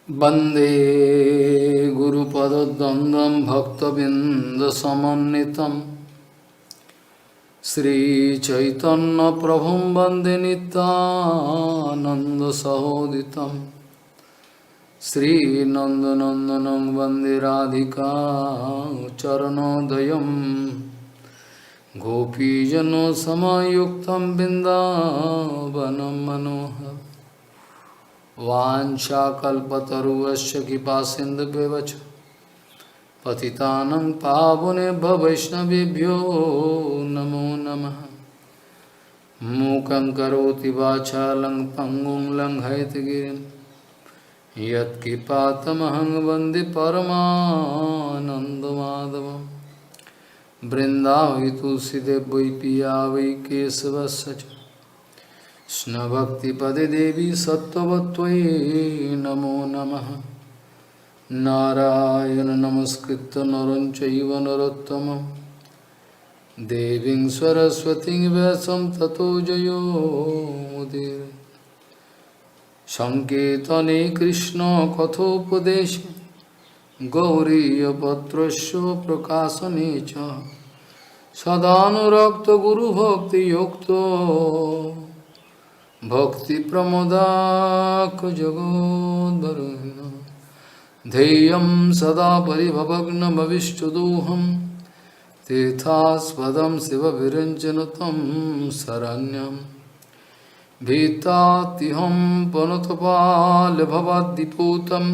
वंदे गुरुपद्वंद्वं भक्तबिंदसमन्वितं श्रीचैतन्यप्रभुं वंदे नित्यानन्दसहोदितं श्रीनन्दनन्दनं वंदे राधिका चरणोदयं गोपीजनसमायुक्तं बिन्दावनं मनोहरम् वाञ्छाकल्पतरुश्च कृपासिन्धुभ्यो पतितानं पावनेभ्यो वैष्णवेभ्यो नमो नमः। मूकं करोति वाचालं पङ्गुं लङ्घयितगिरिं यत्कृपातमहं वन्दे परमानन्दमाधवं। वृन्दावै तुलसीदेव वै पिया वै केशवस्य च कृष्णभक्तिपदे देवी सत्त्ववत्त्वयि नमो नमः। नारायण नमस्कृत्य नरं चैव नरोत्तमं देवीं सरस्वतीं व्यासं ततो जयो मुदीरये। संकीर्तने कृष्ण कथोपदेशे गौरीयपत्रस्य प्रकाशने च सदानुरक्तो गुरुभक्तियुक्तो भक्तिप्रमोदाख जगोद्वरुण्य ध्येयं सदा परिभवग्नमविष्टदोहं तीर्थास्पदं शिवविरञ्जनुतं शरण्यं भीतात्युहं पनुतपालभवद्दिपूतं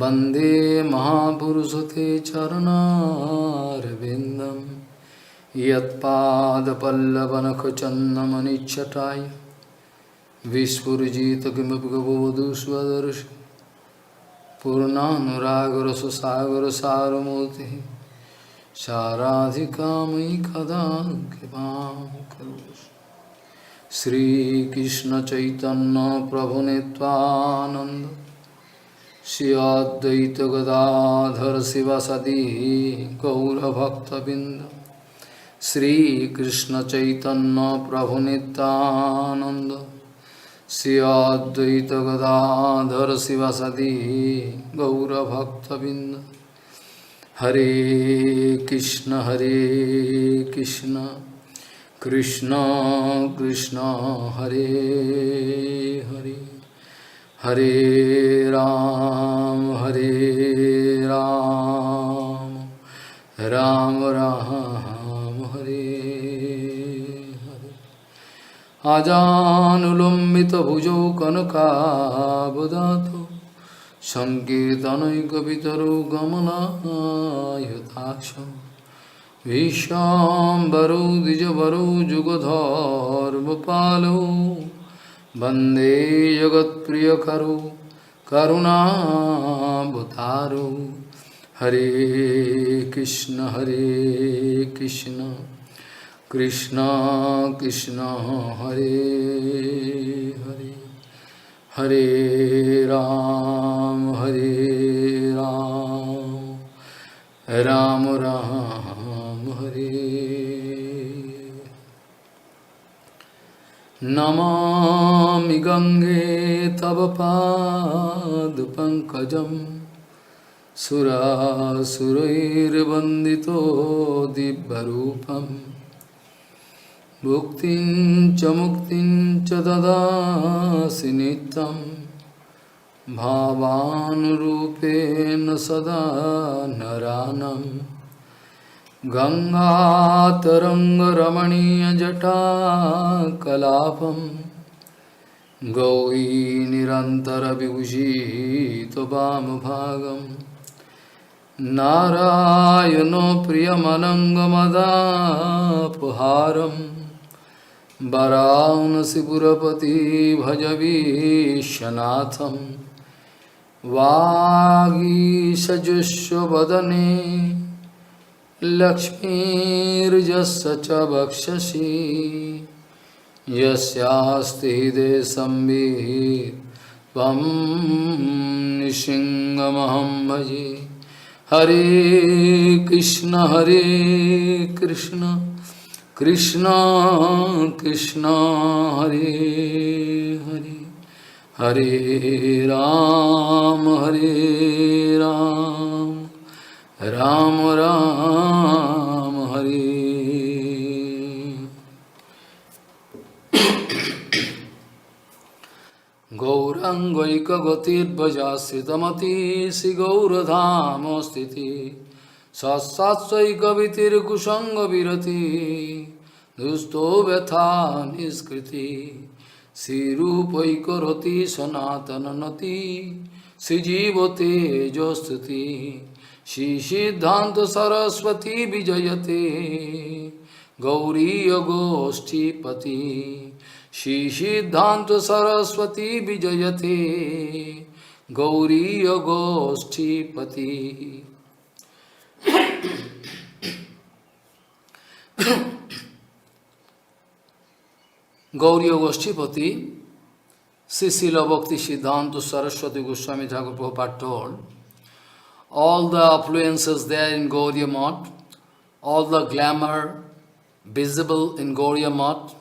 वन्दे महापुरुषते चरणारविन्दम् यत्पादपल्लवनखचन्दमनिच्छटाय विस्फुरिजित किमपि गबोधु स्वदर्शि पूर्णानुरागरससागरसारमूर्तिः साराधिकामयि कदा कृपां करोतु। श्रीकृष्णचैतन्य प्रभुनित्वानन्द श्री अद्वैत गदाधर शिवासादि गौरभक्तबिंद श्री कृष्ण चैतन्य प्रभु नित्यानंद श्री अद्वैत गदाधर शिवासादि गौरभक्तबिंद। हरे कृष्ण कृष्ण कृष्ण हरे हरे हरे राम राम राम हरे हरे। आजानुलम्बितभुजौ कनकावदातो संकीर्तनैकपितरो गमनायुताक्षं विश्वाम्बरो द्विजवरो जुगधर्मपालो वन्दे जगत्प्रियकरो करुणावतारो। हरे कृष्ण कृष्ण कृष्ण हरे हरे हरे राम राम राम हरे। नमामि गंगे तव पादपङ्कजं सुरासुरैर्वन्दितो दिव्यरूपं मुक्तिं च ददासि नित्यं भावानुरूपेण सदा नरानं। गंगातरङ्गरमणीयजटाकलापं गौरी निरन्तरविभूषितवामभागं नारायणो प्रियमनङ्गमदापहारं वरानसिपुरपति भजवीशनाथं। वागीशजुष्वदने लक्ष्मीर्यस्य च वक्षसि यस्यास्ति हृदये संवित् त्वं नृसिंहमहं भजे। हरे Krishna Krishna Krishna Hare Hare Hare Ram, Hare Ram, Ram Ram, Hare. Gaurangaika gatir bhajasitamati si gauradham sthiti satsatsaika vitir kusanga virati dusto vyatha niskriti si rupaika rati sanatananati si jivote jostuti si siddhanta saraswati vijayate gauriya goshti pati Shri Siddhanta Saraswati Vijayate Gauriya Goshti Pati. Gauriya Goshti Pati, Srila Bhakti Siddhanta Saraswati Goswami Thakur Prabhupada told, all the affluences there in Gauriya Math, all the glamour visible in Gauriya Math,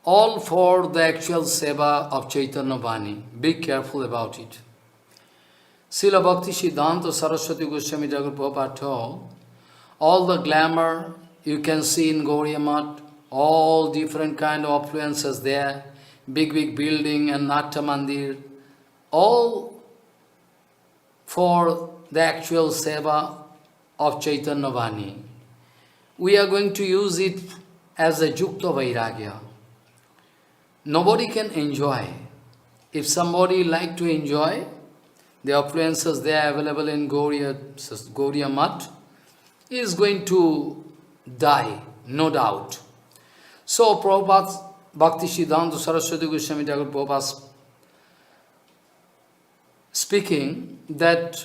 all for the actual seva of Chaitanya Vani. Be careful about it. Srila Bhakti Siddhanta Saraswati Goswami Thakur Prabhupada told, all the glamour you can see in Gauriya Math, all different kind of affluences there, big building and Natya Mandir, all for the actual seva of Chaitanya Vani. We are going to use it as a Yukta Vairagya. Nobody can enjoy. If somebody like to enjoy, the affluences they are available in Gauriya Math, he is going to die, no doubt. So Prabhupada, Bhakti Siddhanta Saraswati Goswami Thakur Prabhupada speaking that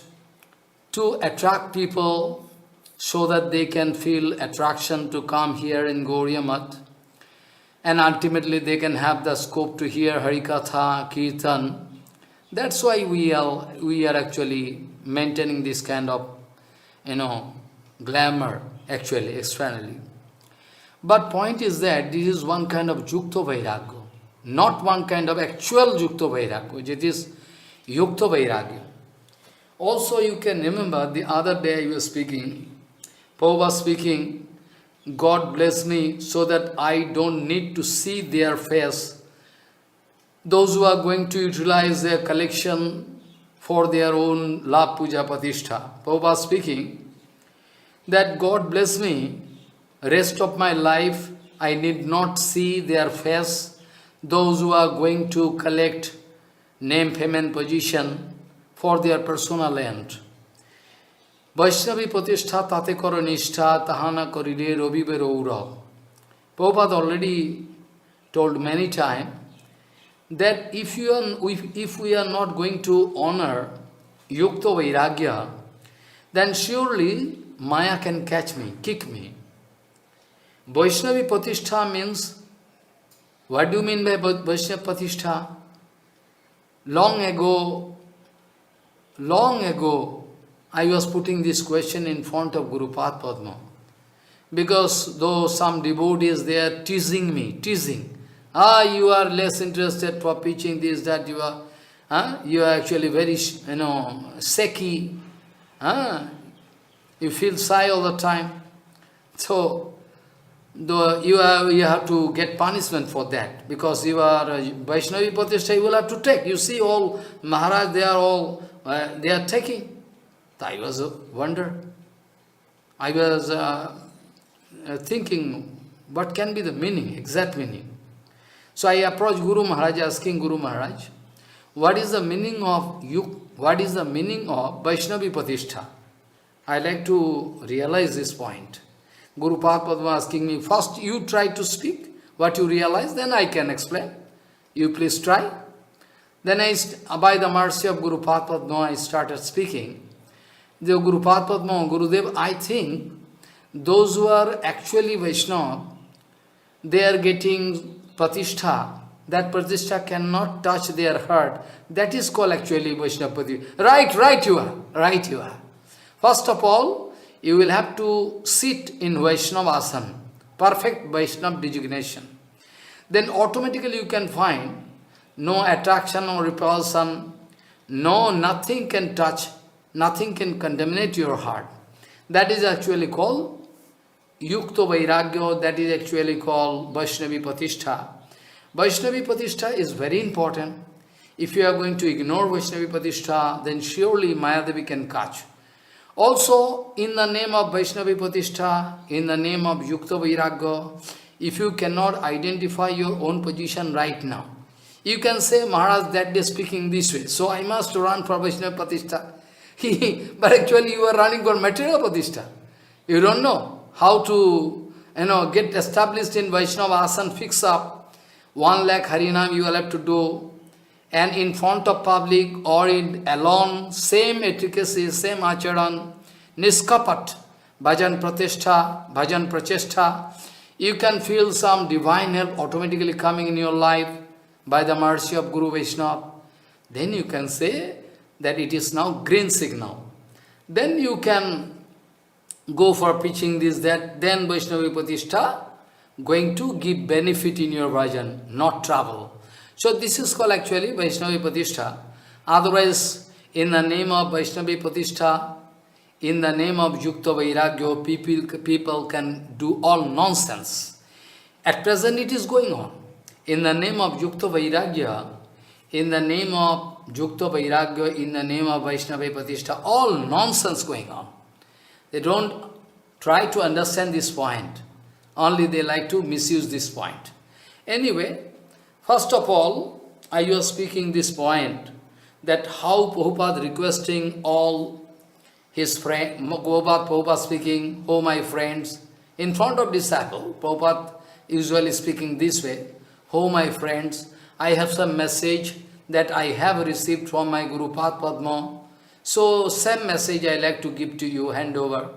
to attract people so that they can feel attraction to come here in Gauriya Math, and ultimately they can have the scope to hear Harikatha, Kirtan. That's why we are actually maintaining this kind of, glamour, actually, externally. But point is that this is one kind of Yukta Vairagya, not one kind of actual Yukta Vairagya, it is Yukta Vairagya. Also you can remember the other day you were speaking, Prabhupada speaking, God bless me so that I don't need to see their face. Those who are going to utilize their collection for their own love puja patishtha. Prabhupada speaking that God bless me, rest of my life I need not see their face. Those who are going to collect name, fame and position for their personal end. Vaishnavi Pratishtha tate karo nishtha tahana koride rovibe roura. Prabhupada already told many times that if we are not going to honor Yukta Vairagya, then surely Maya can catch me, kick me. Vaishnavi Pratishtha means, what do you mean by Vaishnavi Pratishtha? Long ago, I was putting this question in front of Guru Padma, because though some devotees they are teasing me, you are less interested for preaching this, that you are actually very, secky, you feel shy all the time. So, though you have to get punishment for that, because you are Vaishnavi Pratishtha, you will have to take. You see all Maharaj, they are taking. I was wonder. I was thinking, what can be the meaning, exact meaning? So I approached Guru Maharaj, asking Guru Maharaj, what is the meaning of Vaishnavi Pratishtha? I like to realize this point. Guru Padma asking me, first you try to speak what you realize, then I can explain. You please try. Then by the mercy of Guru Padma, I started speaking. The Guru Padma, Gurudev, I think those who are actually Vaishnava, they are getting Pratishtha. That Pratishtha cannot touch their heart. That is called actually Vaishnava Pratishtha. Right you are. First of all, you will have to sit in Vaishnava perfect Vaishnava designation. Then automatically you can find no attraction or repulsion, no, nothing can touch, nothing can contaminate your heart. That is actually called Yukta Vairagya, that is actually called Vaishnavi Pratishtha. Vaishnavi Pratishtha is very important. If you are going to ignore Vaishnavi Pratishtha, then surely Mayadevi can catch. Also, in the name of Vaishnavi Pratishtha, in the name of Yukta Vairagya, if you cannot identify your own position right now, you can say, Maharaj, that day speaking this way, so I must run for Vaishnava Pratishtha. But actually you are running for material Pratishtha. You don't know how to get established in Vaishnava Asan, fix up. 1 lakh Harinam you will have to do. And in front of public or in alone, same efficacy, same acharan, niskapat, bhajan pratishtha, bhajan prachestha, you can feel some divine help automatically coming in your life by the mercy of Guru Vaishnava. Then you can say that it is now green signal. Then you can go for preaching this, that, then Vaishnavi Pratishtha going to give benefit in your bhajan, not trouble. So this is called actually Vaishnavi Pratishtha. Otherwise, in the name of Vaishnavi Pratishtha, in the name of Yukta Vairagya, people can do all nonsense. At present it is going on. In the name of Yukta Vairagya, in the name of Yukta Vairagya, in the name of Vaishnavi Pratishtha, all nonsense going on. They don't try to understand this point. Only they like to misuse this point. Anyway, first of all, I was speaking this point, that how Prabhupada requesting all his friends, Prabhupada speaking, oh my friends, in front of disciple, Prabhupada usually speaking this way, oh my friends, I have some message that I have received from my Guru Padma. So same message I like to give to you, hand over.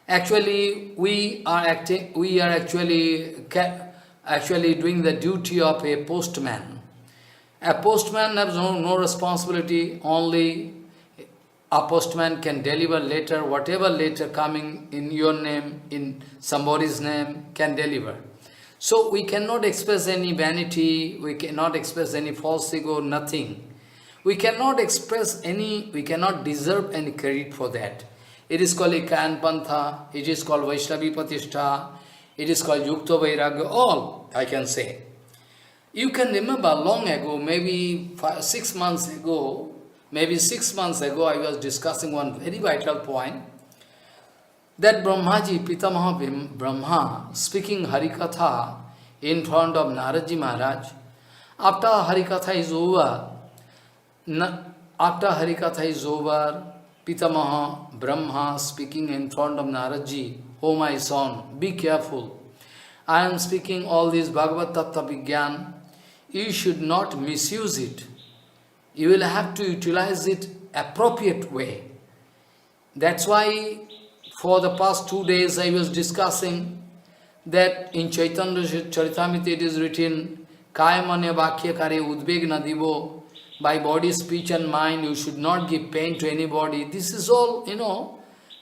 Actually, we are actually doing the duty of a postman. A postman has no responsibility, only a postman can deliver letter, whatever letter coming in your name, in somebody's name, can deliver. So we cannot express any vanity, we cannot express any false ego, nothing. We cannot deserve any credit for that. It is called Ikayan Pantha, it is called Vaishnavi Pratishtha, it is called Yukta Vairagya, all I can say. You can remember long ago, maybe 6 months ago, I was discussing one very vital point, that Brahmaji, Pitamaha Brahma, speaking Harikatha in front of Naradji Maharaj. After Harikatha is over, Pitamaha Brahma speaking in front of Naradji, oh my son, be careful. I am speaking all this Bhagavad Tattva Vigyan. You should not misuse it. You will have to utilize it appropriate way. That's why for the past 2 days I was discussing that in Chaitanya Charitamrita it is written, Kaya mane vakya kare udvegna divo, by body, speech and mind you should not give pain to anybody. This is all,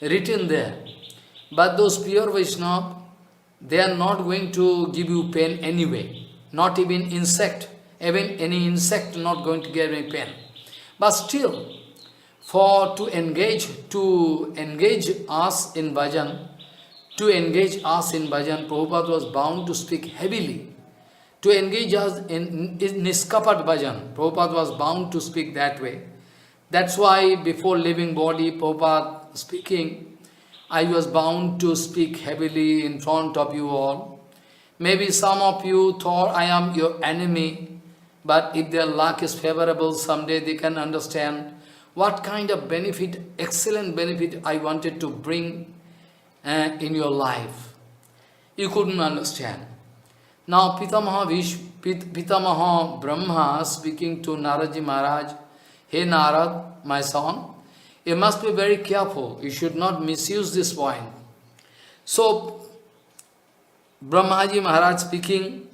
written there. But those pure Vaishnava, they are not going to give you pain anyway. Not even insect. Even any insect not going to give any pain. But still, to engage us in bhajan, Prabhupada was bound to speak heavily. To engage us in niskapat bhajan, Prabhupada was bound to speak that way. That's why before leaving body, Prabhupada speaking, I was bound to speak heavily in front of you all. Maybe some of you thought I am your enemy, but if their luck is favorable, someday they can understand what kind of benefit, excellent benefit I wanted to bring in your life. You couldn't understand. Now Pitamaha Brahma speaking to Naradji Maharaj, hey Narad, my son, you must be very careful, you should not misuse this point. So Brahmaji Maharaj speaking,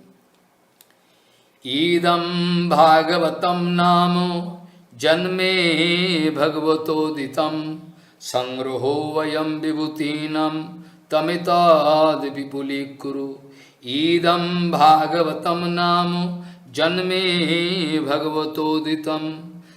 Idam Bhagavatam Namo Janme Bhagavato Ditam Sangroho Vayam Vibhutinam Tamitad Vipuli Kuru Idam Bhagavatam Namo Janme bhagavatoditam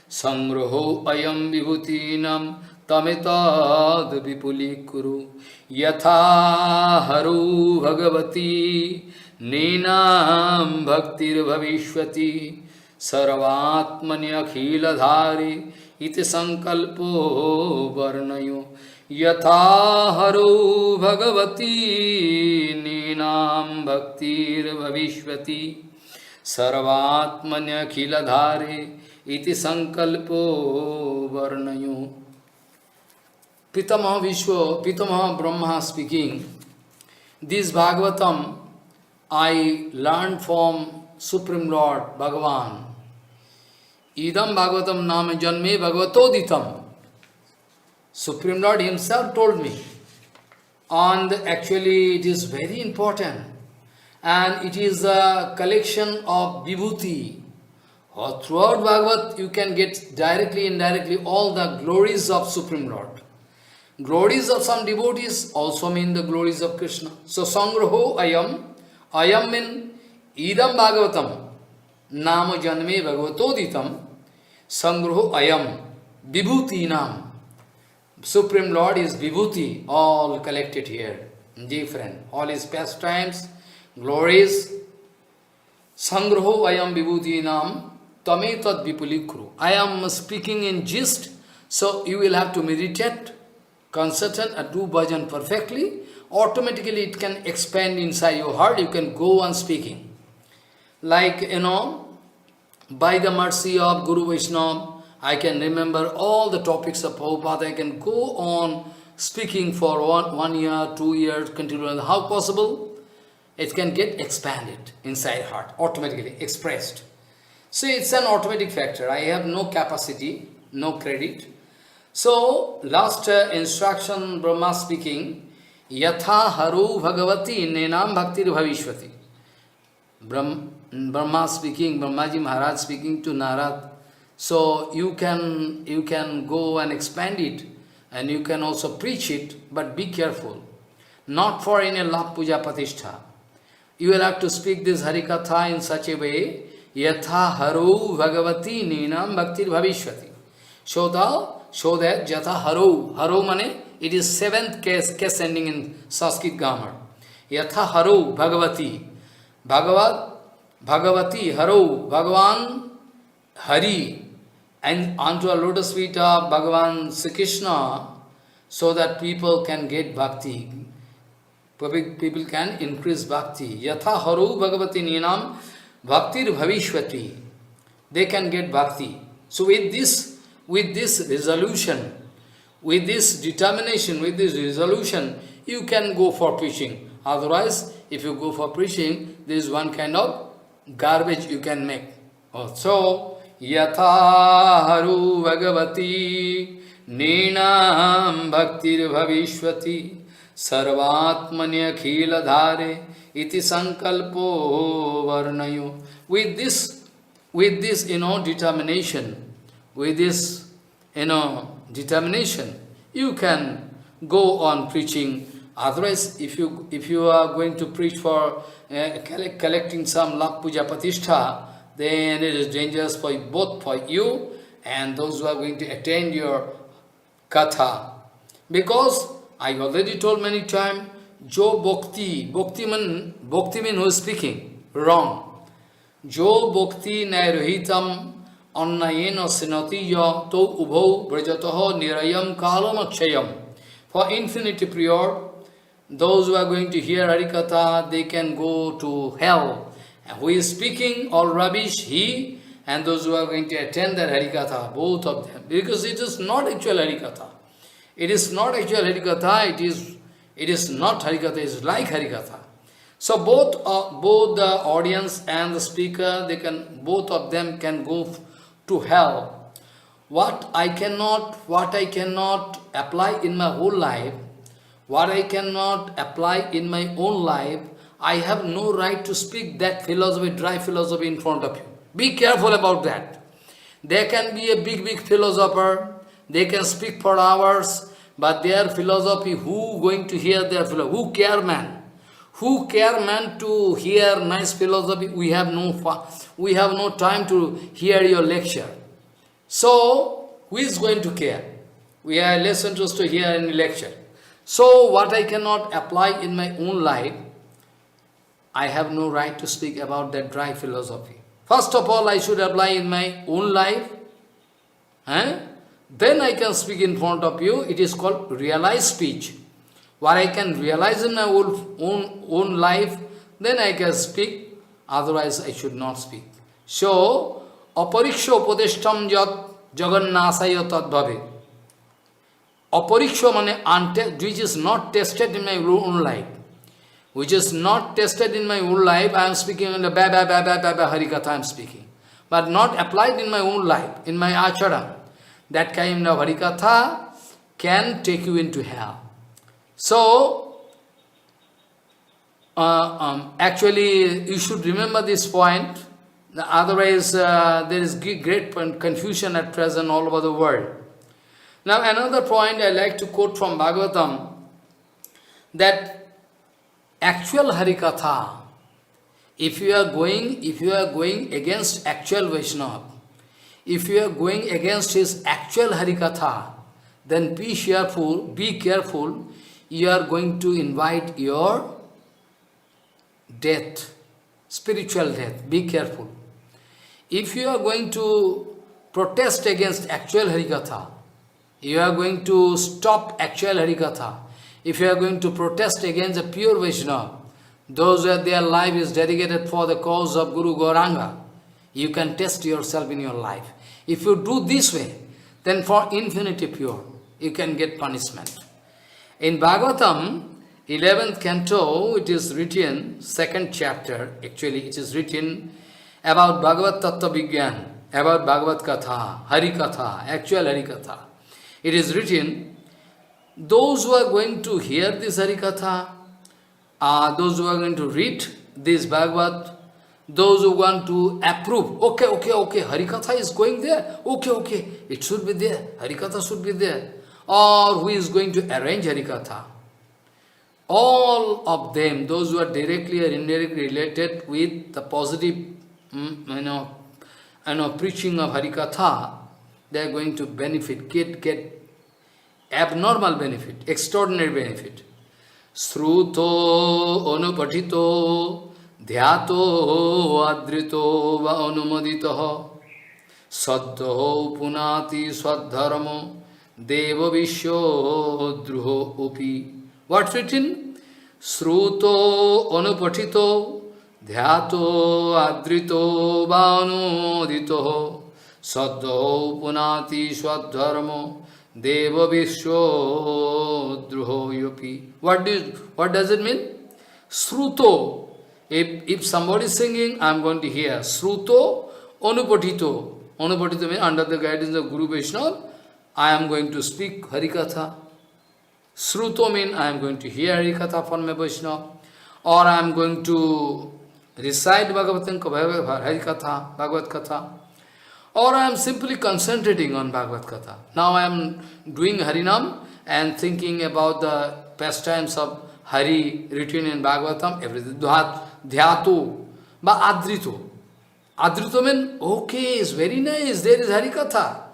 sangraho ayam vibhutinam tametad vipulikuru yatha haru bhagavati ninam bhaktir bhavishvati sarvatmani akhila dhari iti sankalpo varnayo yatha haru bhagavati ninam bhaktir bhavishvati sarvatmanya khiladhare iti sankalpo varnayo. Pitamaha Vishwa, Pitamaha Brahma speaking, this Bhagavatam I learned from Supreme Lord Bhagavan. Idam Bhagavatam nama janme bhagavatoditam. Supreme Lord himself told me. And actually it is very important. And it is a collection of vibhuti. Or throughout Bhagavat, you can get directly, indirectly all the glories of Supreme Lord. Glories of some devotees also mean the glories of Krishna. So, sangraho ayam means idam Bhagavatam, nama janme bhagavatoditam, sangraho ayam, vibhuti nam. Supreme Lord is vibhuti, all collected here, different. All his pastimes, glories, sangraho ayam vibhutinam tametad vipulikru. I am speaking in gist, so you will have to meditate, concentrate and do bhajan perfectly. Automatically it can expand inside your heart, you can go on speaking. Like, by the mercy of Guru Vaishnava, I can remember all the topics of Prabhupada, I can go on speaking for one year, 2 years, continually. How possible? It can get expanded inside heart, automatically expressed. So it's an automatic factor. I have no capacity, no credit. So last instruction, Brahma speaking, Yatha haru bhagavati nenam bhaktir bhavishvati. Brahma speaking, Brahmaji Maharaj speaking to Narad. So you can go and expand it, and you can also preach it, but be careful. Not for any love puja patishtha. You will have to speak this Harikatha in such a way, Yatha haru bhagavati ninam bhaktir bhavishvati. So that Yatha haru mane, it is seventh case ending in Sanskrit grammar. Yatha haru bhagavati, bhagavati haru, Bhagavan Hari, and onto a lotus feet of Bhagavan Sri Krishna, so that people can get bhakti. People can increase bhakti. Yatha haru bhagavati ninam bhaktir bhavishvati. They can get bhakti. So with this resolution, with this determination, with this resolution, you can go for preaching. Otherwise, if you go for preaching, there is one kind of garbage you can make. So, yatha haru bhagavati ninam bhaktir bhavishvati sarvatmani akhila dhare iti sankalpo varnayo. With this determination, you can go on preaching. Otherwise, if you are going to preach for collecting some lakh puja patishtha, then it is dangerous for both for you and those who are going to attend your katha. Because I already told many times, Jo Bhakti means who is speaking, wrong. Jo Bhakti Nairohitam Annayena Sinatiya To Ubho Brajataho Nirayam Kalam Akshayam. For infinity period, those who are going to hear Harikatha, they can go to hell. And who is speaking all rubbish, he, and those who are going to attend that Harikatha, both of them. Because it is not actual Harikatha. It is not actual Harikatha, it is not Harikatha, it is like Harikatha. So both the audience and the speaker, both of them can go to hell. What I cannot apply in my whole life, what I cannot apply in my own life, I have no right to speak that philosophy, dry philosophy in front of you. Be careful about that. There can be a big philosopher, they can speak for hours, but their philosophy, who going to hear their philosophy? Who care, man? Who care man to hear nice philosophy? We have no time to hear your lecture. So, who is going to care? We are less interested to hear any lecture. So, what I cannot apply in my own life, I have no right to speak about that dry philosophy. First of all, I should apply in my own life. Then I can speak in front of you. It is called realized speech. What I can realize in my own life, then I can speak. Otherwise, I should not speak. So, apariksha upadeshtam yat jagannasaya tad bhave. Apariksha means which is not tested in my own life. Which is not tested in my own life, I am speaking in the Harikatha I am speaking. But not applied in my own life, in my achara. That kind of Harikatha can take you into hell. So, actually, you should remember this point. Otherwise, there is great confusion at present all over the world. Now, another point I like to quote from Bhagavatam, that actual Harikatha, if you are going against actual Vaishnava, if you are going against his actual Harikatha, then be careful, you are going to invite your death, spiritual death. Be careful. If you are going to protest against actual Harikatha, you are going to stop actual Harikatha, if you are going to protest against the pure Vaishnava, those where their life is dedicated for the cause of Guru Gauranga, you can test yourself in your life. If you do this way, then for infinity pure, you can get punishment. In Bhagavatam, 11th canto, it is written, 2nd chapter, actually it is written about Bhagavad Tattva Vigyan, about Bhagavad Katha, Harikatha, actual Harikatha. It is written, those who are going to hear this Harikatha, those who are going to read this Bhagavad, those who want to approve, okay, Harikatha is going there, okay, it should be there, Harikatha should be there. Or who is going to arrange Harikatha? All of them, those who are directly or indirectly related with the positive, preaching of Harikatha, they are going to benefit, get abnormal benefit, extraordinary benefit. Sruto anupatito dhyato adrito va anumadito saddho punati swadharmo deva vishyo druho upi. What's written? Sruto anupatito dhyato adrito va anumodito saddho punati swadharmo Deva Vishyo Druho Yopi. What does it mean? Sruto. If somebody is singing, I am going to hear. Sruto Anupatito. Anupatito means under the guidance of Guru Vaishnava, I am going to speak Harikatha. Sruto means I am going to hear Harikatha from my Vaishnava. Or I am going to recite Bhagavatam Harikatha, Bhagavad Katha. Or I am simply concentrating on Bhagavad Katha. Now I am doing Harinam and thinking about the pastimes of Hari written in Bhagavatam, everything. Dhyatu, but Adrito. Adrito means, okay, it's very nice, there is Harikatha.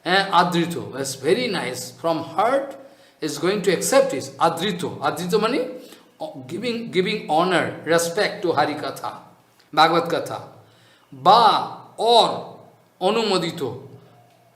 Adrito, that's very nice. From heart is going to accept it. Adrito. Adrito means giving honor, respect to Harikatha, Bhagavad Katha. Ba or Anumodito.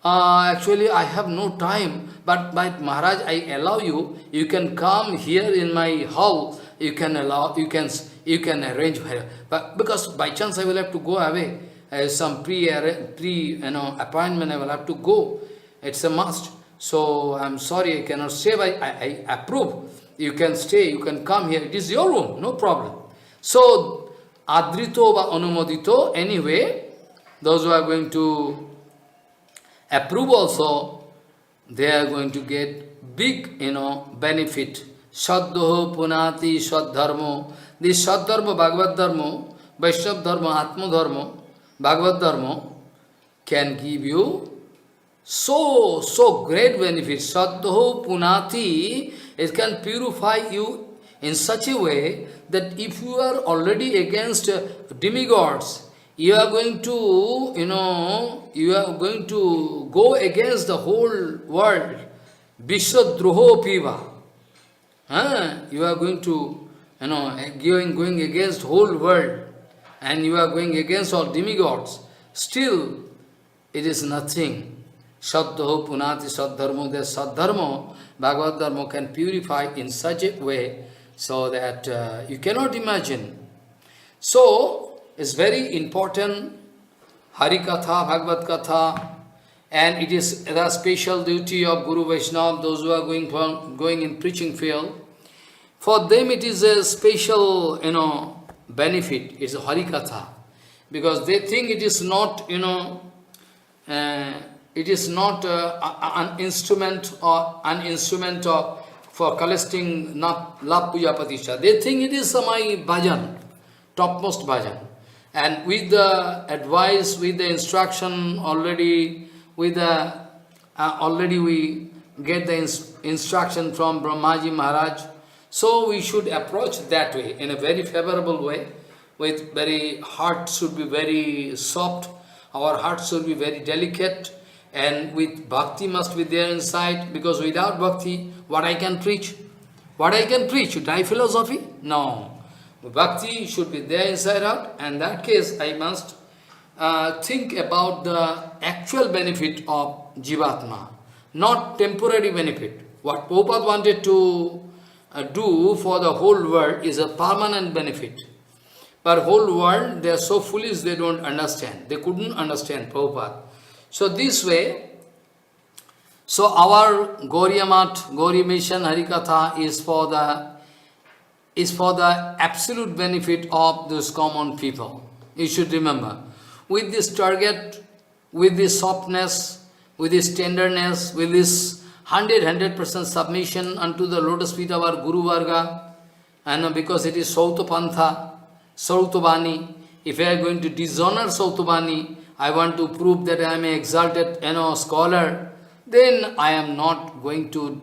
Actually, I have no time, but by Maharaj, I allow you. You can come here in my hall. You can arrange. But because by chance I will have to go away, some appointment I will have to go. It's a must. So I'm sorry, I cannot stay. I approve. You can stay. You can come here. It is your room. No problem. So Adrito va Anumodito. Anyway. Those who are going to approve also, they are going to get big, benefit. Saddho punati swadharmo. This swadharma, Bhagavad dharma, Vaishnava dharma, Atma dharma, Bhagavad dharma can give you so great benefit. Saddho punati, it can purify you in such a way that if you are already against demigods, you are going to, you are going to go against the whole world. Vishwadroho piva. You are going to, going against whole world, and you are going against all demigods. Still, it is nothing. Saddhaho punati saddharmo. The saddharmo, Bhagavad Dharma can purify in such a way so that you cannot imagine. So, it's very important, Harikatha, Bhagavad Katha, and it is the special duty of Guru Vaishnava, those who are going in preaching field. For them it is a special, benefit, it's a Harikatha. Because they think it is not, it is not an instrument of for collecting love puja patisha. They think it is my bhajan, topmost bhajan. And with the advice, with the instruction already, already we get the instruction from Brahmaji Maharaj. So we should approach that way, in a very favorable way, with very heart should be very soft, our heart should be very delicate, and with bhakti must be there inside, because without bhakti, what I can preach? What I can preach? Dry philosophy? No. Bhakti should be there inside out, and in that case I must think about the actual benefit of Jivatma, not temporary benefit. What Prabhupada wanted to do for the whole world is a permanent benefit. But whole world, they are so foolish, they don't understand. They couldn't understand Prabhupada. So this way, so our Gauriya Math, Gauri Mission, Harikatha is for the absolute benefit of those common people. You should remember. With this target, with this softness, with this tenderness, with this 100% submission unto the lotus feet of our Guru Varga, and because it is Sautapantha, Sautavani, if I am going to dishonor Sautavani, I want to prove that I am an exalted, scholar, then I am not going to,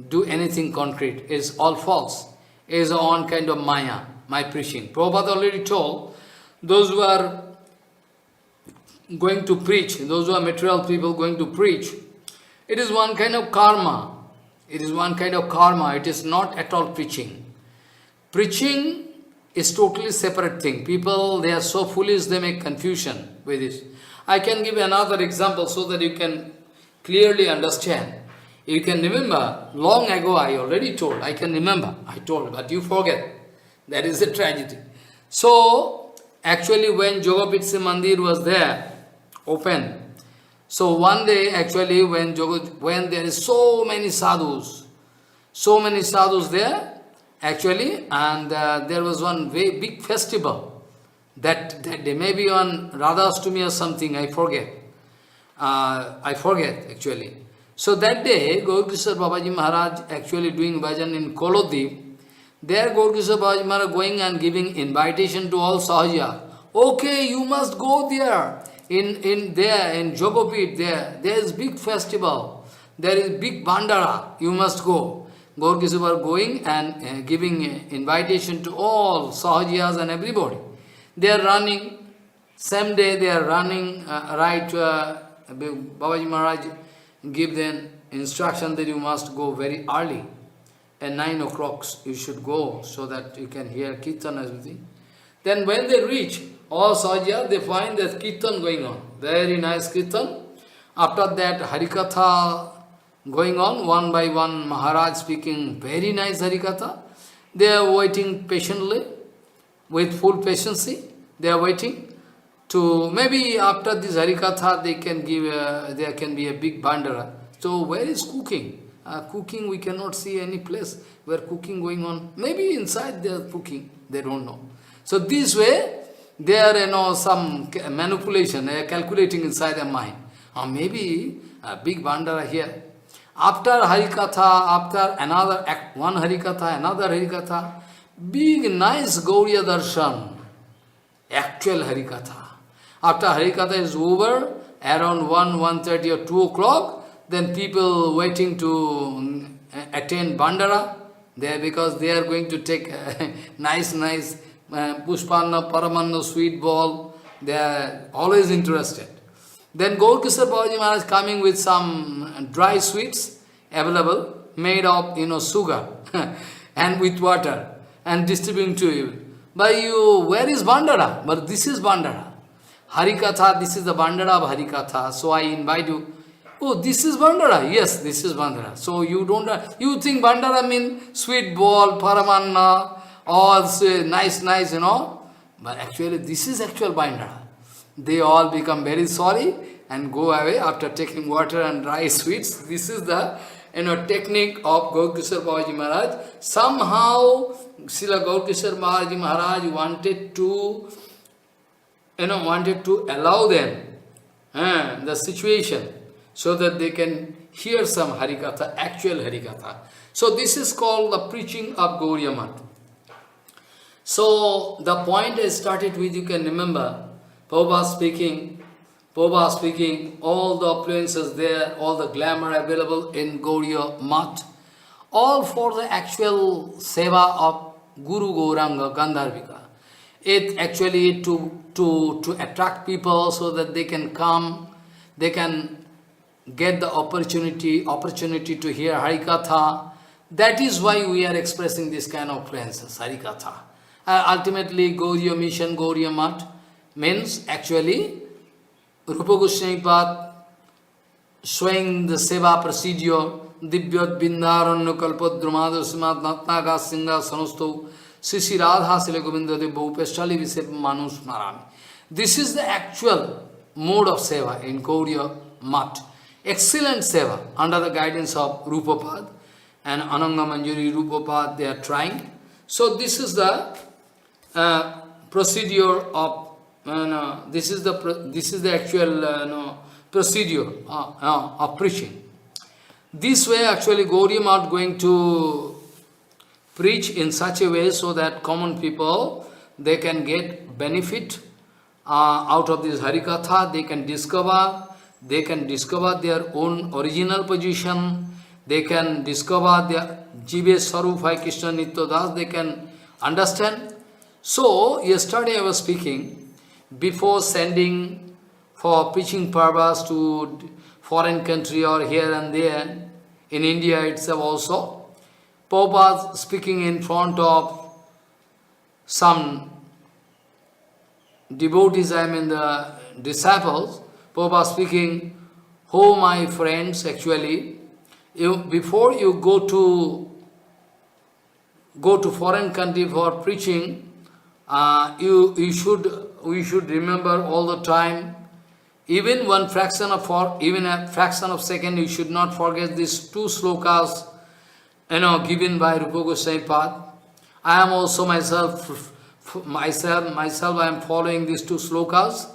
do anything concrete. It is all false. It is one kind of maya, my preaching. Prabhupada already told, those who are going to preach, those who are material people going to preach, it is one kind of karma. It is one kind of karma. It is not at all preaching. Preaching is totally separate thing. People, they are so foolish, they make confusion with this. I can give another example so that you can clearly understand. You can remember, long ago I already told, I can remember, I told, but you forget. That is a tragedy. So, actually when Jogapitsi Mandir was there, open, so one day actually when there is so many sadhus there, actually, and there was one very big festival, that day, maybe on Radhastami or something, I forget actually. So that day, Gaurkishore Babaji Maharaj actually doing bhajan in Kolodip. There Gaurkishore Babaji Maharaj going and giving invitation to all Sahaja. Okay, you must go there, in Jogopit, there is big festival, there is big bandara, you must go. Gaurkishore were going and giving invitation to all Sahajiyas and everybody. They are running, same day they are running, Babaji Maharaj give them instruction that you must go very early. At 9 o'clock you should go so that you can hear Kirtan and everything. Then when they reach, all Sahajiyas, they find that Kirtan going on. Very nice Kirtan. After that Harikatha going on, one by one, Maharaj speaking very nice Harikatha. They are waiting patiently, with full patience. They are waiting to, maybe after this Harikatha, there can be a big bandara. So where is cooking? Cooking, we cannot see any place where cooking going on. Maybe inside they are cooking, they don't know. So this way, there are some manipulation, they are calculating inside their mind. Or maybe a big bandara here. After Harikatha, after another one Harikatha, another Harikatha, big nice Gauriya Darshan, actual Harikatha. After Harikatha is over, around 1:30 or 2 o'clock, then people waiting to attend Bandara there because they are going to take nice Pushpanna, Paramanna, sweet ball. They are always interested. Then Gaurkishore Babaji Maharaj coming with some dry sweets available, made of sugar and with water and distributing to you. But where is Bandara? But this is Bandara. Harikatha, this is the Bandara of Harikatha. So I invite you. Oh, this is Bandara. Yes, this is Bandara. So you you think Bandara means sweet ball, Paramanna, all nice, But actually this is actual Bandara. They all become very sorry and go away after taking water and dry sweets. This is the technique of Gaurkishore Babaji Maharaj. Somehow Srila Gaurkishore Babaji Maharaj wanted to allow them the situation so that they can hear some Harikatha, actual Harikatha. So this is called the preaching of Gauriya Math. So the point I started with, you can remember, Prabhupada speaking, all the appearances there, all the glamour available in Gauriya Math, all for the actual seva of Guru Gauranga Gandharvika. It actually to attract people so that they can come, they can get the opportunity to hear Harikatha. That is why we are expressing this kind of appearances, Harikatha. Ultimately, Gauriya Mission, Gauriya Math means actually Rupa Goswami Pad showing the seva procedure, Divyat Bindaranya Kalpadramada Simat Natnaga Singha Sanusto Sisi Radha Sile Govinda Debbo Pestali Visep Manus Marami. This is the actual mode of seva in Gauriya Math. Excellent seva under the guidance of Rupa Pad and Ananga Manjari Rupa Pad, they are trying. So this is the procedure of this is the actual procedure of preaching. This way actually Gauriya Math going to preach in such a way so that common people, they can get benefit out of this Harikatha, they can discover their own original position, they can discover their Jive Sarup Hai Krishna Nitya Das, they can understand. So, yesterday I was speaking, before sending for preaching purpose to foreign country or here and there, in India itself also, Prabhupada speaking in front of some devotees, the disciples, Prabhupada speaking, oh my friends, actually, before you go to foreign country for preaching, we should remember all the time, even a fraction of second, you should not forget these two slokas, given by Rupa Goswami Pad. I am also myself I am following these two slokas.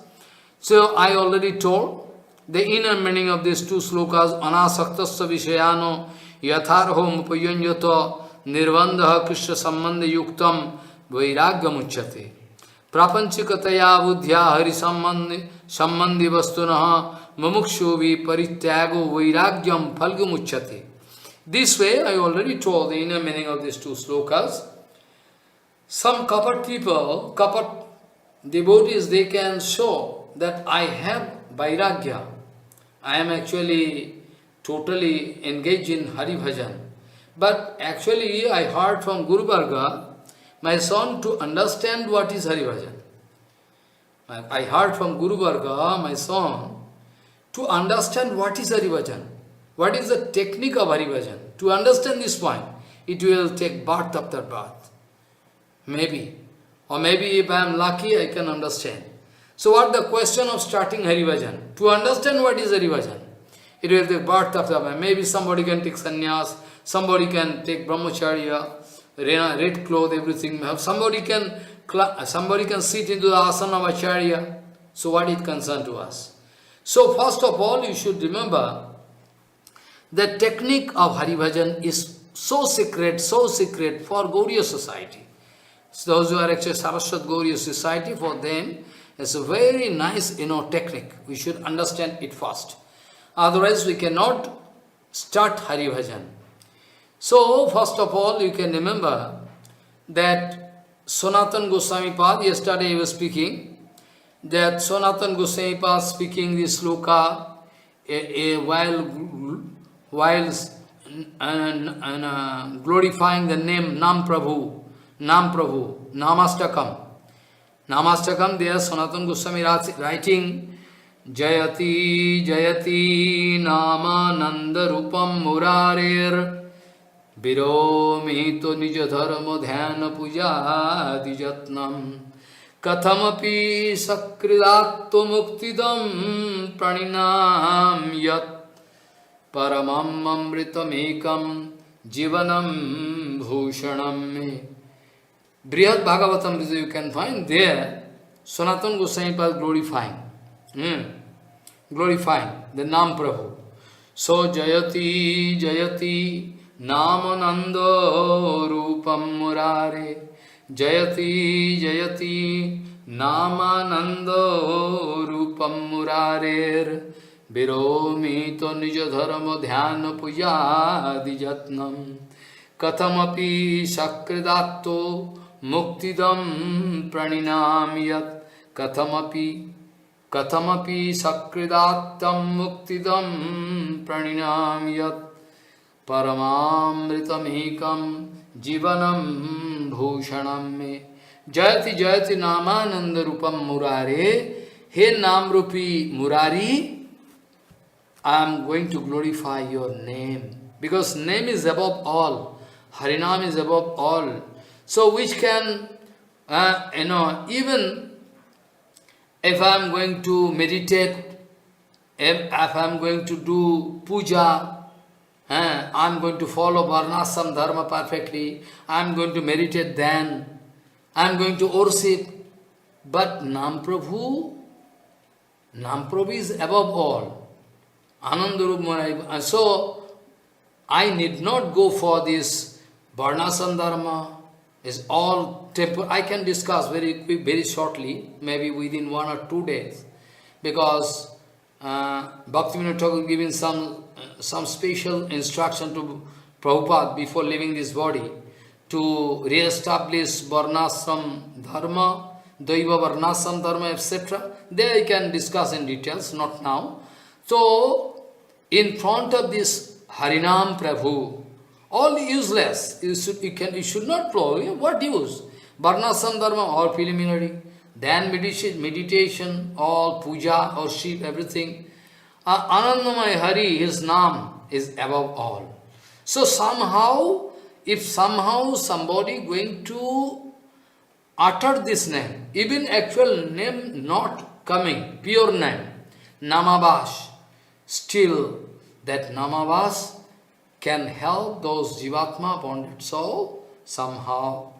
So I already told the inner meaning of these two slokas, Anasaktasya Vishayano Yatharho Mupayanyato Nirvandaha Krishna Sambandha Yuktam Vairagya Muchyate Prapanchikataya Buddhya Hari Sambandhi Vastunaha Mamukshovi Parityago Vairagyam Phalgu Muchyate. This way I already told the inner meaning of these two slokas. Some kapat people, kapat devotees, they can show that I have vairagya. I am actually totally engaged in Hari Bhajan. But actually I heard from Guru Varga, my son, to understand what is Hari Bhajan. I heard from Guru Varga, my son, to understand what is Hari Bhajan. What is the technique of Hari Bhajan? To understand this point, it will take birth after birth. Maybe. Or maybe if I am lucky, I can understand. So what the question of starting Hari Bhajan? To understand what is Hari Bhajan, it will take birth after birth. Maybe somebody can take sannyas, somebody can take brahmacharya, red cloth, everything. Somebody can sit into the asana of acharya. So what is concerned to us? So first of all, you should remember the technique of Hari Bhajan is so secret for Gauriya society. So those who are actually Saraswat Gauriya society, for them, it's a very nice, technique. We should understand it first. Otherwise, we cannot start Hari Bhajan. So, first of all, you can remember that Sanatana Goswami Pad, yesterday he was speaking, that Sanatana Goswami Pad speaking this sloka while glorifying the name Nam Prabhu, Namastakam. Namastakam, there Sanatana Goswami writing, Jayati Jayati Nama Nanda Rupam Murarir Viromito Nija Dharma Dhyana Puja Dijatnam Kathamapi Sakridatto Muktidam Praninam Yat Paramam Amritamekam Jivanam Bhushanam Me. Brihad Bhagavatam, you can find there, Sanatana Goswami Pad glorifying the Nam Prabhu. So Jayati Jayati Namananda Rupam Murare Jayati Jayati Namananda Rupam Murare Viromito Nija Dharma Dhyana Puja Dijatnam Kathamapi Sakridatto Muktidam Praninam Yat Kathamapi Sakridattam Muktidam Praninam Yat Paramamritamekam Jivanam Bhushanam Me. Jayati Jayati Namananda Rupam Murare. He Namrupi Murari, I am going to glorify your name. Because name is above all. Harinam is above all. So which can, even if I am going to meditate, if I am going to do puja, I am going to follow Varnasam Dharma perfectly, I am going to meditate then, I am going to worship. But Nam Prabhu is above all. Anandarup Maharaj. So, I need not go for this Varnasam Dharma. It's all temporary. I can discuss very shortly, maybe within 1 or 2 days. Because Bhaktivinoda Thakur giving some special instruction to Prabhupada before leaving this body to re-establish Varnasam Dharma, Daiva Varnasam Dharma, etc. There I can discuss in details, not now. So, in front of this Harinam Prabhu, all useless, you should not follow. What use? Varnasam Dharma, all preliminary. Then meditation, all puja, worship, everything. Anandamaya Hari, his name is above all. So somehow, if somebody going to utter this name, even actual name not coming, pure name, Namavas, still that Namavas can help those Jivatma bonded soul somehow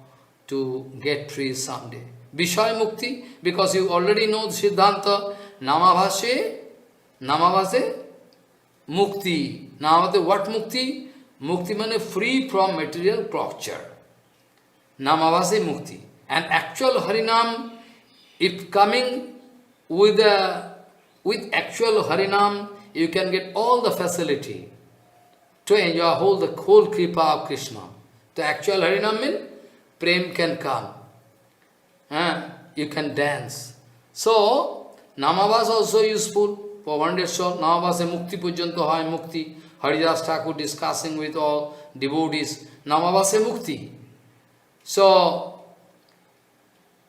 to get free someday. Vishaya Mukti, because you already know the Siddhanta, Namavase, Mukti. Namavase, what Mukti? Mukti means free from material torture. Namavase Mukti. And actual Harinam, if coming with actual Harinam, you can get all the facility to enjoy the whole Kripa of Krishna. The actual Harinam means Prem can come. You can dance. So, Namavas also useful for one day soul. Namavas Mukti Pujanto Hai Mukti. Haridas Thakur discussing with all devotees. Namavas Mukti. So,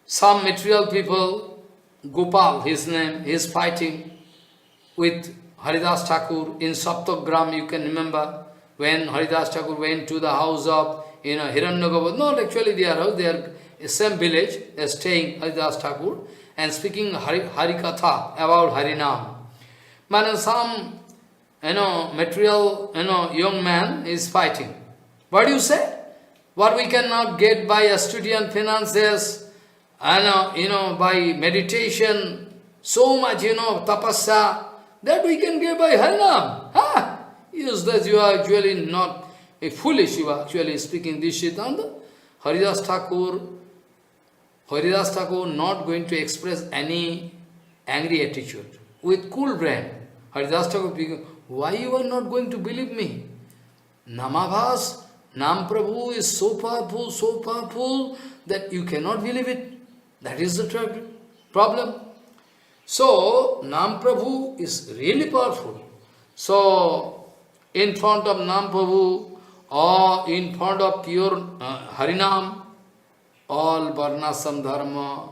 some material people, Gopal, his name, he is fighting with Haridas Thakur in Saptagram, you can remember, when Haridas Thakur went to the house of Hiranyagopal, not actually their house, they are same village, they are staying Haridas Thakur, and speaking Harikatha about Harinam. Man, some, material, young man is fighting. What do you say? What we cannot get by studiant finances, by meditation, so much, tapasya, that we can get by Harinam. Useless, you are actually not a foolish, you are actually speaking this Siddhanta. Haridas Thakur not going to express any angry attitude. With cool brain, Haridas Thakur speaking, why you are not going to believe me? Namavas Nam Prabhu is so powerful that you cannot believe it. That is the problem. So, Nam Prabhu is really powerful. So, in front of Nam Prabhu or in front of pure Harinam, all Varnasam Dharma,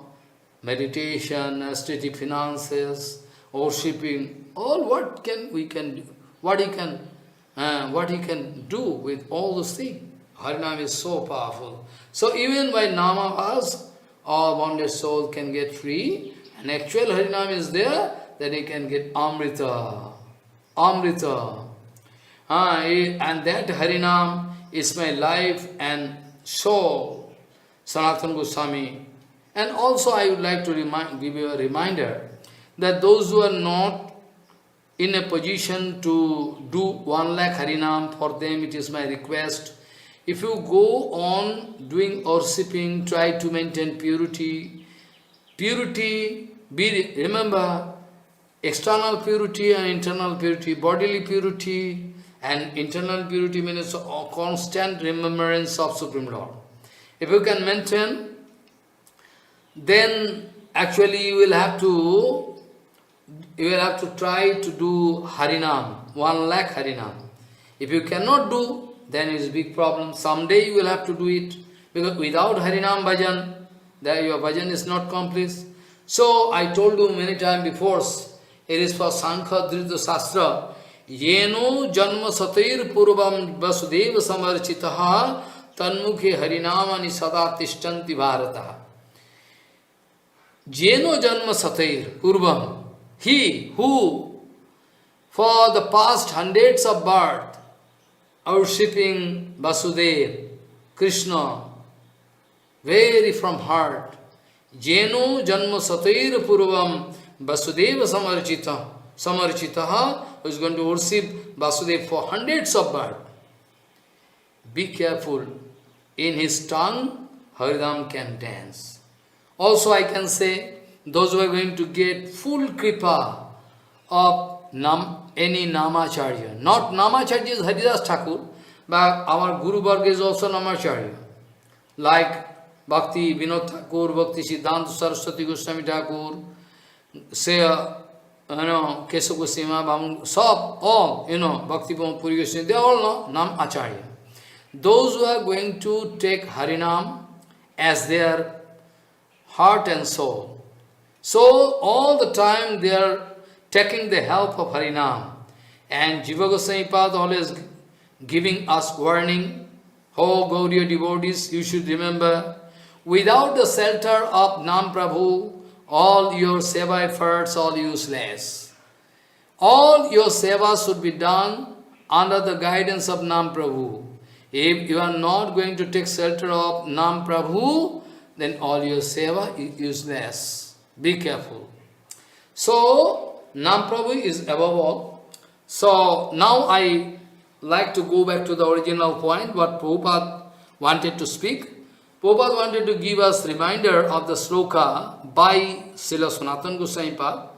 meditation, aesthetic finances, worshipping, all we can do, what he can do with all those things. Harinam is so powerful. So even by Namavas, all bonded soul can get free, and actual Harinam is there, then he can get Amrita. Amrita. And that Harinam is my life and soul, Sanatana Goswami. And also I would like to give you a reminder that those who are not in a position to do 1 lakh Harinam, for them it is my request. If you go on doing worshipping, try to maintain purity. Remember, external purity and internal purity, bodily purity and internal purity means a constant remembrance of Supreme Lord. If you can maintain, then actually you will have to try to do Harinam, 1 lakh Harinam. If you cannot do, then it is a big problem. Someday you will have to do it, because without Harinam bhajan, then your bhajan is not complete. So I told you many times before, it is for Sankhya Dhrita Shastra, Yeno Janma Satair Purvam Vasudeva Samarchitaha Tanmukhe Harinamani Sada Tishtanti Bharata. Jeno Janma Satair Purvam, he who for the past hundreds of births worshipping Vasudeva, Krishna, very from heart. Jeno Janma Satair Purvam Vasudeva Samarchitaha, who is going to worship Vasudeva for hundreds of births. Be careful, in his tongue Haridam can dance. Also I can say, those who are going to get full kripa of any Namacharya. Not Namacharya is Haridas Thakur, but our Guru Varga is also Namacharya. Like Bhakti Vinod Thakur, Bhakti Siddhanta Saraswati Goswami Thakur, say, Kesha Goswami, all, Bhakti Puri Goswami, they all know Nam Acharya. Those who are going to take Harinam as their heart and soul. So all the time they are taking the help of Harinam. And Jiva Goswami Pad always giving us warning, oh Gauriya devotees, you should remember, without the shelter of Nam Prabhu, all your seva efforts are useless. All your seva should be done under the guidance of Nam Prabhu. If you are not going to take shelter of Nam Prabhu, then all your seva is useless. Be careful. So, Nam Prabhu is above all. So, now I like to go back to the original point, what Prabhupada wanted to speak. Prabhupada wanted to give us reminder of the sloka by Srila Sanatana Goswami Pad.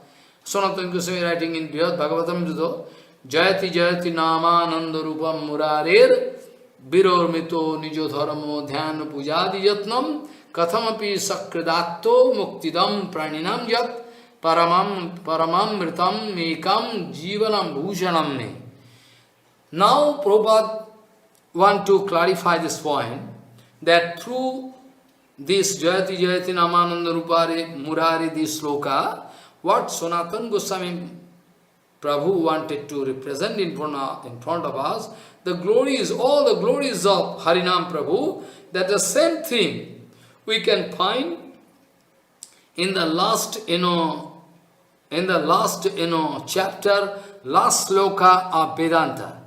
Sanatana Goswami writing in Brihad Bhagavatam Judo, Jayati Jayati Namananda Rupam Murarer Virormito Nijo Dharamo Dhyan Pujadi Yatnam Kathamapi Sakridato Muktidam Praninam Yat Paramam Mritam Mekam Jivanam Bhushanam Me. Now Prabhupada want to clarify this point, that through this Jayati Jayati Namananda Rupare Murari, this sloka, what Sanatana Goswami Prabhu wanted to represent in front of us, the glories, all the glories of Harinam Prabhu, that the same thing we can find in the last, chapter, last sloka of Vedanta.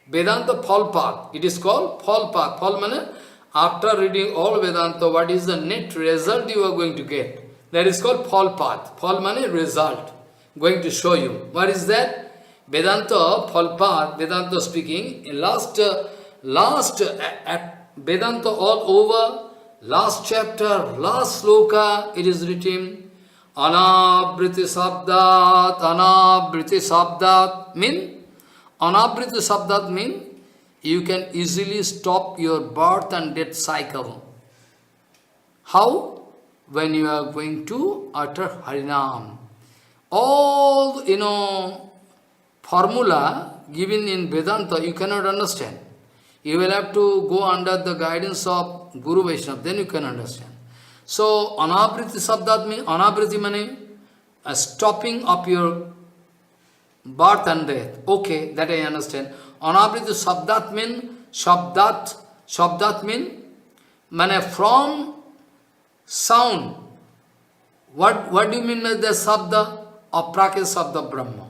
Vedanta Phalpad. It is called Phalpad. Phal means, after reading all Vedanta, what is the net result you are going to get? That is called Phalpad. Phal means result. Going to show you. What is that? Vedanta Phalpad, Vedanta speaking, in last Vedanta all over, last chapter, last sloka, it is written, Anabriti Sabdat mean, Anabriti Sabdat mean, you can easily stop your birth and death cycle. How? When you are going to utter Harinam. All, formula given in Vedanta, you cannot understand. You will have to go under the guidance of Guru Vaishnava, then you can understand. So, anabriti sabdat means, anabriti means a stopping of your birth and death. Okay, that I understand. Anabriti sabdat means, sabdat means, from sound. What do you mean by the sabda? Aprakita sabda Brahma.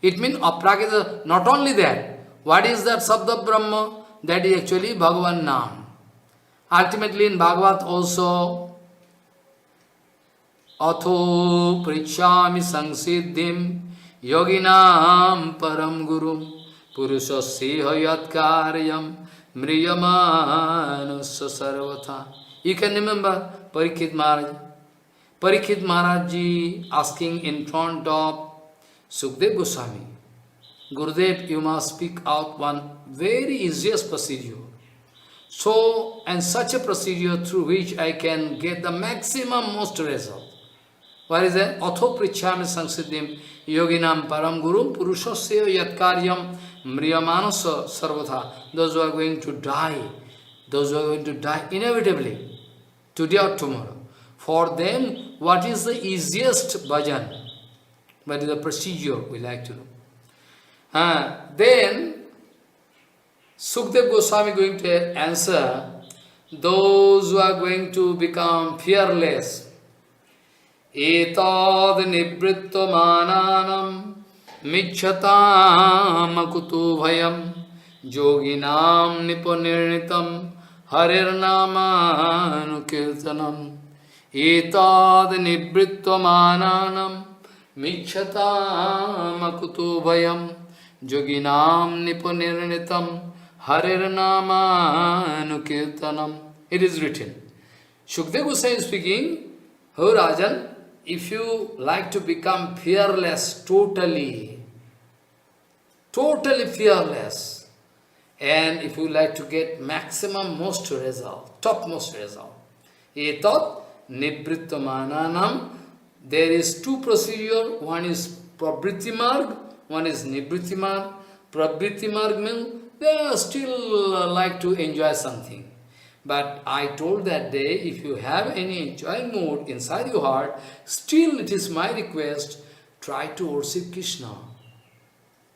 It means aprakita, not only that. What is that sabda Brahma? That is actually Bhagavan Nam. Ultimately in Bhagavad also, Atho prichami samsiddhim yoginam param gurum purushasya yat karyam mriyamanusya sarvata. You can remember Parikshit Maharaj. Parikshit Maharaj ji asking in front of Sukdev Goswami, Gurudev, you must speak out one very easiest procedure. So, and such a procedure through which I can get the maximum most result. What is that? Atho prichami samsiddhim yoginam param gurum purushasya yat karyam mriyamanasya sarvatha. Those who are going to die inevitably, today or tomorrow. For them, what is the easiest bhajan? What is the procedure we like to do? Then, Sukdev Goswami going to answer, those who are going to become fearless. Etad nibritto mananam michhatam akutu bhayam yoginam nipunirnitam harirnamanukirtanam. Etad nibritto mananam michhatam akutu bhayam yoginam nipunirnitam harirnamanukirtanam. It is written. Shukdev Goswami is speaking, "Oh Rajan, if you like to become fearless, totally fearless, and if you like to get maximum most result, topmost result, etat nibritta mananam, there is two procedure, one is prabritti marg, one is nibritti marg. Prabritti marg means they still like to enjoy something. But I told that day, if you have any enjoying mood inside your heart, still it is my request, try to worship Krishna.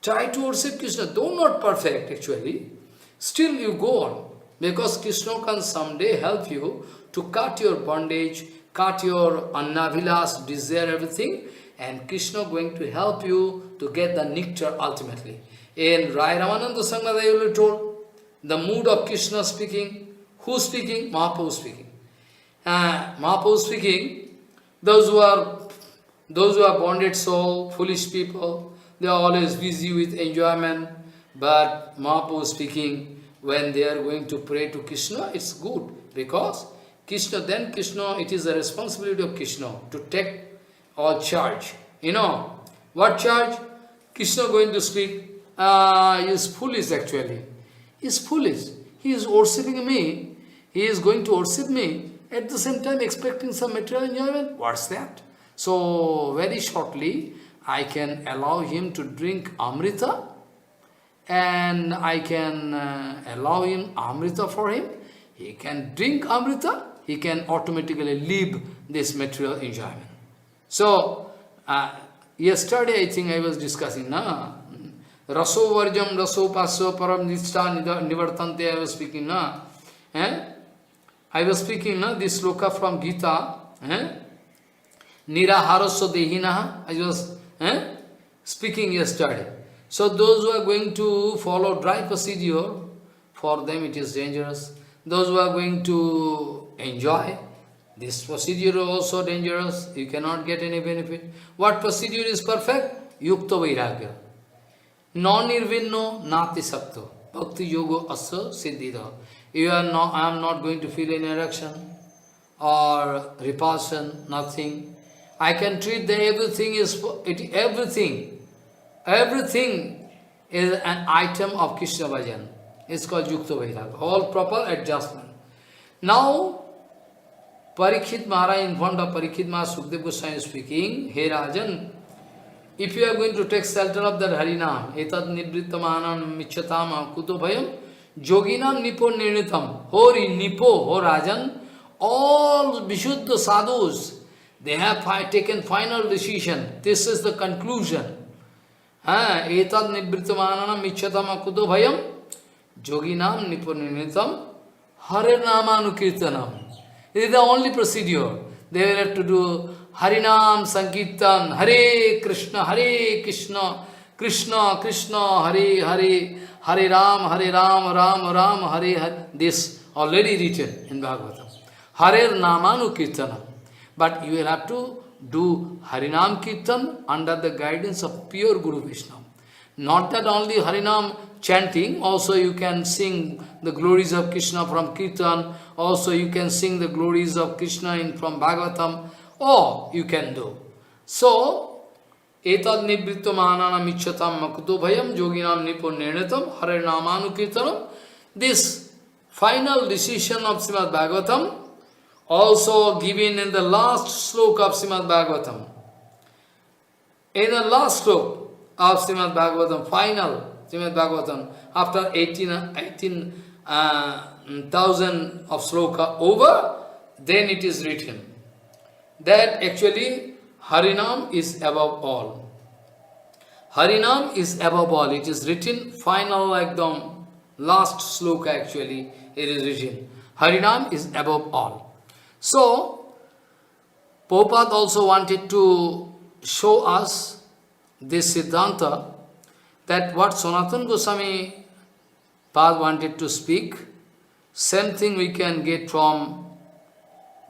Try to worship Krishna, though not perfect actually, still you go on. Because Krishna can someday help you to cut your bondage, cut your annavilas, desire, everything, and Krishna going to help you to get the nectar ultimately. In Rai Ramananda Sangha, they will told, the mood of Krishna speaking. Who is speaking? Mahaprabhu speaking. Mahaprabhu speaking, those who are bonded soul, foolish people, they are always busy with enjoyment. But Mahaprabhu speaking, when they are going to pray to Krishna, it's good. Because Krishna, it is the responsibility of Krishna to take all charge. What charge? Krishna going to speak. He is foolish actually. He is foolish. He is worshipping me. He is going to worship me. At the same time expecting some material enjoyment. What's that? So, very shortly, I can allow him to drink Amrita. And I can allow him Amrita for him. He can drink Amrita. He can automatically leave this material enjoyment. So, yesterday I think I was discussing, Raso Varjam, Raso Paso, Param Nishta Nivartante, I was speaking, I was speaking, this sloka from Gita, Niraharaso Dehinaha, I was speaking yesterday. So those who are going to follow dry procedure, for them it is dangerous. Those who are going to enjoy, this procedure is also dangerous, you cannot get any benefit. What procedure is perfect? Yukta Vairagya. Non-nirvinno nati sakto. Bhakti yoga asa siddhida. I am not going to feel any erection or repulsion, nothing. I can treat that everything is an item of Krishna bhajan. It's called Yukta Vairagya. All proper adjustment. Now, Parikshit Maharaj, in front of Parikshit Maharaj, Sukdev Goswami is speaking, Hey Rajan, if you are going to take shelter of that Harinam, etad nivrittamanam michyatam kuto bhayam, yoginam nipo nirnitam, hori nipo, ho Rajan, all Vishuddha sadhus, they have taken final decision. This is the conclusion. Etad nivrittamanam michyatam kuto bhayam, yoginam nipo nirnitam, hare namanukirtanam. This is the only procedure. They will have to do Harinam Sankirtan, Hare Krishna, Krishna Krishna, Hare Hare, Hare Ram, Ram Ram, Hare Hare. This already written in Bhagavatam. Hare Namanu Kirtanam. But you will have to do Harinam Kirtan under the guidance of pure Guru Vishnu. Not that only Harinam chanting, also you can sing the glories of Krishna from Kirtan, also you can sing the glories of Krishna from Bhagavatam, or you can do. So, etad nivrittam anana michyatam makuto bhayam yoginam nipo nirnitam hare namanu kirtanam. This final decision of Srimad Bhagavatam, also given in the last sloka of Srimad Bhagavatam. In the last sloka of Srimad Bhagavatam, final Srimad Bhagavatam, after 18,000 of sloka over, then it is written that actually Harinam is above all. Harinam is above all. It is written, final like the last sloka actually, it is written. Harinam is above all. So, Prabhupada also wanted to show us this Siddhanta, that what Sanatana Goswami Pad wanted to speak, same thing we can get from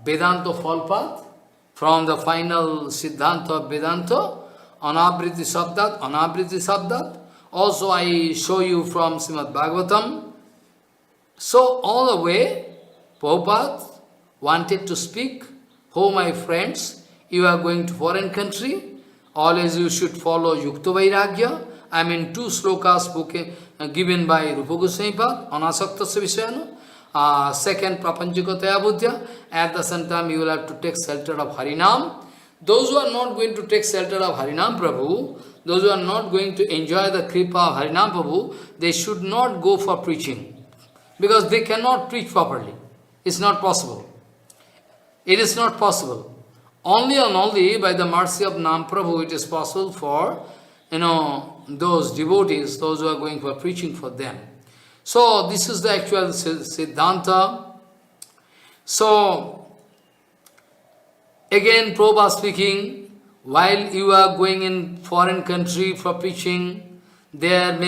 Vedanta Falpad, from the final Siddhanta of Vedanta, Anabriti Sabdat. Also I show you from Srimad Bhagavatam. So all the way, Prabhupada wanted to speak, oh my friends, you are going to foreign country, always you should follow Yukta Vairagya. I mean, two slokas spoken, given by Rupa Goswami Pad, Anasaktasya Vishayana. Second, Prapanchikataya Buddhya. At the same time, you will have to take shelter of Harinam. Those who are not going to take shelter of Harinam Prabhu, those who are not going to enjoy the kripa of Harinam Prabhu, they should not go for preaching. Because they cannot preach properly. It's not possible. It is not possible. Only and only by the mercy of Nam Prabhu it is possible for, those devotees, those who are going for preaching for them. So, this is the actual Siddhanta. So, again Prabhupada speaking, while you are going in foreign country for preaching, there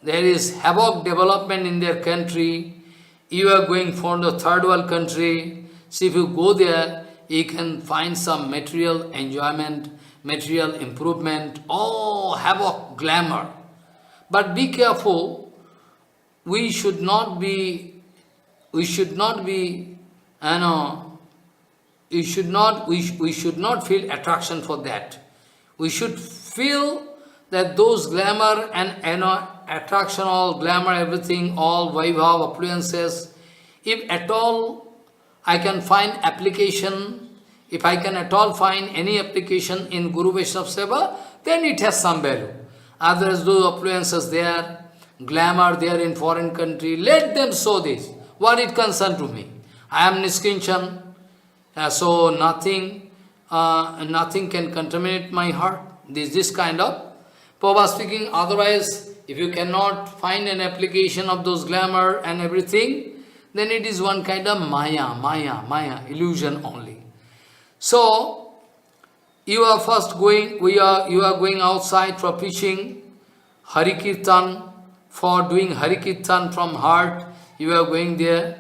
is havoc development in their country, you are going for the third world country, so if you go there, you can find some material enjoyment, material improvement, havoc, glamour. But be careful, we should not feel attraction for that. We should feel that those glamour and attraction, all glamour, everything, all vaibhav, affluences, if at all I can find application, if I can at all find any application in Guru Vaishnava Seva, then it has some value. Others, those affluences there, glamour there in foreign country, let them sow this. What it concern to me? I am Niskinchan, so nothing can contaminate my heart. This kind of Prabhupada speaking. Otherwise, if you cannot find an application of those glamour and everything, then it is one kind of maya, illusion only. So, you are going outside for preaching Hari Kirtan, for doing Hari Kirtan from heart, you are going there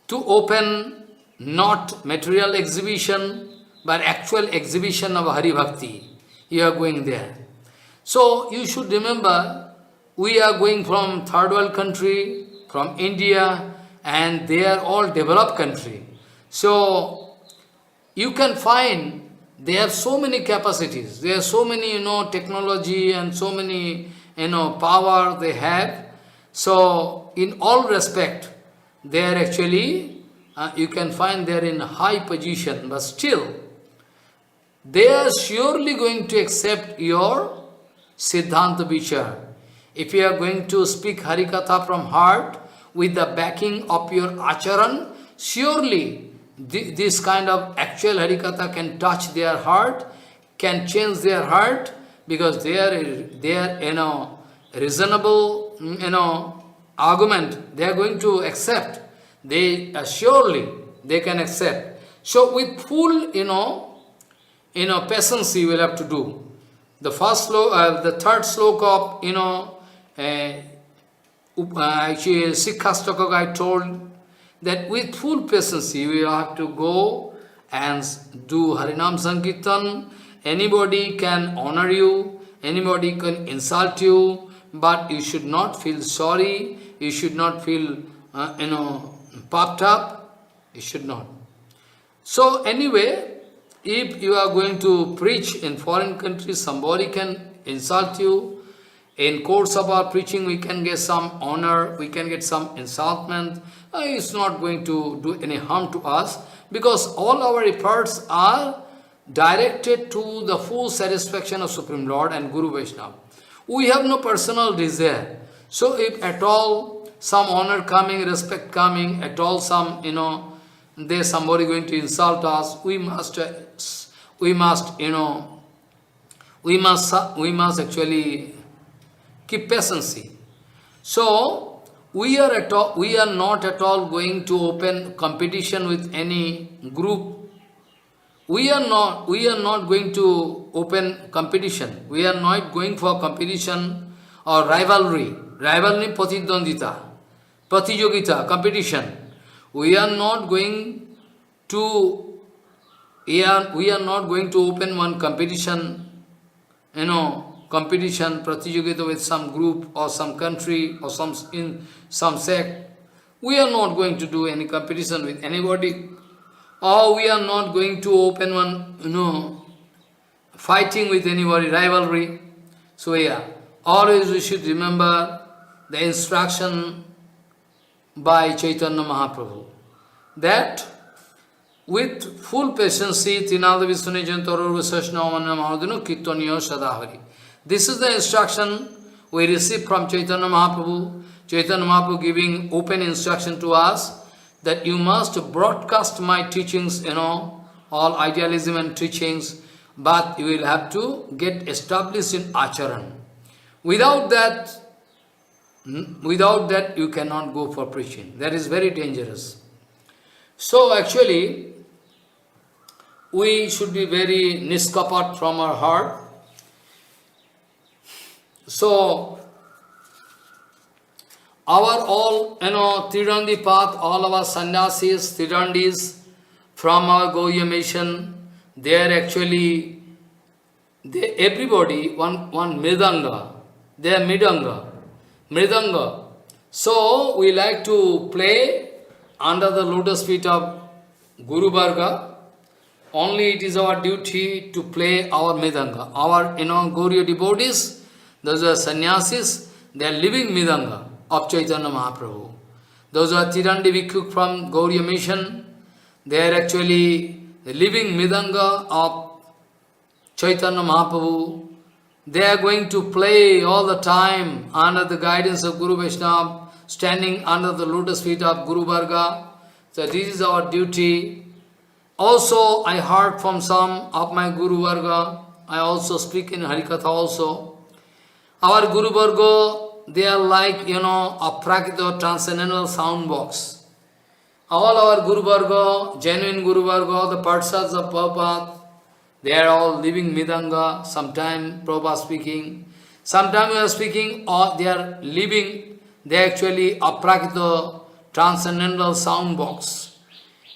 to open not material exhibition, but actual exhibition of Hari Bhakti. You are going there. So, you should remember, we are going from third world country, from India, and they are all developed country. So, you can find they have so many capacities, there are so many, technology and so many, power they have. So, in all respect, they are actually, you can find they are in high position, but still, they are surely going to accept your Siddhanta Vichar. If you are going to speak Harikatha from heart, with the backing of your Acharan, surely this kind of actual Harikatha can touch their heart, can change their heart, because they are reasonable, argument, they are going to accept. They surely they can accept. So with full, patience you will have to do. The the third sloka of, actually Sikhastaka I told that with full patience you will have to go and do Harinam Sankirtan. Anybody can honor you, anybody can insult you, but you should not feel sorry, you should not feel, puffed up, you should not. So anyway, if you are going to preach in foreign countries, somebody can insult you. In course of our preaching, we can get some honor, we can get some insultment. It's not going to do any harm to us, because all our efforts are directed to the full satisfaction of Supreme Lord and Guru Vaishnava. We have no personal desire. So if at all some honor coming, respect coming, at all some, there's somebody going to insult us, we must actually keep patience. So we are not at all going to open competition with any group. We are not going to open competition. We are not going for competition or rivalry. Rivalry, pratijogita, competition. We are not going to open one competition, competition, pratijogita with some group or some country or in some sect. We are not going to do any competition with anybody. Or we are not going to open one, fighting with anybody, rivalry. So always we should remember the instruction by Chaitanya Mahaprabhu, that with full patience, Tinada Vishnujan Torur Vasashna Omana Mahadunu Kirtaniya Sadahari. This is the instruction we received from Chaitanya Mahaprabhu. Chaitanya Mahaprabhu giving open instruction to us, that you must broadcast my teachings, all idealism and teachings, but you will have to get established in Acharan. Without that, you cannot go for preaching. That is very dangerous. So actually, we should be very niskapat from our heart. So, our all, Tridandi path, all our sannyasis, Tridandis from our Gaudiya mission, they are actually, everybody, one Mridanga, they are Mridanga. So, we like to play under the lotus feet of Guru Varga. Only it is our duty to play our Mridanga. Our, Gaudiya devotees, those are sannyasis, they are living Mridanga of Chaitanya Mahaprabhu. Those are Tirandi Bhikkhuk from Gaudiya mission, they are actually the living Mridanga of Chaitanya Mahaprabhu. They are going to play all the time under the guidance of Guru Vaishnava, standing under the lotus feet of Guru Varga. So this is our duty. Also, I heard from some of my Guru Varga, I also speak in Harikatha also. Our Guru Varga, they are like, a prakita transcendental sound box. All our Guru Varga, genuine Guru Varga, the Parsads of Prabhupada, they are all living Midanga. Sometimes Prabhupada speaking, sometimes we are speaking, or they are living, they are actually a prakita transcendental sound box.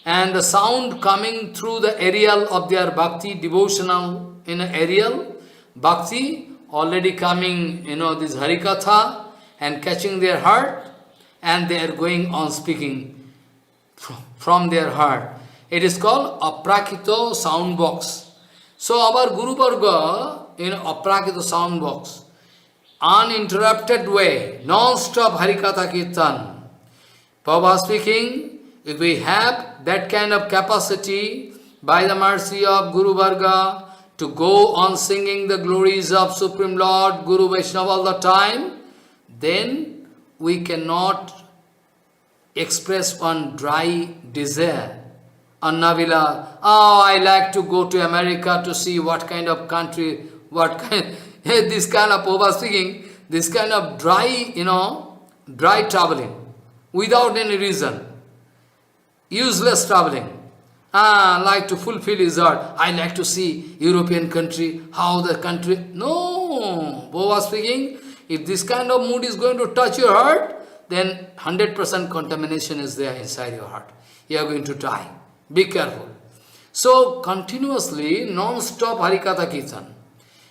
And the sound coming through the aerial of their bhakti, devotional, aerial, bhakti, already coming, this Harikatha, and catching their heart, and they are going on speaking from their heart. It is called aprakito sound box. So our Guru Varga, aprakito sound box. uninterrupted way, non-stop Harikatha Kirtan. Prabhupada speaking, if we have that kind of capacity, by the mercy of Guru Varga, to go on singing the glories of Supreme Lord, Guru Vaishnava all the time, then we cannot express one dry desire. Annavila, oh, I like to go to America to see what kind of country, what kind, this kind of, Prabhupada speaking, this kind of dry, dry traveling, without any reason, useless traveling. Like to fulfill his heart. I like to see European country, how the country. No, Prabhupada speaking, if this kind of mood is going to touch your heart, then 100% contamination is there inside your heart. You are going to die. Be careful. So, continuously, non-stop Harikatha Kirtan.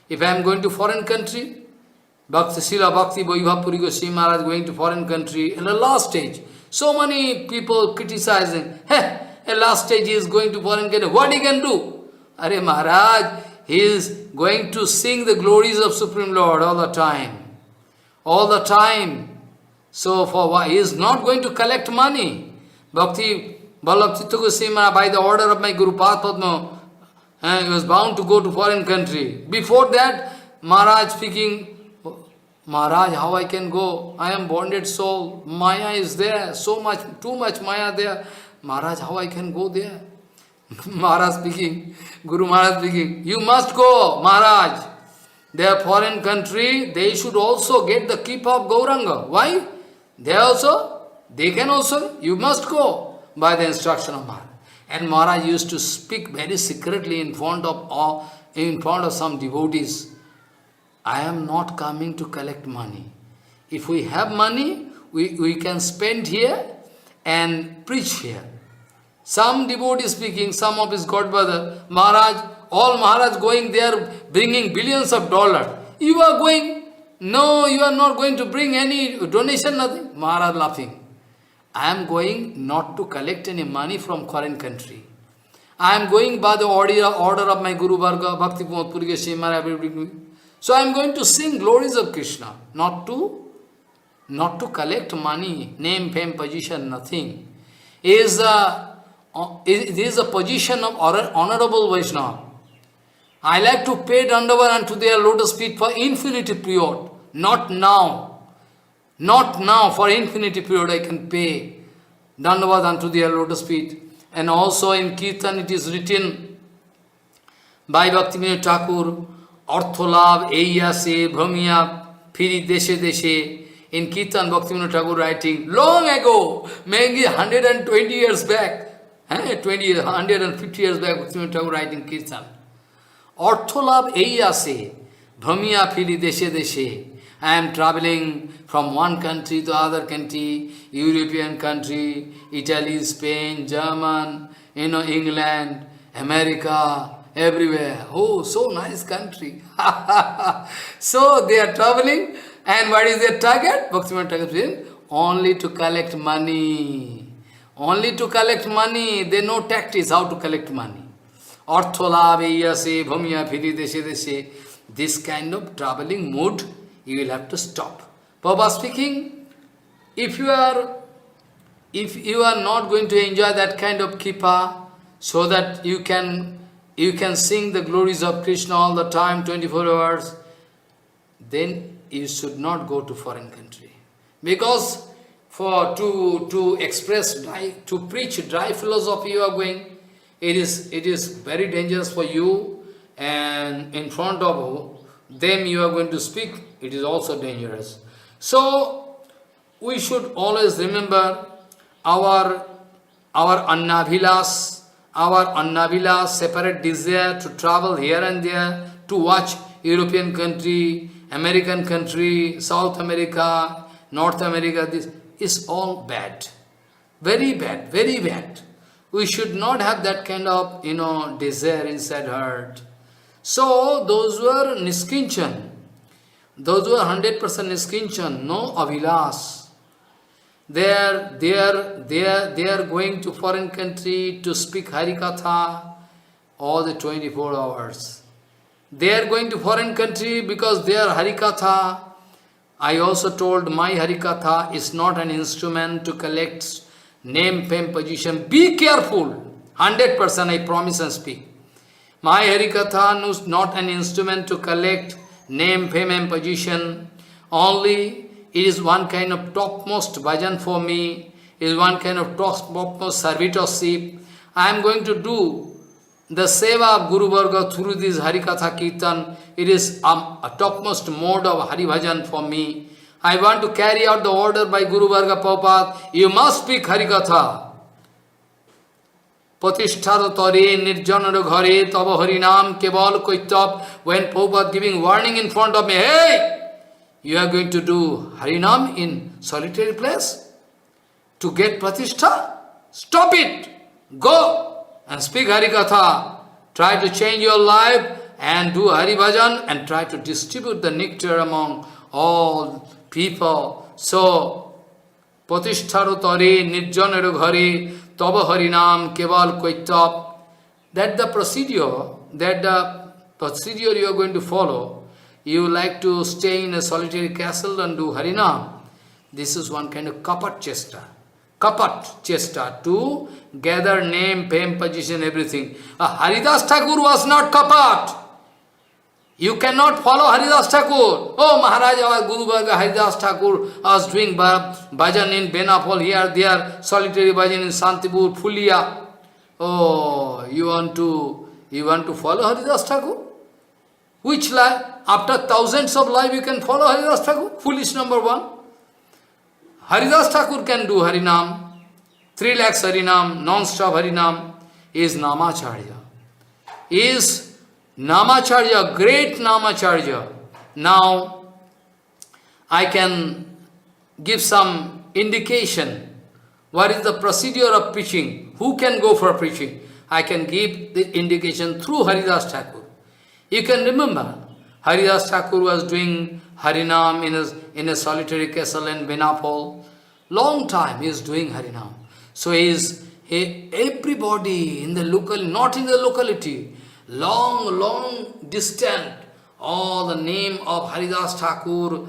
If I am going to foreign country, Bhakti Srila Bhakti Vaibhav Puri Goswami Maharaj going to foreign country, in the last stage, so many people criticizing, hey, at last stage he is going to foreign country, what he can do? Are Maharaj, he is going to sing the glories of Supreme Lord all the time. All the time. So for why? He is not going to collect money. Bhakti Vallabh Chitta Goswami Maharaj, by the order of my Guru Padma, he was bound to go to foreign country. Before that, Maharaj speaking, Maharaj, how I can go? I am bonded soul. Maya is there. So much, too much Maya there. Maharaj, how I can go there? Maharaj speaking, Guru Maharaj speaking, you must go, Maharaj. Their foreign country, they should also get the keep of Gauranga. Why? They can also, you must go by the instruction of Maharaj. And Maharaj used to speak very secretly in front of some devotees. I am not coming to collect money. If we have money, we can spend here and preach here. Some devotee speaking, some of his godbrother, Maharaj, all Maharaj going there bringing billions of dollars. You are going, no, you are not going to bring any donation, nothing. Maharaj laughing. I am going not to collect any money from foreign country. I am going by the order of my Guru Varga, Bhakti Puri Goswami Maharaj. So I am going to sing glories of Krishna, not to collect money, name, fame, position, nothing. It is a position of honorable Vaishnava. I like to pay Dandavat unto their lotus feet for infinity period, not now. Not now, for infinity period I can pay Dandavat unto their lotus feet. And also in Kirtan it is written by Bhaktivinoda Thakur, Artholab Eiyase Bhramya Phiri Deshe Deshe. In Kirtan, Bhaktivinoda Thakur writing, long ago, maybe 120 years back, 150 years back, Bhaktivinoda Thakur writing Kirtan. Artholab Eiyase Bhramya Phiri Deshe Deshe. I am traveling from one country to other country, European country, Italy, Spain, German, England, America, everywhere. Oh, so nice country. So they are traveling, and what is their target? Bhaktivinoda Thakur saying, only to collect money. Only to collect money. They know tactics how to collect money. Artholab Eiyase Bhumya Phiri Deshe Deshe. This kind of traveling mood, you will have to stop. Prabhupada speaking, if you are not going to enjoy that kind of kippa, so that you can sing the glories of Krishna all the time, 24 hours, then you should not go to foreign country. Because to preach dry philosophy you are going, it is very dangerous for you, and in front of them you are going to speak, it is also dangerous. So, we should always remember our annabhilas, separate desire to travel here and there, to watch European country, American country, South America, North America, this is all bad. Very bad, very bad. We should not have that kind of, desire inside heart. So, those were niskinchan. Those who are 100% niskinchan, no avilas. They are going to foreign country to speak Harikatha all the 24 hours. They are going to foreign country because they are Harikatha, I also told my Harikatha is not an instrument to collect name, fame, position. Be careful. 100% I promise and speak. My Harikatha is not an instrument to collect name, fame and position. Only it is one kind of topmost bhajan for me. It is one kind of topmost servitorship. I am going to do the seva of Guru Varga through this Harikatha Kirtan. It is a topmost mode of Hari Bhajan for me. I want to carry out the order by Guru Varga Prabhupada. You must speak Harikatha. Patishtha tare nirjanara ghare tava harinam keval koitap. When Prabhupada giving warning in front of me, hey, you are going to do Harinam in solitary place to get Pratishtha? Stop it! Go and speak Harikatha. Try to change your life and do Hari Bhajan and try to distribute the nectar among all people. So, Patishtharu tare nirjanaru ghare tava harinam keval koitap. That the procedure you are going to follow. You like to stay in a solitary castle and do Harinam. This is one kind of kapat chesta. Kapat chesta to gather name, fame, position, everything. Haridas Thakur was not kapat. You cannot follow Haridas Thakur. Oh, Maharaja, Guru Varga, Haridas Thakur was doing bhajan in Benapol, here, there, solitary bhajan in Santipur, Fulia. Oh, you want to follow Haridas Thakur? Which life? After thousands of life you can follow Haridas Thakur? Foolish number one. Haridas Thakur can do Harinam, 3 lakhs Harinam, non-stop Harinam, is Namacharya. Is Namacharya, great Namacharya. Now, I can give some indication. What is the procedure of preaching? Who can go for preaching? I can give the indication through Haridas Thakur. You can remember, Haridas Thakur was doing Harinam in a solitary castle in Benapol. Long time he is doing Harinam. So everybody in the local, not in the locality, long distant, all the name of Haridas Thakur,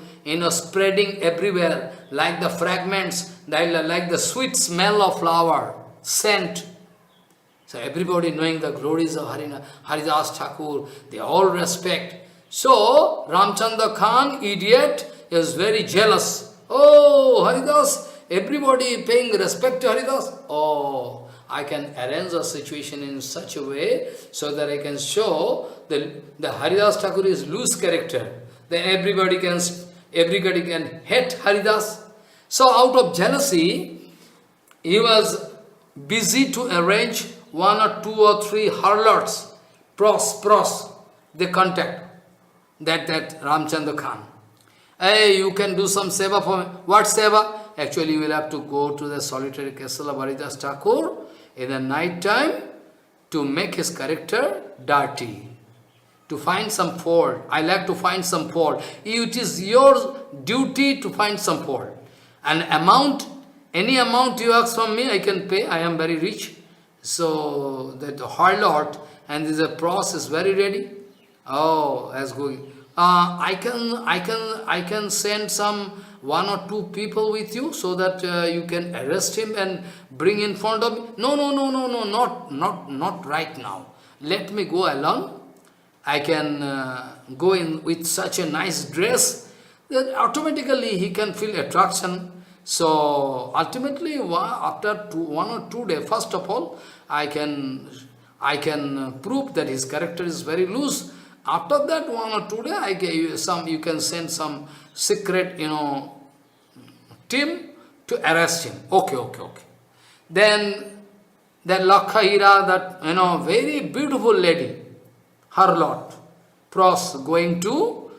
spreading everywhere, like the fragments, like the sweet smell of flower, scent. So everybody knowing the glories of Haridas Thakur, they all respect. So Ramchandra Khan, idiot, is very jealous. Oh, Haridas, everybody paying respect to Haridas. Oh, I can arrange the situation in such a way so that I can show the Haridas Thakur is loose character. Then everybody can hate Haridas. So out of jealousy, he was busy to arrange 1 or 2 or 3 harlots, pros, they contact that Ramchandra Khan. Hey, you can do some seva for me. What seva? Actually, you will have to go to the solitary castle of Haridas Thakur in the night time to make his character dirty, to find some fault. I like to find some fault. It is your duty to find some fault. An amount, any amount you ask from me, I can pay. I am very rich. So that harlot and this process very ready. Oh, as going. I can send some 1 or 2 people with you so that you can arrest him and bring in front of me. No, not right now. Let me go alone. I can go in with such a nice dress that automatically he can feel attraction. So ultimately, after 1 or 2 days, first of all, I can prove that his character is very loose. After that 1 or 2 days, I give you some. You can send some secret, team to arrest him. Okay. Then that Lakhahira, that very beautiful lady, her lot, pros going to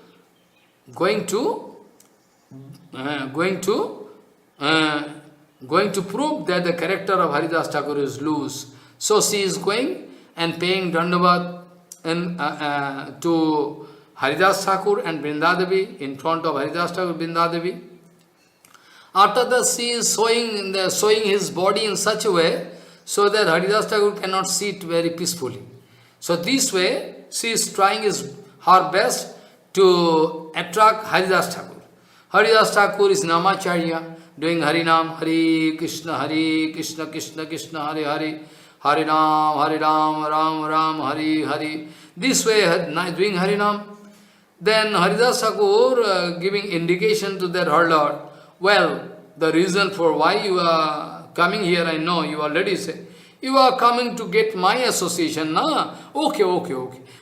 prove that the character of Haridas Thakur is loose. So she is going and paying Dandavat to Haridas Thakur and Vrindadevi, in front of Haridas Thakur Vrindadevi. After that, she is sewing his body in such a way so that Haridas Thakur cannot sit very peacefully. So this way, she is trying her best to attract Haridas Thakur. Haridas Thakur is Namacharya, doing Harinam, Hare Krishna, Krishna Krishna, Hare Hare, Hare Ram, Ram Ram, Hare Hare. This way, doing Harinam. Then Haridas Thakur giving indication to that her Lord. Well, the reason for why you are coming here, I know, you already say. You are coming to get my association, na? Okay.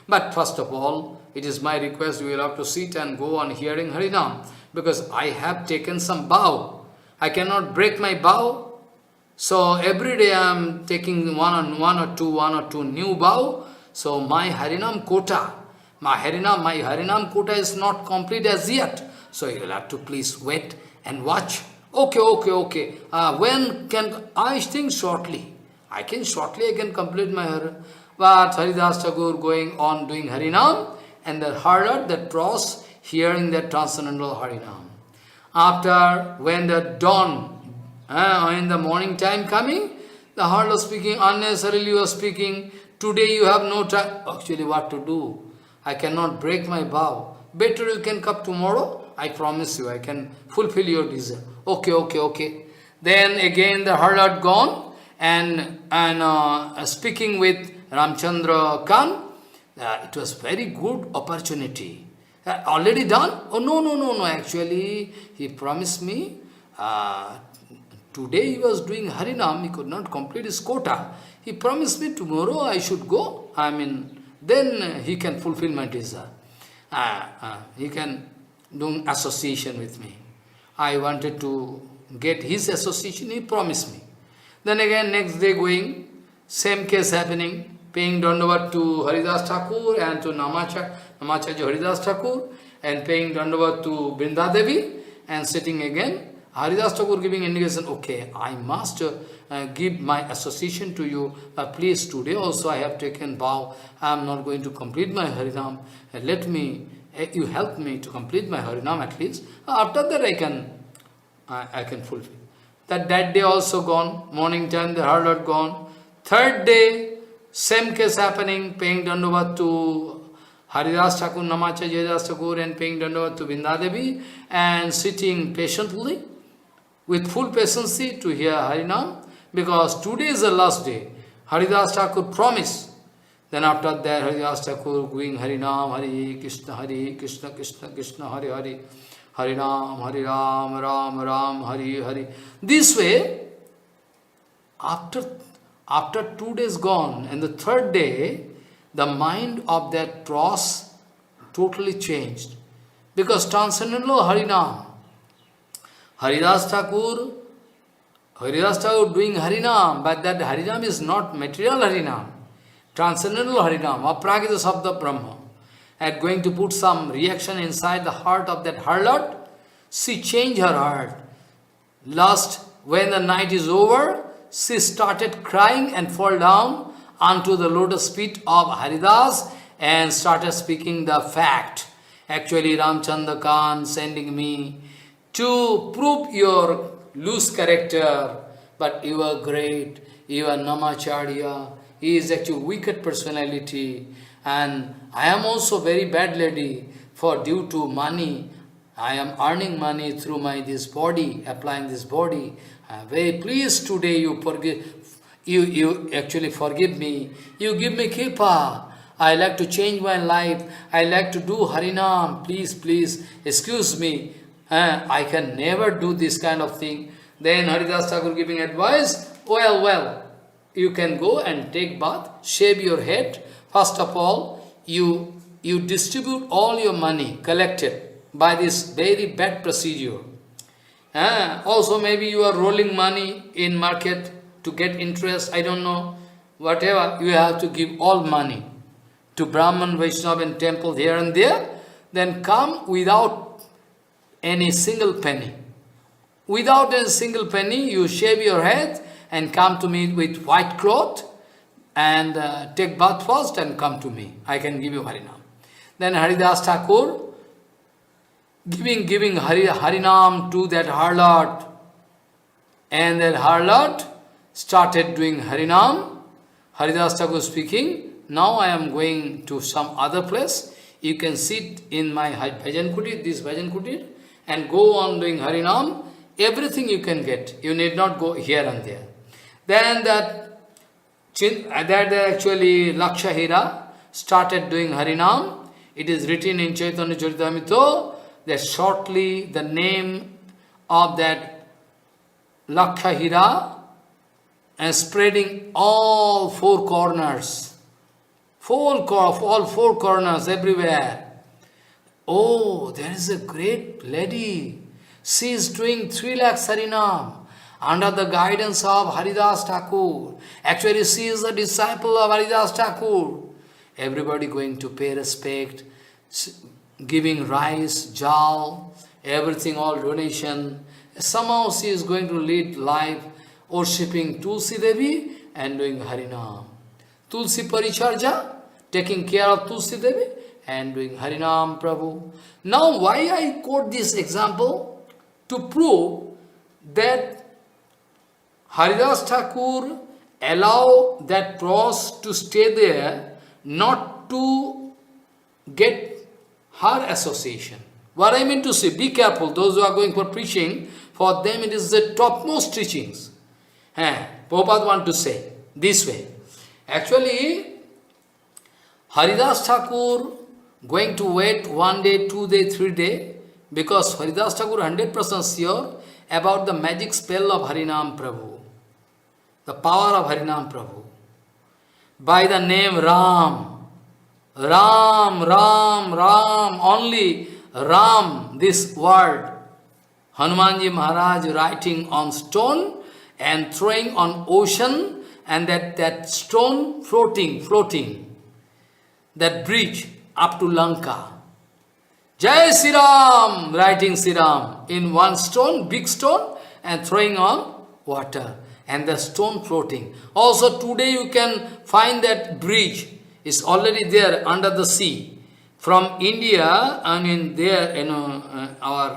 But first of all, it is my request, you will have to sit and go on hearing Harinam. Because I have taken some vow. I cannot break my vow. So every day I am taking one or two new vow. So my Harinam quota, my Harinam quota is not complete as yet. So you will have to please wait and watch. Okay. When can I think shortly? I can complete my Harinam. But Haridas Thakur going on doing Harinam, and the harlot, that cross, hearing that transcendental Harinam. After, when the dawn, in the morning time coming, the harlot speaking, unnecessarily was speaking, today you have no time. Actually, what to do? I cannot break my vow. Better you can come tomorrow. I promise you, I can fulfill your desire. Okay. Then again the harlot gone and speaking with Ramchandra Khan. It was very good opportunity. Already done? Oh, no. Actually, he promised me, today he was doing Harinam, he could not complete his quota. He promised me tomorrow I should go. Then he can fulfill my desire. He can do association with me. I wanted to get his association, he promised me. Then again, next day going, same case happening. Paying Dandavat to Haridas Thakur and to Namacharya Haridas Thakur, and paying Dandavat to Brinda Devi, and sitting again. Haridas Thakur giving indication, okay, I must give my association to you. Please, today also I have taken vow, I am not going to complete my Harinam. Let me, you help me to complete my Harinam at least. After that I can fulfill. That day also gone, morning time the harlot gone. Third day, same case happening, paying Dandavat to Haridas Thakur, Namacharya Haridas Thakur, and paying Dandavat to Vrindadevi, and sitting patiently, with full patience to hear Harinam, because today is the last day. Haridas Thakur promised. Then after that, Haridas Thakur going Harinam, Hare Krishna, Krishna Krishna, Hare Hare, Hare Ram, Ram Ram, Hare Hare. This way, after 2 days gone, and the third day, the mind of that cross totally changed. Because transcendental Harinam, Haridas Thakur doing Harinam, but that Harinam is not material Harinam. Transcendental Harinam, Apragita Sabda Brahma. And going to put some reaction inside the heart of that harlot, she changed her heart. Last, when the night is over, she started crying and fall down onto the lotus feet of Haridas and started speaking the fact. Actually, Ramchandra Khan sending me to prove your loose character, but you are great, you are Namacharya, he is actually wicked personality, and I am also very bad lady, for due to money, I am earning money through this body, applying this body. I am very pleased today you actually forgive me. You give me kripa. I like to change my life. I like to do Harinam. Please, excuse me. I can never do this kind of thing. Then Haridas Thakur giving advice. Well, you can go and take bath, shave your head. First of all, you distribute all your money collected by this very bad procedure. Also maybe you are rolling money in market to get interest, I don't know. Whatever, you have to give all money to Brahman, Vaishnava and temple here and there. Then come without any single penny. Without a single penny, you shave your head and come to me with white cloth and take bath first and come to me. I can give you Harinam. Then Haridas Thakur giving Harinam to that harlot. And that harlot started doing Harinam. Haridas Thakur speaking, now I am going to some other place. You can sit in my bhajan kutir, this bhajan kutir, and go on doing Harinam, everything you can get. You need not go here and there. Then that actually Lakshahira started doing Harinam. It is written in Chaitanya Charitamrita that shortly the name of that Lakshahira and spreading all four corners, all four corners everywhere. Oh, there is a great lady. She is doing 3 lakhs Harinam under the guidance of Haridas Thakur. Actually, she is a disciple of Haridas Thakur. Everybody going to pay respect, giving rice, jal, everything, all donation. Somehow she is going to lead life worshipping Tulsi Devi and doing Harinam. Tulsi Paricharja, taking care of Tulsi Devi and doing Harinam Prabhu. Now why I quote this example? To prove that Haridas Thakur allow that cross to stay there, not to get her association. What I mean to say, be careful, those who are going for preaching, for them it is the topmost teachings. Prabhupada want to say this way. Actually, Haridas Thakur going to wait 1 day, 2 day, 3 day, because Haridas Thakur 100% sure about the magic spell of Harinam Prabhu, the power of Harinam Prabhu. By the name Ram, Ram, Ram, Ram, only Ram, this word, Hanumanji Maharaj writing on stone and throwing on ocean, and that stone floating, that bridge up to Lanka. Jai Sri Ram, writing Sri Ram in one stone, big stone, and throwing on water, and the stone floating. Also today you can find that bridge is already there under the sea. From India, our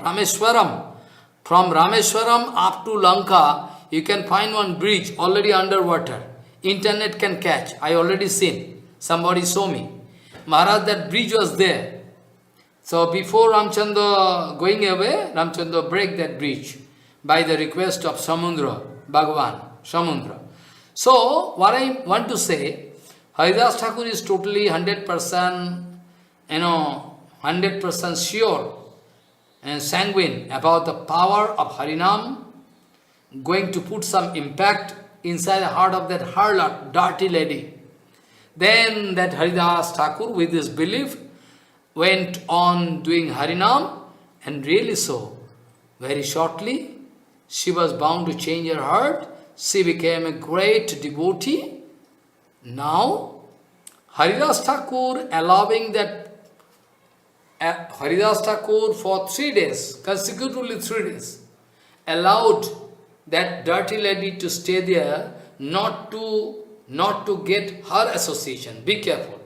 Rameswaram, from Rameswaram up to Lanka, you can find one bridge already underwater. Internet can catch. I already seen. Somebody saw me. Maharaj, that bridge was there. So before Ramchandra going away, Ramchandra break that bridge by the request of Samundra, Bhagavan, Samundra. So what I want to say, Haridas Thakur is totally 100%, 100% sure and sanguine about the power of Harinam, going to put some impact inside the heart of that harlot, dirty lady. Then that Haridas Thakur, with his belief, went on doing Harinam, and really so, very shortly, she was bound to change her heart. She became a great devotee. Now, Haridas Thakur allowing that Haridas Thakur for 3 days, consecutively 3 days, allowed that dirty lady to stay there, not to get her association. Be careful.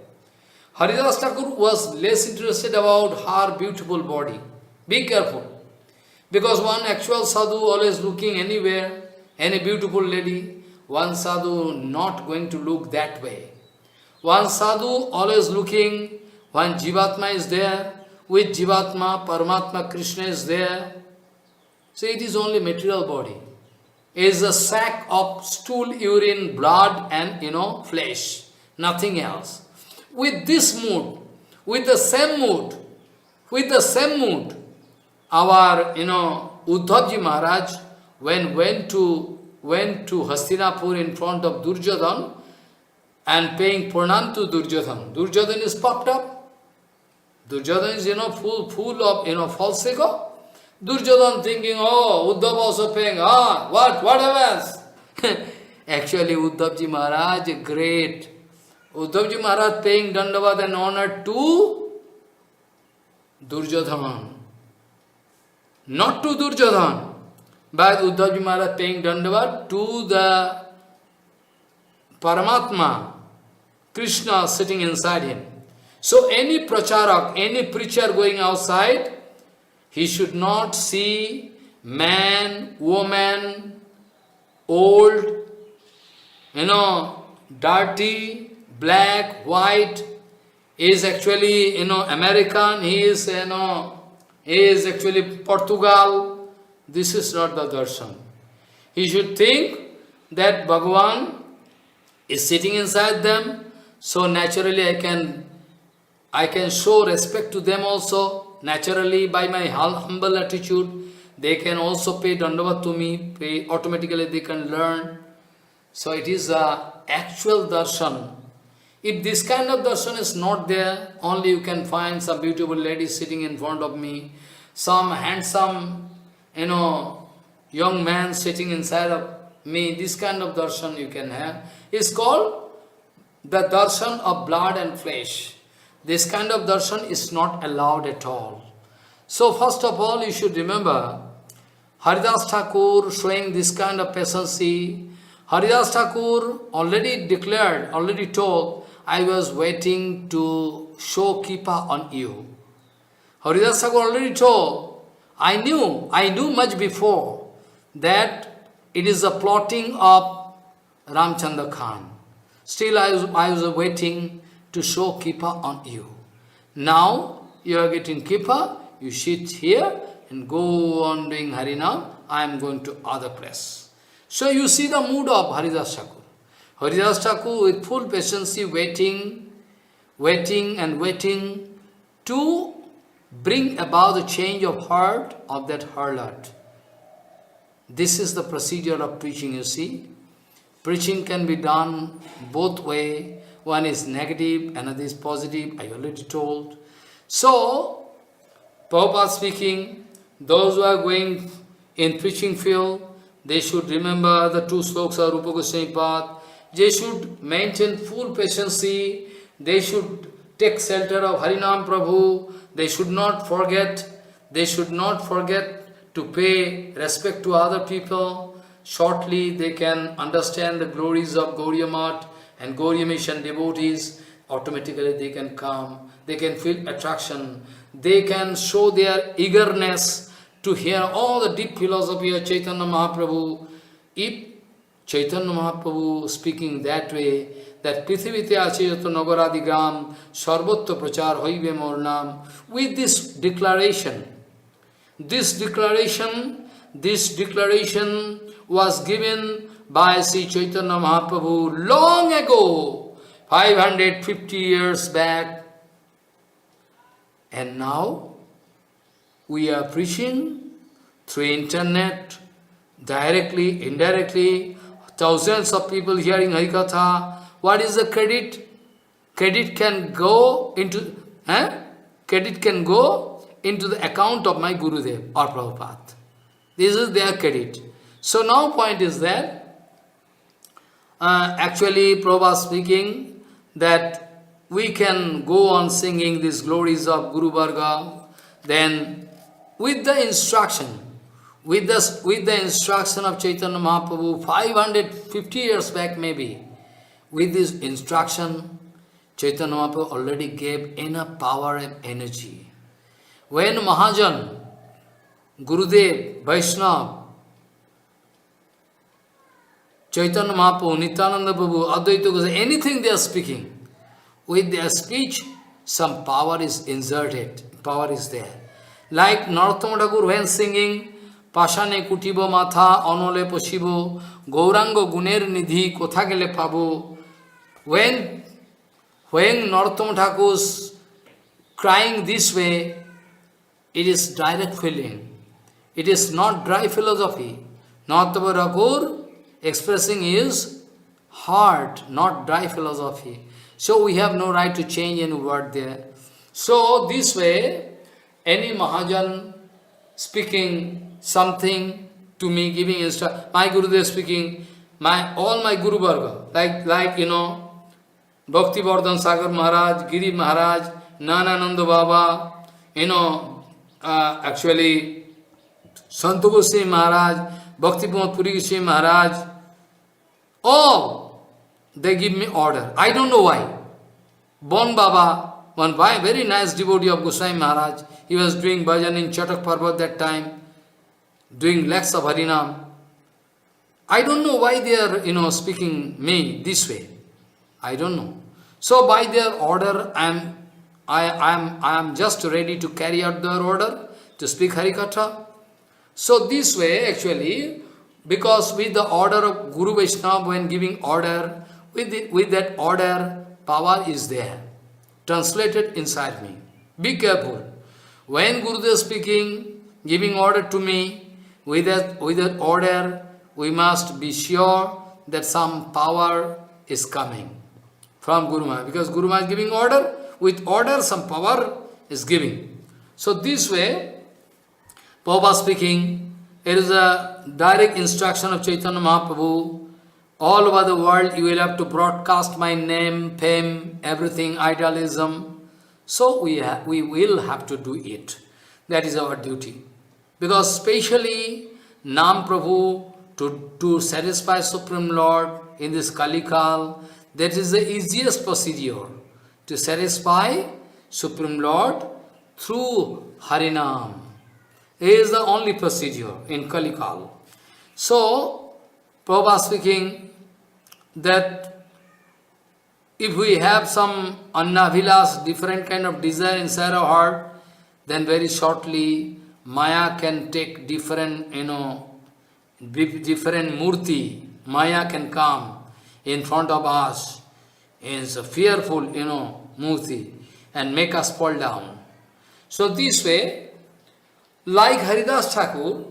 Haridas Thakur was less interested about her beautiful body. Be careful. Because one actual sadhu always looking anywhere, any beautiful lady, one sadhu not going to look that way. One sadhu always looking, one Jivatma is there, with Jivatma, Paramatma, Krishna is there. So it is only material body. It is a sack of stool, urine, blood and, flesh. Nothing else. With this mood, with the same mood, our, Uddhavji Maharaj, when went to Hastinapur in front of Duryodhan and paying pranam to Duryodhan. Duryodhan is popped up. Duryodhan is, full of false ego. Duryodhan thinking, oh, Uddhav also paying, what happens? Actually, Uddhavji Maharaj, great. Uddhavji Maharaj paying Dandavad and honor to Duryodhan. Not to Duryodhan, but Uddhavji Maharaj paying Dandavad to the Paramatma, Krishna sitting inside him. So any pracharak, any preacher going outside, he should not see man, woman, old, dirty, black, white. He is actually, American, he is, is actually Portugal. This is not the darshan. He should think that Bhagavan is sitting inside them, so naturally I can show respect to them also. Naturally, by my humble attitude, they can also pay dandavat to me, automatically they can learn. So it is a actual darshan. If this kind of darshan is not there, only you can find some beautiful lady sitting in front of me, some handsome, young man sitting inside of me, this kind of darshan you can have. It's called the darshan of blood and flesh. This kind of darshan is not allowed at all. So first of all, you should remember, Haridas Thakur showing this kind of patience. Haridas Thakur already declared, already told, I was waiting to show Kripa on you. Haridas Thakur already told, I knew much before that it is a plotting of Ramchandra Khan. Still I was waiting to show Kripa on you. Now you are getting Kripa, you sit here and go on doing Harinam, I am going to other place. So you see the mood of Haridas Thakur. Haridas Thakur with full patience waiting to bring about the change of heart of that harlot. This is the procedure of preaching, you see. Preaching can be done both way. One is negative, another is positive, I already told. So, Prabhupada speaking, those who are going in preaching field, they should remember the two slokas of Rupa Goswami Pad. They should maintain full patience. They should take shelter of Harinam Prabhu. They should not forget to pay respect to other people. Shortly they can understand the glories of Gauriya Math and Gauriya Mission devotees. Automatically they can come. They can feel attraction. They can show their eagerness to hear all the deep philosophy of Chaitanya Mahaprabhu. If Chaitanya Mahaprabhu speaking that way, that Prithivite Acharyaship Nagaradigram Sarvotva Prachar Hoive Mornam, with this declaration was given by Sri Chaitanya Mahaprabhu long ago, 550 years back. And now we are preaching through internet, directly, indirectly, thousands of people hearing Harikatha. What is the credit? Credit can go into the account of my Gurudev or Prabhupada. This is their credit. So now point is that actually Prabhupada speaking that we can go on singing these glories of Guru Varga, then with the instruction of Chaitanya Mahaprabhu 550 years back maybe, with this instruction, Chaitanya Mahaprabhu already gave enough power and energy. When Mahajan, Gurudev, Vaishnava, Chaitanya Mahaprabhu, Nityananda Prabhu, Advaita Goswami, anything they are speaking, with their speech, some power is inserted, power is there. Like Narottama Thakur when singing, Pashane Kutibo Matha, Onole Poshibo, Gaurango Guner Nidhi, Kothagele Pabo. When Narottama Thakur's crying this way, it is direct feeling. It is not dry philosophy. Narottama Thakur expressing his heart, not dry philosophy. So we have no right to change any word there. So this way, any Mahajan speaking something to me, giving instruction, my Gurudev speaking, all my Guru Varga, like Bhakti Vardhan Sagar Maharaj, Giri Maharaj, Nanananda Baba, actually Sant Goswami Maharaj, Bhakti Puri Goswami Maharaj, all they give me order. I don't know why. Bon Baba, one very nice devotee of Goswami Maharaj, he was doing bhajan in Chatak Parvat that time, doing lakhs of Harinam. I don't know why they are, speaking me this way. I don't know. So by their order, I am just ready to carry out their order. to speak Harikatha. So this way actually, because with the order of Guru Vaishnava, when giving order, with that order, power is there, translated inside me. Be careful. When Gurudev is speaking, giving order to me, with that order, we must be sure that some power is coming from Guru Maharaj. Because Guru Maharaj is giving order, with order some power is giving. So this way, Prabhupada speaking, it is a direct instruction of Chaitanya Mahaprabhu. All over the world you will have to broadcast my name, fame, everything, idealism. So we will have to do it. That is our duty. Because specially Nam Prabhu, to satisfy Supreme Lord in this Kalikal, that is the easiest procedure. To satisfy Supreme Lord through Harinam. It is the only procedure in Kalikal. So, Prabhupada speaking that if we have some annavilas, different kind of desire inside our heart, then very shortly Maya can take different, different murti. Maya can come in front of us. It's a fearful, murti and make us fall down. So this way, like Haridas Thakur,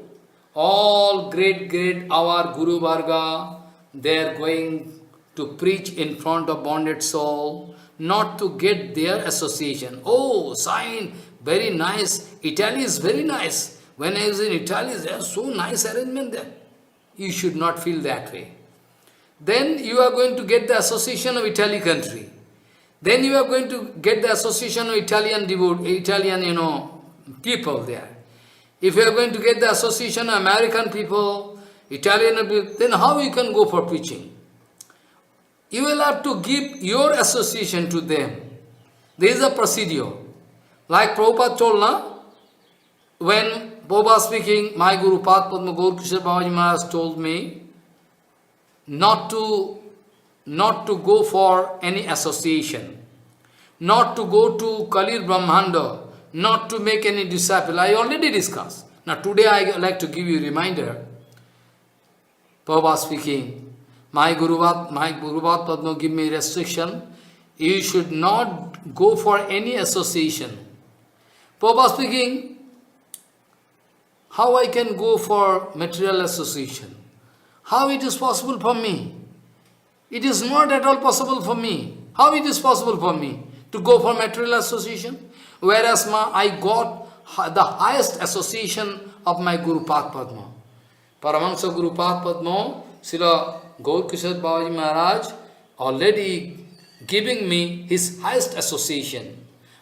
all great our Guru Varga, they are going to preach in front of bonded soul, not to get their association. Oh, sign, very nice. Italy is very nice. When I was in Italy, there is so nice arrangement there. You should not feel that way. Then you are going to get the association of Italy country. Then you are going to get the association of Italian people there. If you are going to get the association of American people, Italian people, then how you can go for preaching? You will have to give your association to them. There is a procedure. Like Prabhupada told, when Prabhupada speaking, my Guru Padma Gaur-Kishore Babaji Maharaj told me not to go for any association, not to go to Kalir Brahmanda, not to make any disciple. I already discussed. Now today I would like to give you a reminder. Prabhupada speaking, my Guru Padma give me restriction. You should not go for any association. Prabhupada speaking, how I can go for material association? How it is possible for me? It is not at all possible for me. How it is possible for me to go for material association? Whereas I got the highest association of my Guru Padma. Paramahansa Guru Padma, Srila Gaur-Kishore Babaji Maharaj already giving me his highest association.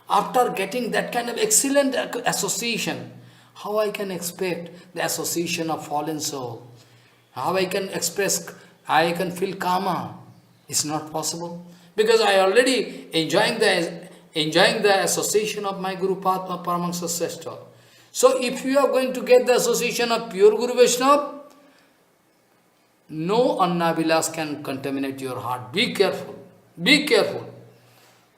After getting that kind of excellent association, how I can expect the association of fallen soul? How I can feel karma? It's not possible. Because I already enjoying the association of my Guru Padma Paramahansa Srestha. So if you are going to get the association of pure Guru Vaishnava, no annavilas can contaminate your heart. Be careful. Be careful.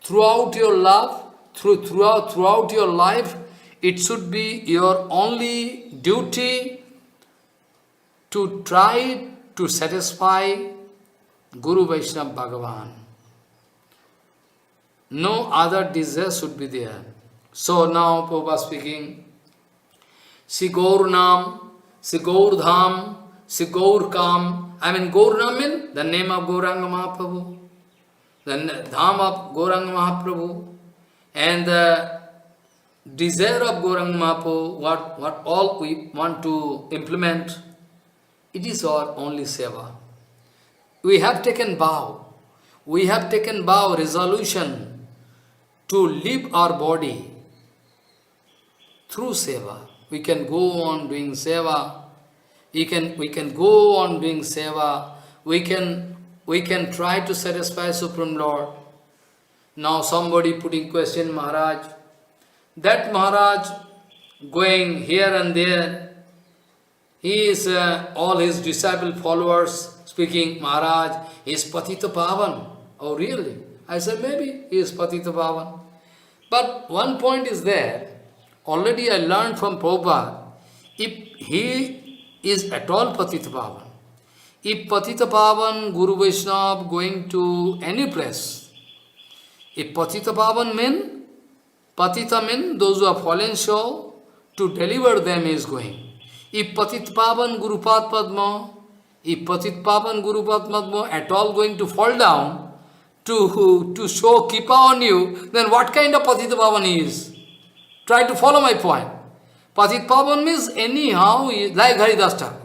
Throughout your love, throughout your life, it should be your only duty to try to satisfy Guru Vaishnava Bhagavan. No other desire should be there. So now Prabhupada speaking, Si Gaur Nam, Si Gaur Dham, Si Gaur Kam. Gaur Nam means the name of Gauranga Mahaprabhu, the Dham of Gauranga Mahaprabhu, and the desire of Gauranga Mahaprabhu, what all we want to implement, it is our only seva. We have taken vow, resolution to live our body through seva. We can go on doing seva. We can go on doing seva. We can try to satisfy Supreme Lord. Now somebody putting question, Maharaj. That Maharaj going here and there. He is all his disciple followers speaking, Maharaj is Patita Pavan. Oh really? I said maybe he is Patita Pavan. But one point is there. already I learned from Prabhupada, if he is at all Patita Pavan, if Patita Pavan, Guru Vaishnava going to any place, if Patita Pavan mean, Patita mean those who are fallen soul, to deliver them is going. If Patit Pavan Guru Padma, if Patit Pavan Guru Padma at all going to fall down to show Kripa on you, then what kind of Patit Pavan he is? Try to follow my point. Patit Pavan means anyhow, like Haridas Thakur.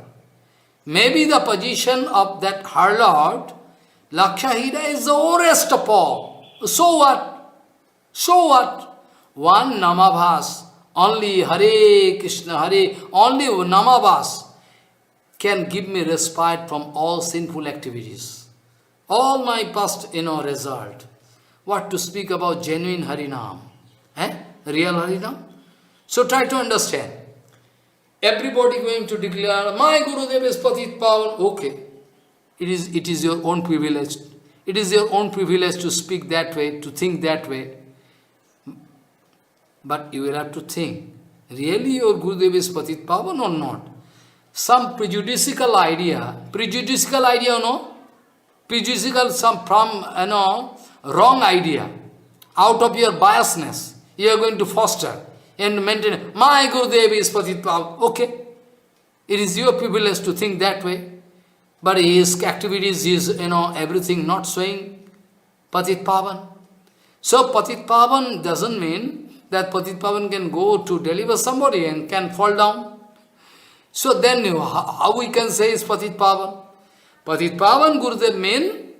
Maybe the position of that harlot, Lakshahira, is the worst of all. So what? So what? One Namabhas, only Hare Krishna, Hare, only Namabhas can give me respite from all sinful activities. All my past, result. What to speak about genuine Harinam? Real Harinam? So try to understand. Everybody going to declare, my Gurudev is Patit Pavan. Okay. It is your own privilege. It is your own privilege to speak that way, to think that way. But you will have to think, really your Gurudev is Patit Pavan or not? Some prejudicial idea, no? Prejudicial, some from, wrong idea, out of your biasness, you are going to foster and maintain, my Gurudev is Patit Pavan. Okay, it is your privilege to think that way. But his activities is, everything not showing Patit Pavan. So Patit Pavan doesn't mean that Patit Pavan can go to deliver somebody and can fall down. So then how we can say is Patit Pavan? Patit Pavan Gurudev mean,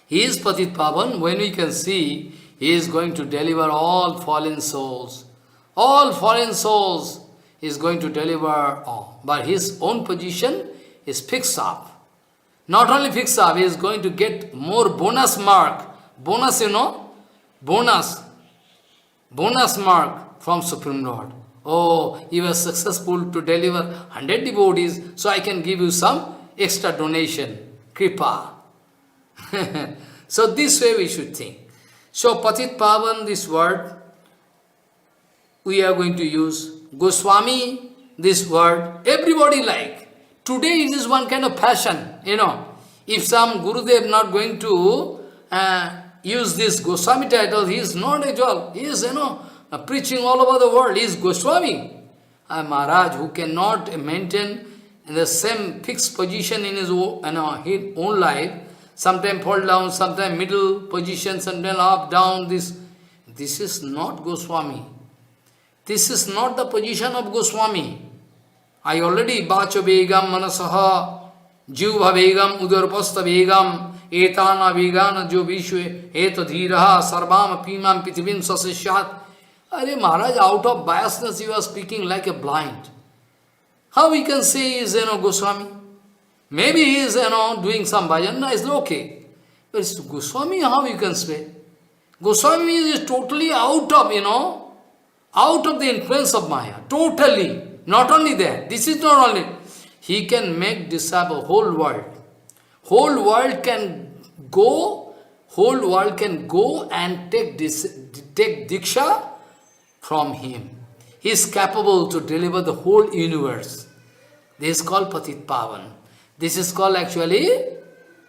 he is Patit Pavan when we can see he is going to deliver all fallen souls. All fallen souls he is going to deliver all. But his own position is fixed up. Not only fixed up, he is going to get more bonus mark. Bonus, bonus mark from Supreme Lord. Oh, you were successful to deliver 100 devotees, so I can give you some extra donation, Kripa. So this way we should think. So Patit Pavan, this word, we are going to use. Goswami, this word, everybody like. Today it is one kind of fashion, If some Gurudev not going to use this Goswami title, he is not at all. He is, preaching all over the world. He is Goswami. A Maharaj who cannot maintain the same fixed position in his own life, sometimes fall down, sometimes middle position, sometimes up, down, this is not Goswami. This is not the position of Goswami. I already, Bacha Begam Manasaha, Jivha Begam, Udarpasta Begam, Etana Vegana Jo Vishwe, Eta Dhiraha, Sarvam Pimam Pitivin Sasishat. Are Maharaj, out of biasness you are speaking like a blind. How we can say he is, Goswami? Maybe he is, doing some bhajan, it's okay. But it's Goswami, how you can say? Goswami is totally out of the influence of Maya. Totally. Not only that. This is not only. He can make disciple whole world. Whole world can go and take Diksha from him. He is capable to deliver the whole universe. This is called Patit Pavan. This is called actually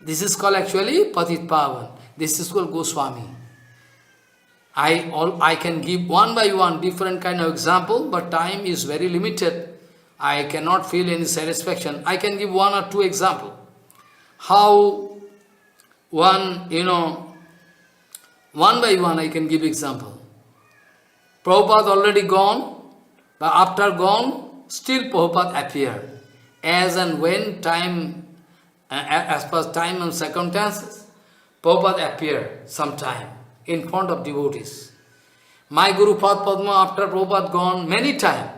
Patit Pavan. This is called Goswami. I can give one by one different kind of example, but time is very limited. I cannot feel any satisfaction. I can give one or two examples. How one by one I can give example. Prabhupada already gone, but after gone, still Prabhupada appeared. As and when time, as per time and circumstances, Prabhupada appeared sometime in front of devotees. My Guru Padma, after Prabhupada gone, many times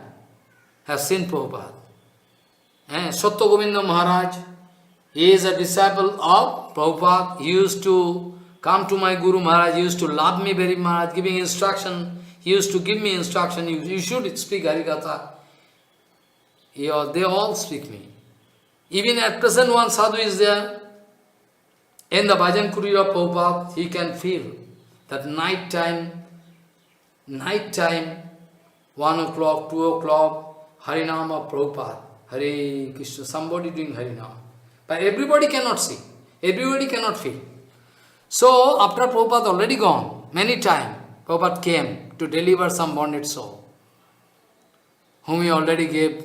has seen Prabhupada. Sattva Govinda Maharaj, he is a disciple of Prabhupada. He used to come to my Guru Maharaj, he used to love me very much, giving instruction. He used to give me instruction, you should speak Harikatha. They all speak me. Even at present one sadhu is there, in the bhajan kutir of Prabhupada, he can feel that night time, 1 o'clock, 2 o'clock, Harinam of Prabhupada, Hare Krishna, somebody doing Harinam. But everybody cannot see, everybody cannot feel. So, after Prabhupada already gone, many times, Prabhupada came to deliver some bonded soul, whom he already gave.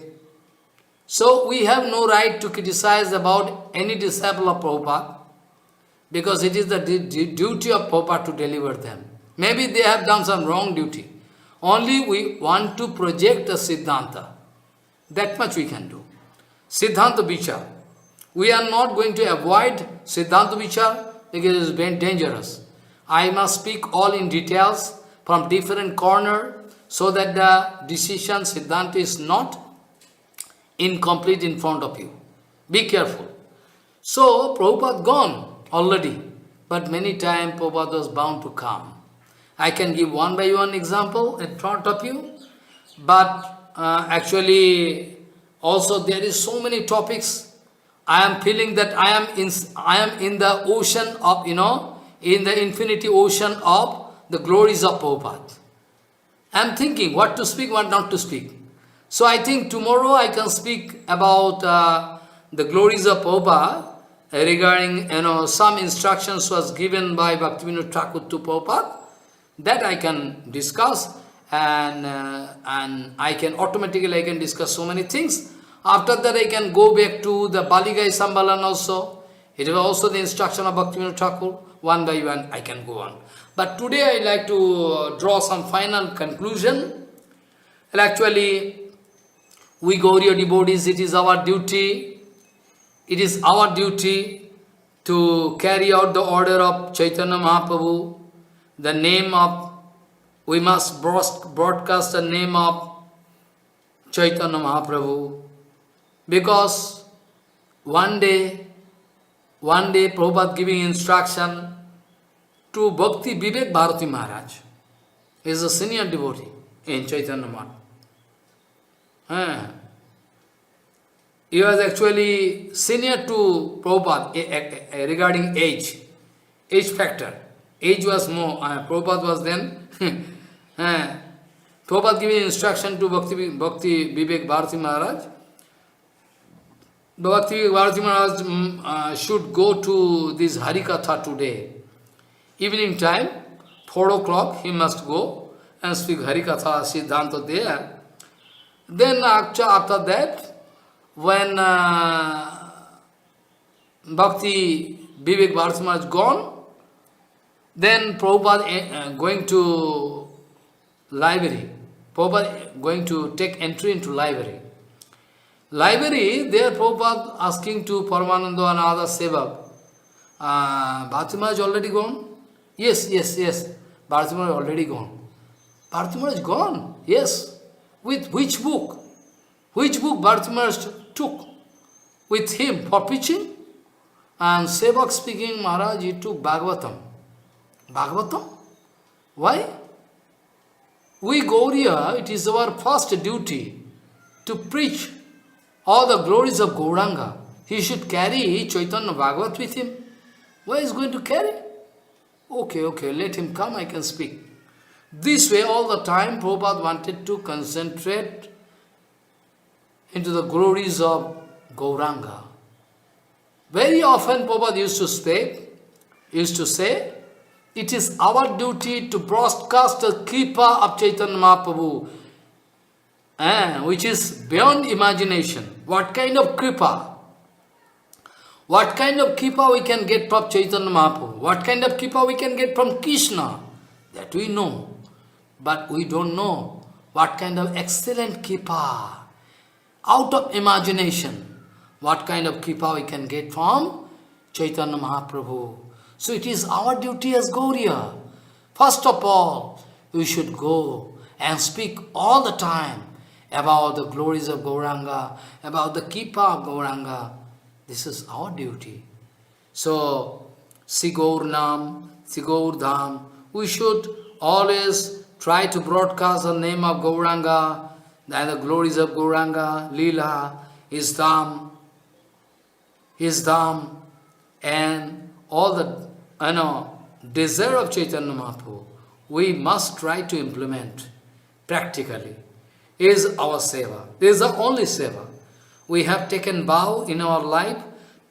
So, we have no right to criticize about any disciple of Prabhupada, because it is the duty of Prabhupada to deliver them. Maybe they have done some wrong duty. Only we want to project the Siddhanta. That much we can do. Siddhanta Vichar. We are not going to avoid Siddhanta Vichar because it is very dangerous. I must speak all in details from different corner so that the decision Siddhanta is not incomplete in front of you. Be careful. So, Prabhupada gone already, but many times Prabhupada was bound to come. I can give one by one example in front of you, but actually also there is so many topics. I am feeling that I am in the ocean of, in the infinity ocean of the glories of Prabhupada. I am thinking what to speak, what not to speak. So I think tomorrow I can speak about the glories of Prabhupada regarding, some instructions was given by Bhaktivinoda Thakur to Prabhupada. That I can discuss, and I can automatically discuss so many things. After that I can go back to the Baligai Sambalan also. It is also the instruction of Bhaktivinoda Thakur. One by one I can go on. But today I like to draw some final conclusion. Well, actually, we Gauriya devotees, it is our duty to carry out the order of Chaitanya Mahaprabhu. The name of, we must broadcast the name of Chaitanya Mahaprabhu, because one day Prabhupada giving instruction to Bhakti Vivek Bharati Maharaj. He is a senior devotee in Chaitanya Mahaprabhu. He was actually senior to Prabhupada regarding age factor. Age was more, Prabhupada was then. Prabhupada giving instruction to Bhakti Vivek Bharati Maharaj. Bhakti Vivek Bharati Maharaj should go to this Harikatha today. Evening time, 4 o'clock, he must go and speak Harikatha, Siddhanta there. Then after that, when Bhakti Vivek Bharati Maharaj gone, then Prabhupada going to library. Prabhupada going to take entry into library. Library, there Prabhupada asking to Paramananda and other Sevak, Bharati Maharaj already gone? Yes. Bharati Maharaj already gone. Bharati Maharaj gone? Yes. With which book? Which book Bharati Maharaj took with him for preaching? And Sevak speaking, Maharaj, he took Bhagavatam. Bhagavatam? Why? We Gauriya, it is our first duty to preach all the glories of Gauranga. He should carry Chaitanya Bhagavat with him. Why is he going to carry? Okay, let him come, I can speak. This way all the time Prabhupada wanted to concentrate into the glories of Gauranga. Very often Prabhupada used to say, it is our duty to broadcast the kripa of Chaitanya Mahaprabhu, which is beyond imagination. What kind of kripa? What kind of kripa we can get from Chaitanya Mahaprabhu? What kind of kripa we can get from Krishna? That we know. But we don't know what kind of excellent kripa, out of imagination, what kind of kripa we can get from Chaitanya Mahaprabhu. So it is our duty as Gauriya. First of all, we should go and speak all the time about the glories of Gauranga, about the kripa of Gauranga. This is our duty. So, Sigaur Nam, Sigaur Dham, we should always try to broadcast the name of Gauranga and the glories of Gauranga, Leela, his Dham, and all the desire of Chaitanya Mahaprabhu, we must try to implement practically. is our seva. This is the only seva. We have taken vow in our life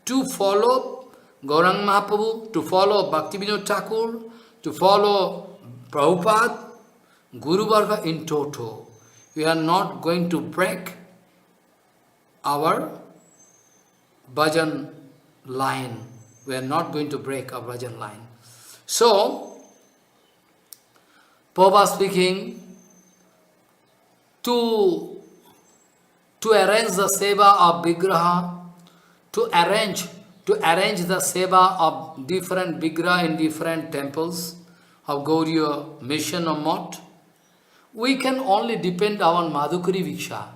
to follow Gaurang Mahaprabhu, to follow Bhaktivinoda Thakur, to follow Prabhupada, Guru Varga in toto. We are not going to break our bhajan line. We are not going to break our bhajan line. So, Prabhupada speaking, to arrange the seva of Vigraha, to arrange the seva of different Vigraha in different temples of Gauriya mission or mott, we can only depend on Madhukari Viksha.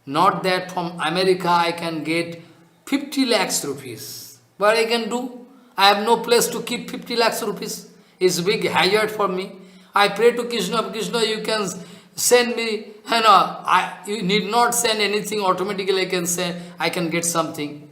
Not that from America I can get 50 lakhs rupees. What I can do? I have no place to keep 50 lakhs rupees. It's a big hazard for me. I pray to Krishna, Krishna, you can send me, you need not send anything, automatically I can get something.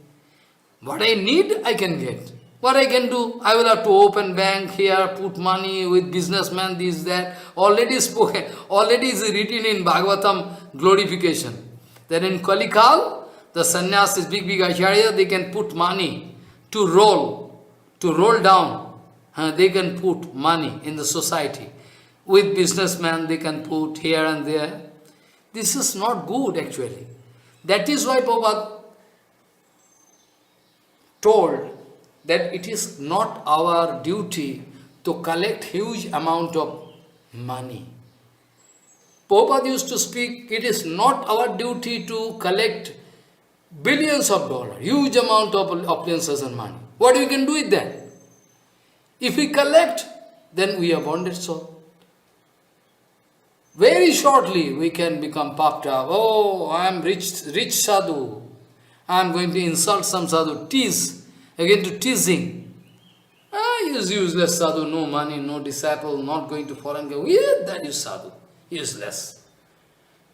What I need, I can get. What I can do, I will have to open bank here, put money with businessman, this, that. Already spoken, already is written in Bhagavatam glorification. That in Kalikal, the sannyasis, big acharya, they can put money to roll down. They can put money in the society. With businessmen, they can put here and there. This is not good actually. That is why Prabhupada told that it is not our duty to collect huge amount of money. Prabhupada used to speak, it is not our duty to collect billions of dollars, huge amount of opulences and money. What we can do with that? If we collect, then we are bonded soul. Very shortly we can become puffed up. Oh, I am rich sadhu. I am going to insult some sadhu, tease. Again to teasing. He is useless sadhu, no money, no disciple, not going to foreign country. Yeah, that is sadhu, useless.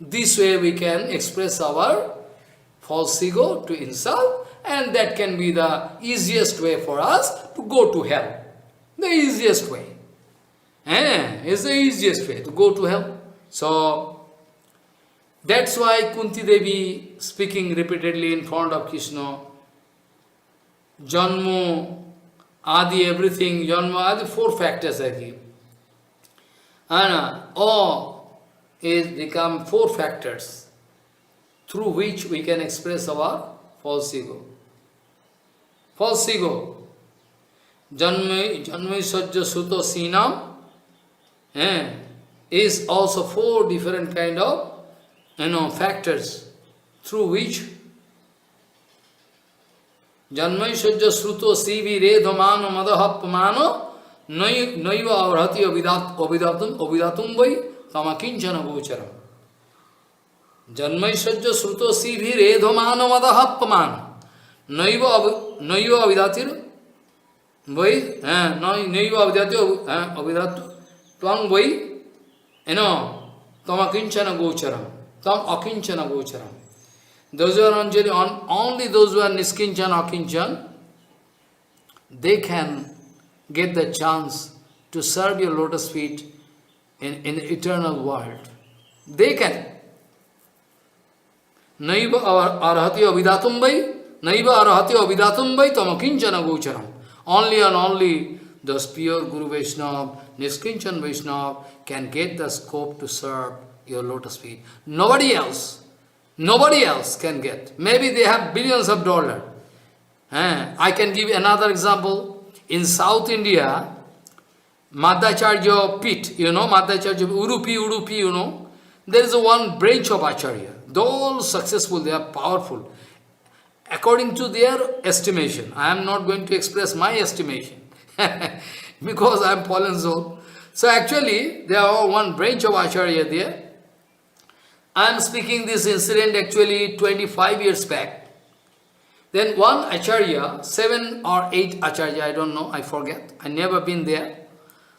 This way we can express our false ego to insult, and that can be the easiest way for us to go to hell. The easiest way. It's the easiest way to go to hell. So, that's why Kunti Devi speaking repeatedly in front of Krishna, Janmo, Adi, everything, Janma, Adi, 4 factors I give. And all is become 4 factors through which we can express our false ego. False ego. Janmai Sajja Suto Sinam is also 4 different kind of factors through which Janmai Sajja Sruto Sivi Redhamano Madahapamano Naiva Avrati Ovidatum Vai Tamakinchana Gocharam. Janmai Sajja Sruto Sivi Redhamano Madahapamano Naiva Avidatir Vai Naiva Avidati Ovidatu Twang Vai Tamakinchana Gocharam. Tam Akinchana Gocharam. Those who are only those who are Niskinchan, Akinchan, they can get the chance to serve your lotus feet in the eternal world. They can. Naiva arahati avidatumbai, Naiva arahati avidatumbai tamakinchana gocharam. Only and only those pure Guru Vaishnava, Niskinchan Vaishnava can get the scope to serve your lotus feet. Nobody else can get. Maybe they have billions of dollars. I can give another example. In South India, Madhacharya pit, Madhacharya, Udupi, there is one branch of Acharya. They're all successful, they are powerful. According to their estimation, I am not going to express my estimation because I am fallen soul. So actually, there are one branch of Acharya there. I am speaking this incident actually 25 years back. Then one Acharya, 7 or 8 Acharya, I don't know, I forget. I never been there.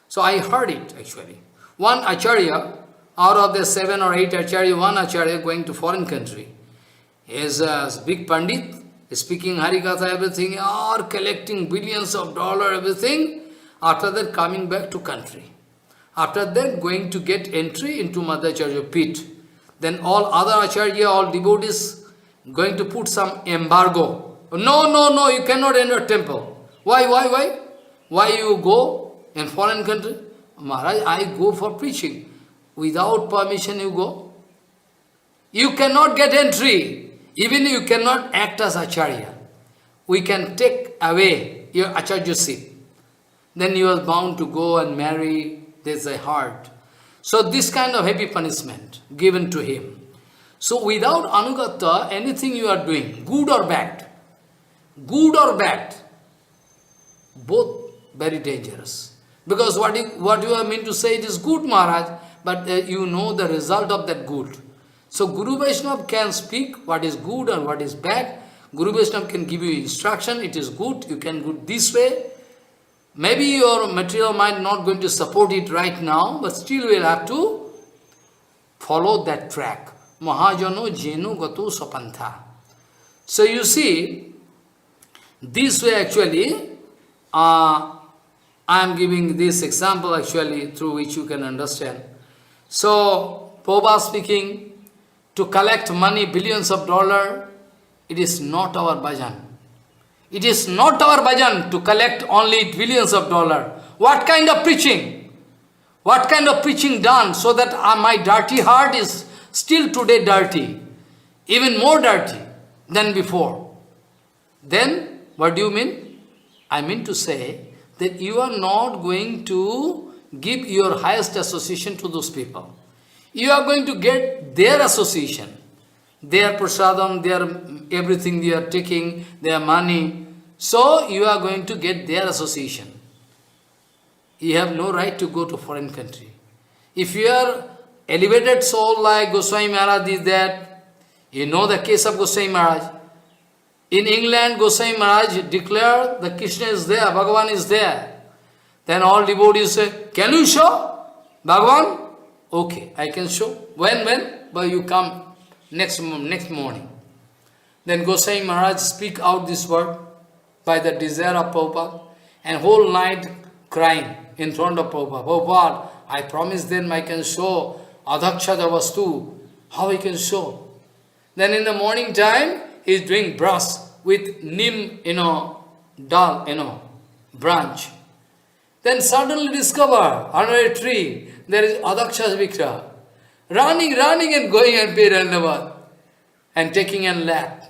So I heard it actually. One Acharya, out of the 7 or 8 Acharya, one Acharya going to foreign country. He is a big Pandit, speaking Harikatha, everything, or collecting billions of dollars, everything. After that coming back to country. After that going to get entry into Madhacharya pit. then all other Acharya, all devotees going to put some embargo. No, no, no, you cannot enter temple. Why, why, why? Why you go in foreign country? Maharaj, I go for preaching. Without permission you go. You cannot get entry. Even you cannot act as Acharya. We can take away your Acharyaship. Then you are bound to go and marry. There's a heart. So this kind of heavy punishment given to him. So without Anugata, anything you are doing, good or bad, both very dangerous. Because what you are meant to say, it is good, Maharaj, but you know the result of that good. So Guru Vaishnava can speak what is good and what is bad. Guru Vaishnava can give you instruction, it is good, you can go this way. Maybe your material mind not going to support it right now, but still you will have to follow that track. Mahajano jenu gatu sapantha. So you see, this way actually, I am giving this example actually through which you can understand. So, Prabhupada speaking, to collect money, billions of dollars, it is not our bhajan. It is not our bhajan to collect only billions of dollars. What kind of preaching? What kind of preaching done so that my dirty heart is still today dirty, even more dirty than before? Then, what do you mean? I mean to say that you are not going to give your highest association to those people. You are going to get their association, their prasadam, their everything they are taking, their money. So you are going to get their association. You have no right to go to foreign country. If you are elevated soul like Goswami Maharaj is that, you know the case of Goswami Maharaj. In England, Goswami Maharaj declared that Krishna is there, Bhagavan is there. Then all devotees say, can you show Bhagavan? Okay, I can show. When? But you come next morning. Then Goswami Maharaj speak out this word by the desire of Prabhupada, and whole night crying in front of Prabhupada. Prabhupada, I promise them I can show Adhakshada Vastu. How I can show? Then in the morning time, he is doing brush with neem, dal, branch. Then suddenly discover under a tree, there is Adhaksha's Vikraha. Running and going and pay Dandavad and taking a lap.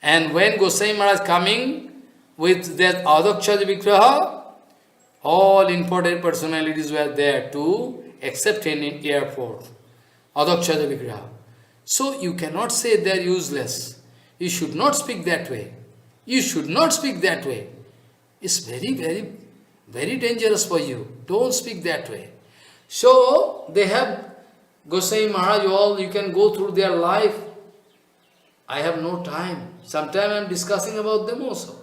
And when Goswami Maharaj coming with that Adhaksha's Vikraha, all important personalities were there to accept him in airport. Adhaksha's Vikraha. So you cannot say they are useless. You should not speak that way. You should not speak that way. It's very, very, very dangerous for you. Don't speak that way. So, they have Goswami Maharaj, all you can go through their life. I have no time. Sometimes I am discussing about them also.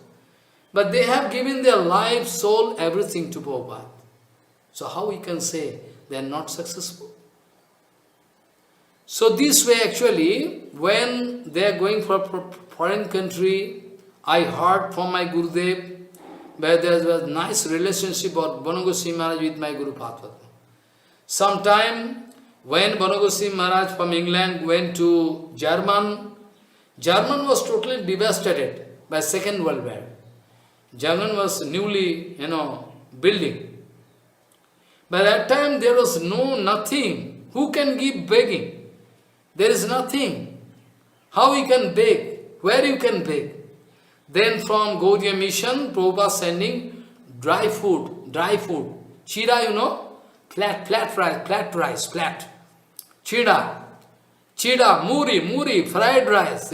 But they have given their life, soul, everything to Prabhupada. So how we can say they are not successful? So this way actually, when they are going for a foreign country, I heard from my Gurudev, where there was a nice relationship of Banagoswami Maharaj with my Guru Padma. Sometime when Banagoswami Maharaj from England went to German was totally devastated by Second World War. German was newly, building. By that time there was nothing. Who can give begging? There is nothing. How you can beg? Where you can beg? Then from Gaudiya Mission, Prabhupada sending dry food. Chida, flat rice. Chida, muri, fried rice,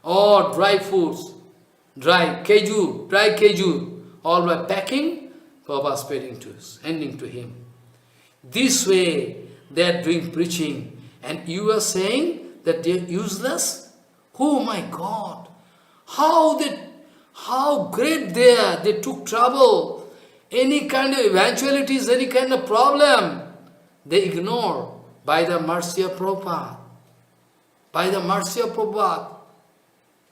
all dry foods, dry kejur, all by packing, Prabhupada handing to him. This way they are doing preaching, and you are saying that they are useless? Oh my God! How great they are! They took trouble. Any kind of eventualities, any kind of problem, they ignore by the mercy of Prabhupada. By the mercy of Prabhupada.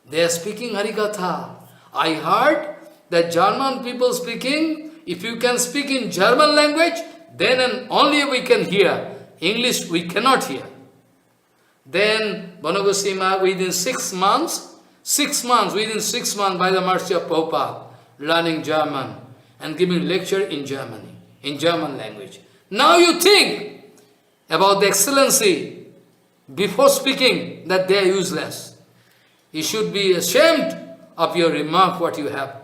They are speaking Harikatha. I heard that German people speaking, if you can speak in German language, then and only we can hear. English we cannot hear. Then Banagosima within 6 months, within 6 months by the mercy of Prabhupada, learning German and giving lecture in Germany, in German language. Now you think about the excellency before speaking that they are useless. You should be ashamed of your remark, what you have,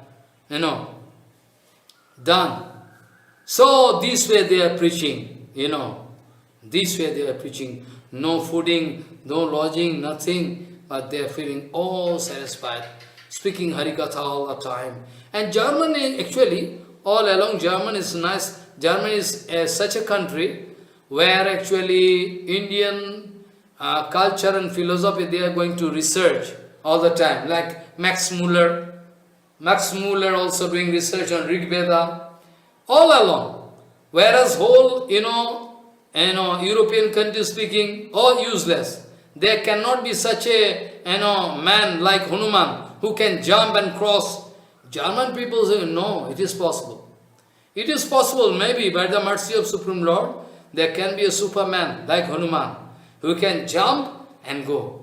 done. So this way they are preaching, this way they are preaching. No fooding, no lodging, nothing, but they are feeling all satisfied, speaking Harikatha all the time. And Germany, actually, all along Germany is nice. Germany is such a country where actually Indian culture and philosophy they are going to research all the time, like Max Muller. Max Muller also doing research on Rig Veda, all along. Whereas whole, European countries speaking, all useless. There cannot be such a, man like Hanuman who can jump and cross. German people say, no, it is possible. It is possible, maybe by the mercy of Supreme Lord, there can be a Superman like Hanuman who can jump and go.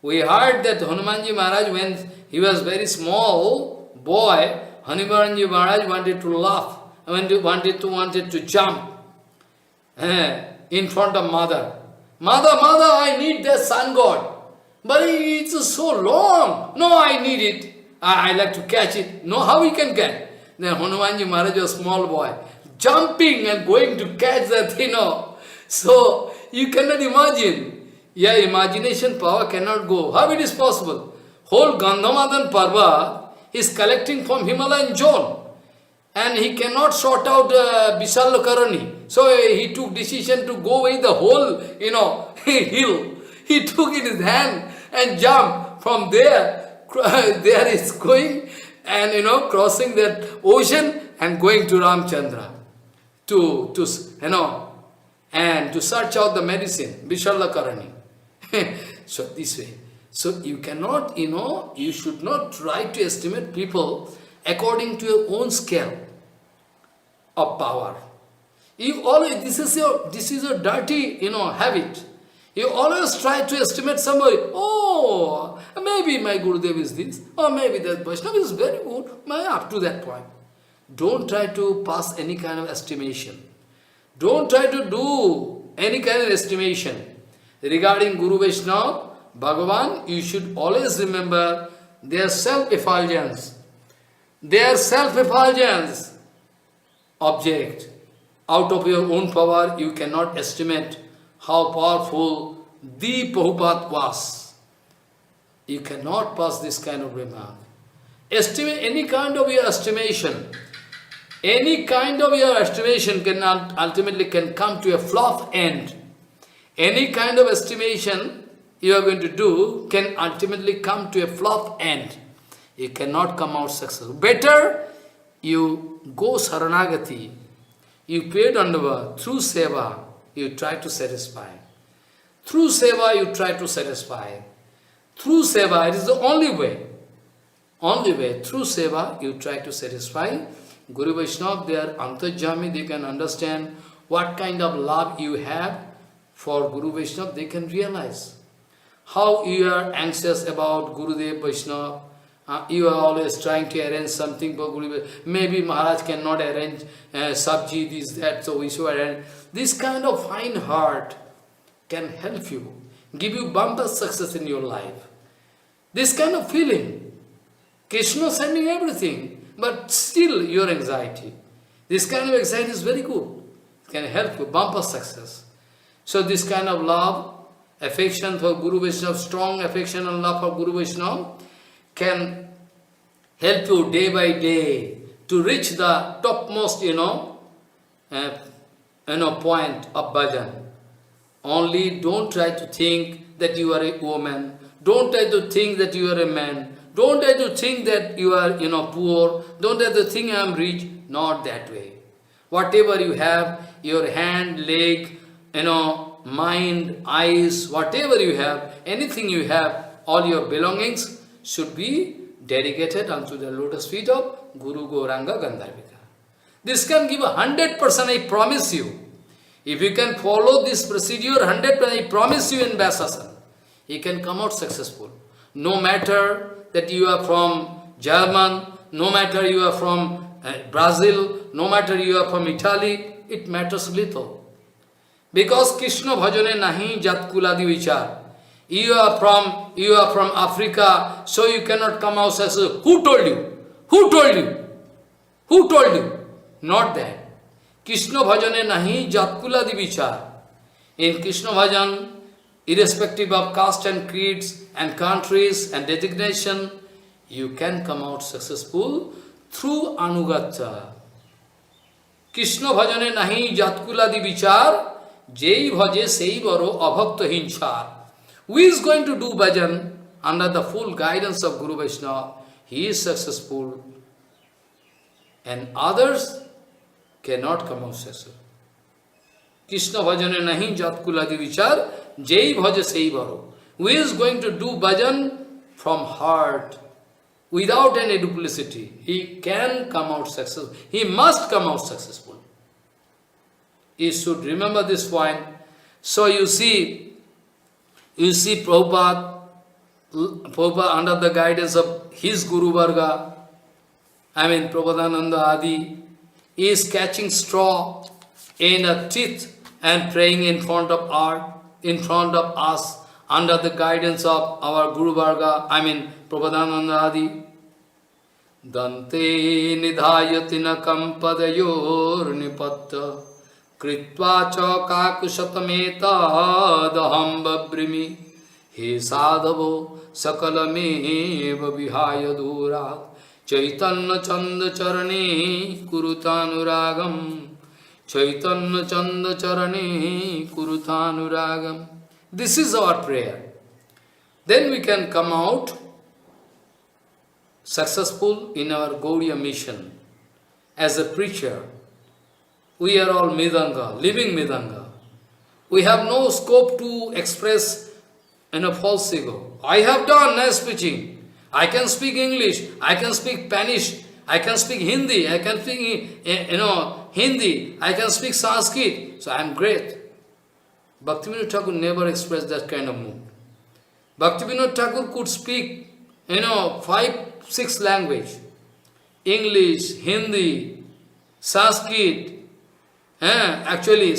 We heard that Hanumanji Maharaj, when he was very small boy, Hanumanji Maharaj wanted to laugh, wanted to jump in front of mother. Mother, I need that sun god. But it's so long. No, I need it. I like to catch it. No, how we can get? Then Hanumanji Maharaj was a small boy, jumping and going to catch that, So, you cannot imagine. Yeah, imagination power cannot go. How it is possible? Whole Gandhamadan Parva is collecting from Himalayan zone. And he cannot sort out Visalakarani. So he took decision to go with the whole, hill. He took in his hand and jumped from there. There is going and, crossing that ocean and going to Ramchandra and to search out the medicine, Visalakarani. So this way. So you cannot, you should not try to estimate people according to your own scale of power. You always, this is a dirty, habit. You always try to estimate somebody. Oh, maybe my Gurudev is this, or maybe that Vaishnava is very good. Up to that point. Don't try to pass any kind of estimation. Don't try to do any kind of estimation. Regarding Guru Vaishnava, Bhagavan, you should always remember their self-effulgence. Their self-effulgence object. Out of your own power, you cannot estimate how powerful the Prabhupada was. You cannot pass this kind of remark. Estimate any kind of your estimation. Any kind of your estimation can ultimately come to a flop end. Any kind of estimation you are going to do can ultimately come to a flop end. You cannot come out successful. Better you go Saranagati. You pay Dandava. Through Seva, you try to satisfy. Through Seva, you try to satisfy. Through Seva, it is the only way. Only way. Through Seva, you try to satisfy. Guru Vaishnava, they are Antarjami, they can understand what kind of love you have for Guru Vaishnava, they can realize. How you are anxious about Gurudev Vaishnava, you are always trying to arrange something for Guru Vaishnava. Maybe Maharaj cannot arrange sabji, this, that, so we should arrange. This kind of fine heart can help you, give you bumper success in your life. This kind of feeling, Krishna sending everything, but still your anxiety. This kind of anxiety is very good. It can help you, bumper success. So this kind of love, affection for Guru Vaishnava, strong affection and love for Guru Vaishnava can help you day by day to reach the topmost, point of bhajan. Only don't try to think that you are a woman. Don't try to think that you are a man. Don't try to think that you are, poor. Don't try to think I am rich. Not that way. Whatever you have, your hand, leg, mind, eyes, whatever you have, anything you have, all your belongings should be dedicated unto the lotus feet of Guru Gauranga Gandharvika. This can give 100%, I promise you. If you can follow this procedure, 100%, I promise you in Vyasasana, he can come out successful. No matter that you are from German, no matter you are from Brazil, no matter you are from Italy, it matters little. Because Krishna bhajane nahi jat kuladi vichar. You are from Africa, so you cannot come out successful. Who told you? Who told you? Who told you? Not that. Krishna bhajane nahi jat kuladi vichar. In Krishna bhajan, irrespective of caste and creeds and countries and designation, you can come out successful through Anugata. Krishna bhajane nahi jatkuladi vichar, jai bhaje sei baro abhakta hinchar. Who is going to do bhajan under the full guidance of Guru Vaishnava? He is successful. And others cannot come out successful. Krishna bhajane nahi jatkuladi vichar, jai bhaje sei baro. Who is going to do bhajan from heart, without any duplicity? He can come out successful. He must come out successful. You should remember this point. So you see Prabhupada under the guidance of his Guru Varga, Prabhupada Adi, is catching straw in a teeth and praying in front of us, under the guidance of our Guru Varga, Prabhupada Adi. Dante nidhayatina kampadayor nipatta kritva cha kakushatameta daham babrimi he sadhavo sakalameva vihaya dura chaitanya chanda charane kurutanuragam chaitanya chanda charane kurutanuragam. This is our prayer. Then we can come out successful in our Gaudiya mission. As a preacher, we are all Midanga, living Midanga. We have no scope to express false ego. I have done nice preaching. I can speak English, I can speak Spanish, I can speak Hindi, I can speak Hindi, I can speak Sanskrit. So I am great. Bhaktivinoda Thakur never expressed that kind of mood. Bhaktivinoda Thakur could speak, 5-6 language. English, Hindi, Sanskrit, Urdu,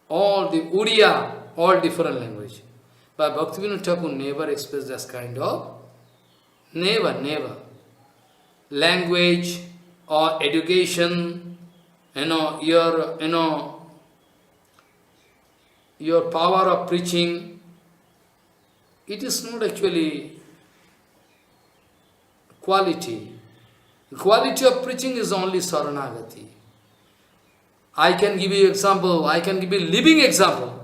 all the Uriya, all different language. But Bhaktivinoda Thakur never expressed that kind of, never. Language or education, your power of preaching, it is not actually quality. The quality of preaching is only Saranagati. I can give you example, I can give you living example.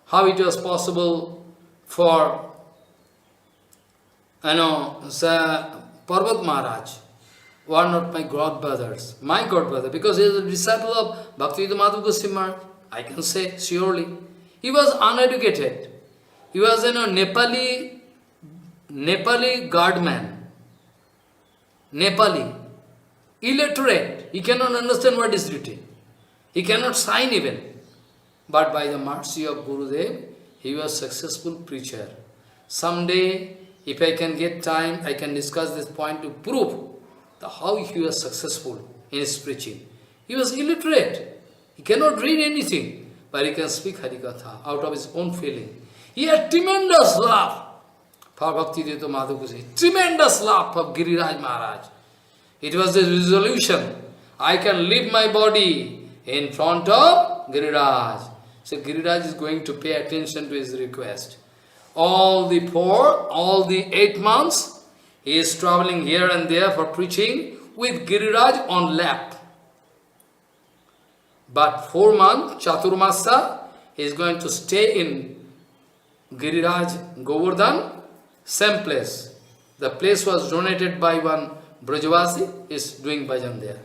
How it was possible for, Parvat Maharaj, one of my godbrothers, because he is a disciple of Bhaktivedanta Madhav Goswami Maharaj, I can say surely. He was uneducated. He was Nepali guardman. Nepali. Illiterate. He cannot understand what is written. He cannot sign even. But by the mercy of Gurudev, he was a successful preacher. Someday, if I can get time, I can discuss this point to prove how he was successful in his preaching. He was illiterate. He cannot read anything, but he can speak Harikatha out of his own feeling. He had tremendous love for Bhaktivedanta Madhav Goswami, tremendous love for Giriraj Maharaj. It was the resolution, I can leave my body in front of Giriraj. So Giriraj is going to pay attention to his request. All the 8 months, he is traveling here and there for preaching with Giriraj on lap. But 4 months, Chaturmasa, he is going to stay in Giriraj Govardhan, same place. The place was donated by one Brajavasi, is doing bhajan there.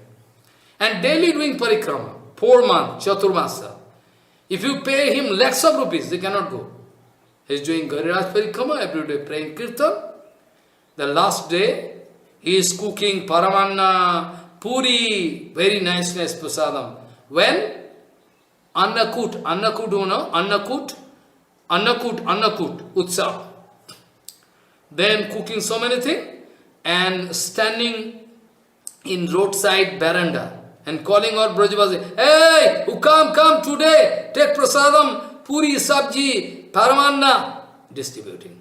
And daily doing parikrama, 4 months, Chaturmasa. If you pay him lakhs of rupees, he cannot go. He is doing Giriraj parikrama every day, praying kirtan. The last day, he is cooking paramanna, puri, very nice prasadam. When? Annakut, you know, Annakut, Utsav. Then cooking so many things and standing in roadside veranda and calling out Brajavasi, hey, who come today, take prasadam, puri, sabji, paramanna, distributing.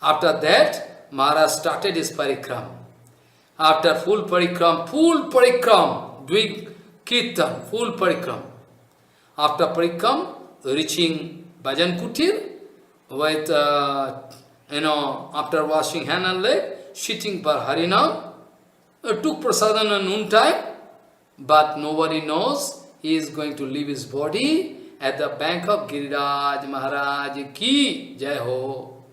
After that, Maharaj started his parikram. After full parikram, doing kirtan, full parikram. After parikram, reaching Bhajan Kutir, with, after washing hand and leg, sitting for Harinam, took prasadam at noon time, but nobody knows he is going to leave his body at the bank of Giriraj Maharaj ki Jai Ho.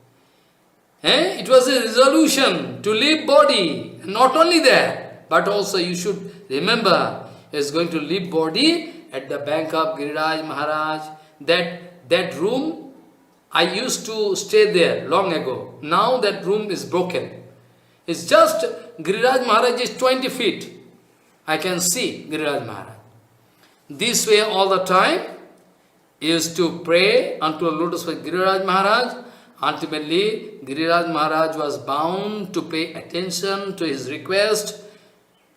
It was a resolution to leave body. Not only that, but also you should remember, he is going to leave body at the bank of Giriraj Maharaj. That room, I used to stay there long ago. Now that room is broken. It's just, Giriraj Maharaj is 20 feet. I can see Giriraj Maharaj. This way all the time, he used to pray unto the lotus feet Giriraj Maharaj. Ultimately, Giriraj Maharaj was bound to pay attention to his request,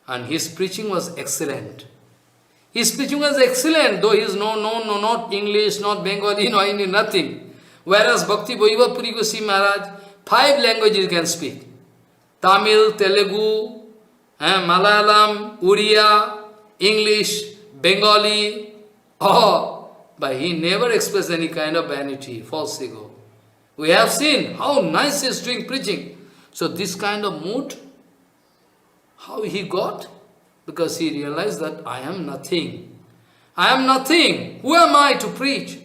and his preaching was excellent. His preaching was excellent, though he is not English, not Bengali, nothing. Whereas Bhakti Vaibhav Puri Goswami Maharaj, 5 languages he can speak. Tamil, Telugu, Malayalam, Uriya, English, Bengali, but he never expressed any kind of vanity, false ego. We have seen how nice he is doing preaching. So this kind of mood, how he got? Because he realized that I am nothing. I am nothing. Who am I to preach?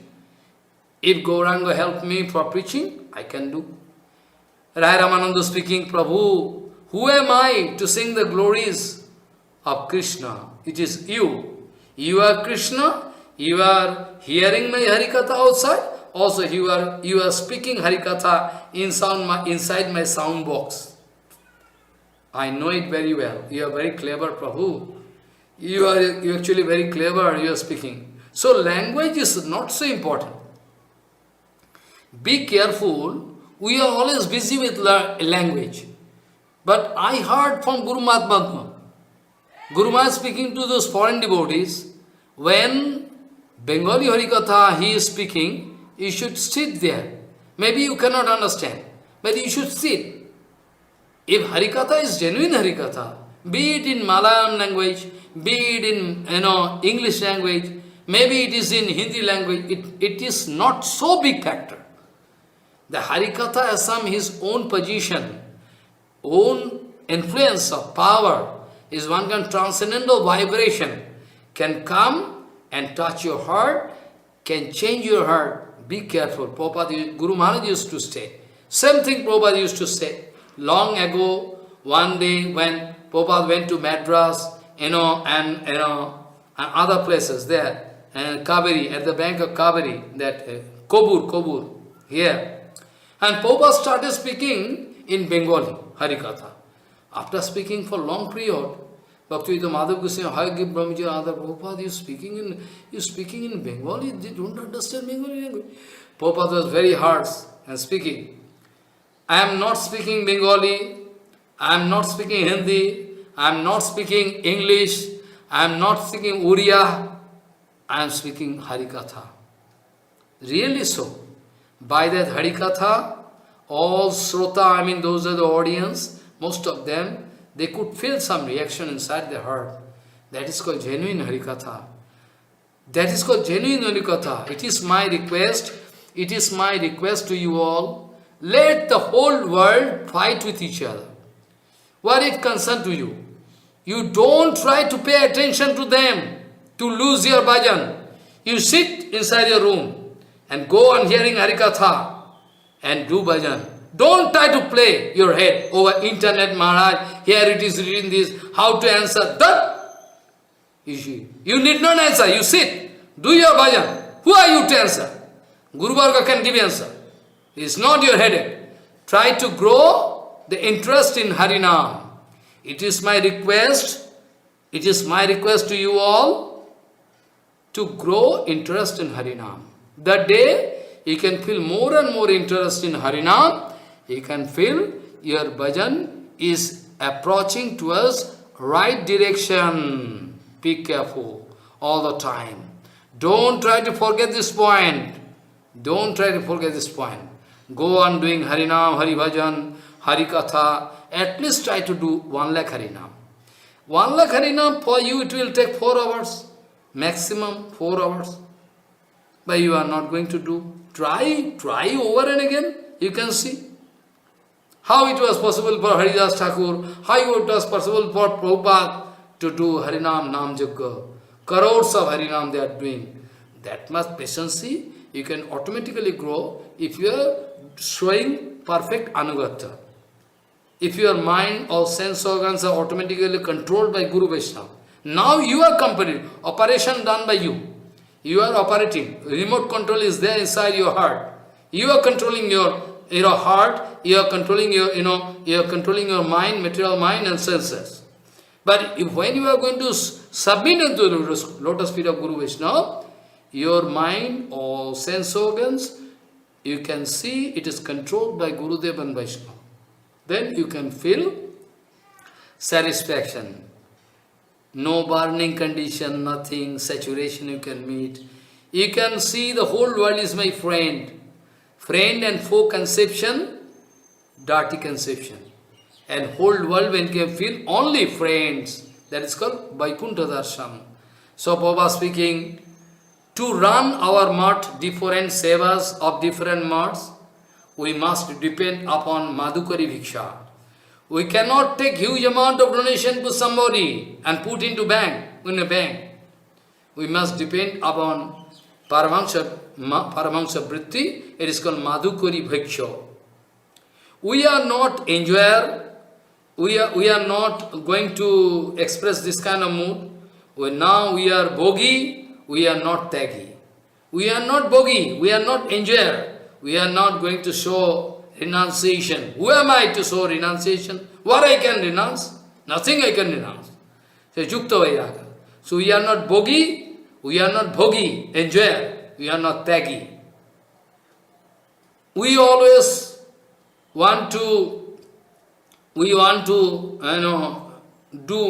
If Gauranga helped me for preaching, I can do. Rai Ramananda speaking, Prabhu, who am I to sing the glories of Krishna? It is you. You are Krishna. You are hearing my Harikatha outside. Also, you are speaking Harikatha inside my sound box. I know it very well. You are very clever, Prabhu. You are actually very clever, you are speaking. So language is not so important. Be careful. We are always busy with language. But I heard from Guru Mahatma. Guru Mahatma speaking to those foreign devotees, when Bengali Harikatha he is speaking, you should sit there. Maybe you cannot understand, but you should sit. If Harikatha is genuine Harikatha, be it in Malayalam language, be it in English language, maybe it is in Hindi language, it is not so big factor. The Harikatha has some his own position, own influence of power, is one kind of transcendental vibration, can come and touch your heart, can change your heart. Be careful. Prabhupada, Guru Maharaj used to say. Same thing Prabhupada used to say. Long ago, one day when Prabhupada went to Madras, and other places there, and Kaveri, at the bank of Kaveri, that Kobur, here. And Prabhupada started speaking in Bengali, Harikatha. After speaking for long period, Bhaktivedanta Madhav Goswami, Hayagya Brahmaji, other Prabhupada, you speaking in Bengali, they don't understand Bengali language. Prabhupada was very harsh and speaking. I am not speaking Bengali, I am not speaking Hindi, I am not speaking English, I am not speaking Uriya, I am speaking Harikatha. Really so. By that Harikatha, all Srota, those are the audience, most of them, they could feel some reaction inside their heart. That is called genuine Harikatha. That is called genuine Harikatha. It is my request to you all, let the whole world fight with each other. What it concerns to you? You don't try to pay attention to them, to lose your bhajan. You sit inside your room and go on hearing Harikatha and do bhajan. Don't try to play your head over internet, Maharaj. Here it is written this, how to answer that. You need not answer, you sit, do your bhajan. Who are you to answer? Guru Varga can give answer. It's not your headache. Try to grow the interest in Harinam. It is my request to you all to grow interest in Harinam. The day you can feel more and more interest in Harinam, you can feel your bhajan is approaching towards right direction. Be careful all the time. Don't try to forget this point. Don't try to forget this point. Go on doing Harinam, Hari Bhajan, Hari Katha. At least try to do 1 lakh Harinam. 1 lakh Harinam for you it will take 4 hours. Maximum 4 hours. But you are not going to do. Try over and again. You can see how it was possible for Haridas Thakur, how it was possible for Prabhupada to do Harinam Nam Yajna. Crores of Harinam they are doing. That much patience, you can automatically grow if you are showing perfect Anugata. If your mind or sense organs are automatically controlled by Guru Vaishnava. Now you are completed. Operation done by you. You are operating. Remote control is there inside your heart. You are controlling your heart. You are controlling your, you are controlling your mind, material mind and senses. But when you are going to submit into the lotus feet of Guru Vaishnava, your mind or sense organs, you can see it is controlled by Gurudev and Vaishnava. Then you can feel satisfaction. No burning condition, nothing, saturation you can meet. You can see the whole world is my friend. Friend and foe conception, dirty conception. And whole world when you can feel only friends, that is called Vaikuntha Darshan. So Prabhupada speaking, to run our mat, different sevas of different mats, we must depend upon Madhukari Bhiksha. We cannot take huge amount of donation to somebody and put in a bank. We must depend upon Paramahansa Vritti, it is called Madhukari Bhiksha. We are not enjoyer, we are not going to express this kind of mood. Now we are bogi, we are not taggy. We are not bogi, we are not enjoyer. We are not going to show renunciation. Who am I to show renunciation? What I can renounce? Nothing I can renounce. So, Yukta Vairaga. So we are not bogi, we are not bhogi, enjoyer. We are not taggy. We always want to, do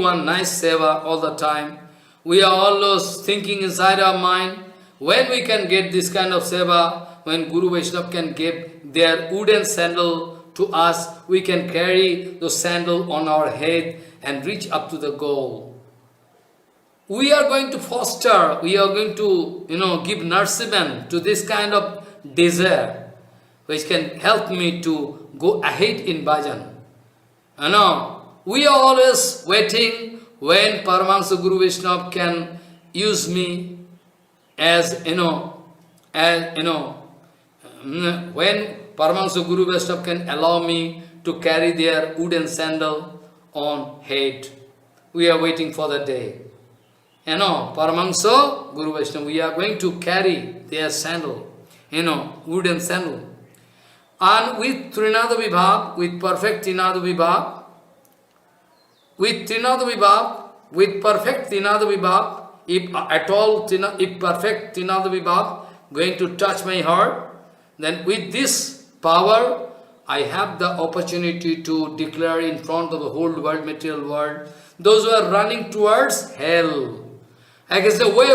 one nice seva all the time. We are always thinking inside our mind, when we can get this kind of seva, when Guru Vaishnava can give their wooden sandal to us, we can carry the sandal on our head and reach up to the goal. We are going to foster, we are going to, give nourishment to this kind of desire, which can help me to go ahead in bhajan. We are always waiting when Paramahansa Guru Vaishnava can use me as, when Paramahansa Guru Vaishnava can allow me to carry their wooden sandal on head. We are waiting for the day. Paramahansa Guru Vaishnava, we are going to carry their sandal, wooden sandal. And with Trinada Vibhav, with perfect Trinada Vibhav, with perfect Trinada Vibhav, if at all, if perfect Trinada Vibhav going to touch my heart, then with this power, I have the opportunity to declare in front of the whole world, material world, those who are running towards hell. I can say, way,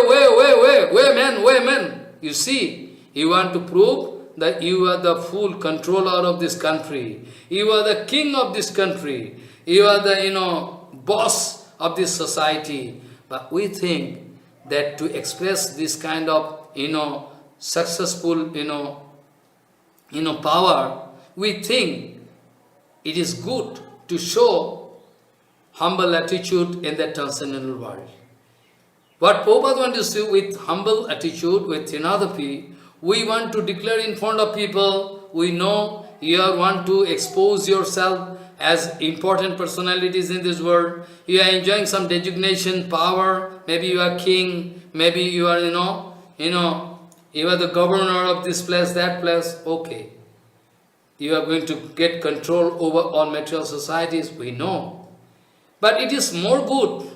man. You see, you want to prove that you are the full controller of this country. You are the king of this country. You are the, boss of this society. But we think that to express this kind of, successful, power, we think it is good to show humble attitude in the transcendental world. What Prabhupada wants to do with humble attitude, with Trinadapi, we want to declare in front of people, we know you want to expose yourself as important personalities in this world. You are enjoying some designation, power, maybe you are king, maybe you are, you are the governor of this place, that place, okay. You are going to get control over all material societies, we know. But it is more good.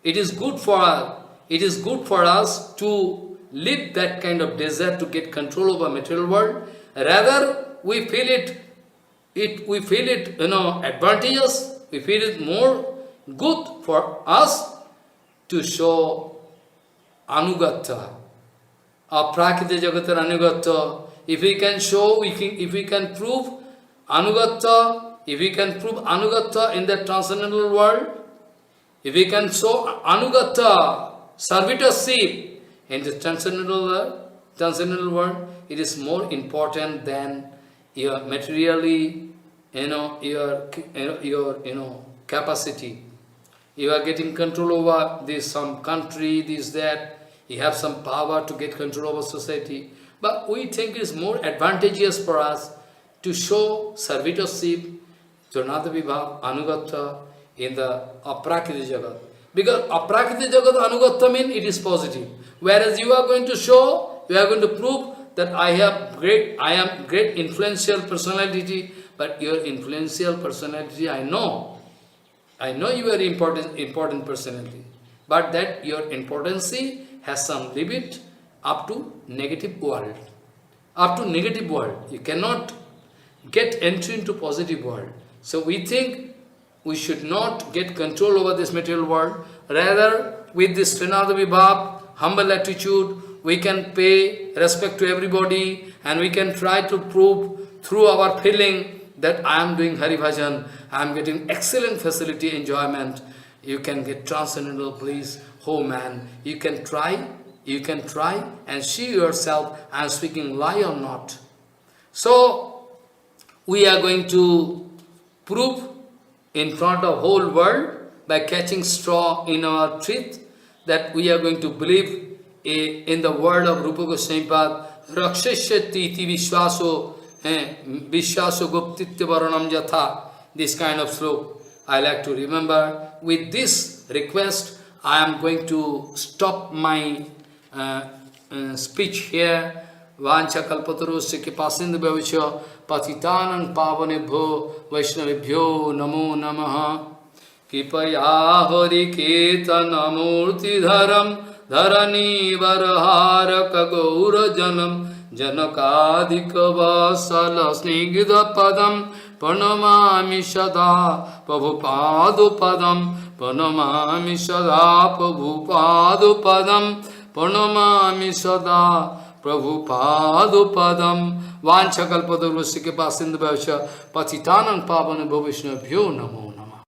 It is good for us it is good for us to live that kind of desire to get control over material world. Rather, we feel it, advantageous. We feel it more good for us to show anugatta, aprakita jagatar anugatta. If we can show, if we can prove anugatta, if we can prove anugatta in the transcendental world, if we can show anugatta, servitorship in the transcendental world, it is more important than your materially, your capacity. You are getting control over this, some country, this, that. You have some power to get control over society. But we think it is more advantageous for us to show servitorship, Janata Vibhav, Anugatta in the Aprakriti Jagat. Because Aprakriti Jagat Anugatta means it is positive. Whereas you are going to show, you are going to prove that I am great influential personality, but your influential personality I know. I know you are important personality. But that your importance has some limit up to negative world. Up to negative world. You cannot get entry into positive world. So we think we should not get control over this material world. Rather, with this Trinada Vibhav, humble attitude, we can pay respect to everybody and we can try to prove through our feeling that I am doing Hari Bhajan, I am getting excellent facility, enjoyment. You can get transcendental bliss. Oh man, you can try and see yourself, I am speaking lie or not. So, we are going to prove in front of whole world by catching straw in our teeth that we are going to believe in the word of Rupa Goswami Pad, Rakshishyati iti vishwaso, vishwaso guptitya varanam jatha, this kind of sloka. I like to remember. With this request, I am going to stop my speech here. Vancha kalpatarusya kipasindu bhavishya patitanang pavanebhyo vaishnavibhyo namo namaha kipaya hari ketanamurti dharam dharani varharaka gaura janam janakadika vasala snigdha padam pranamami sada prabhupadu padam pranamami sada prabhupadu padam pranamami sada Prabhupadu padam vancha kalpatarusya kipasindu bhavishya patitanang pavanebhyo vaishnavibhyo namo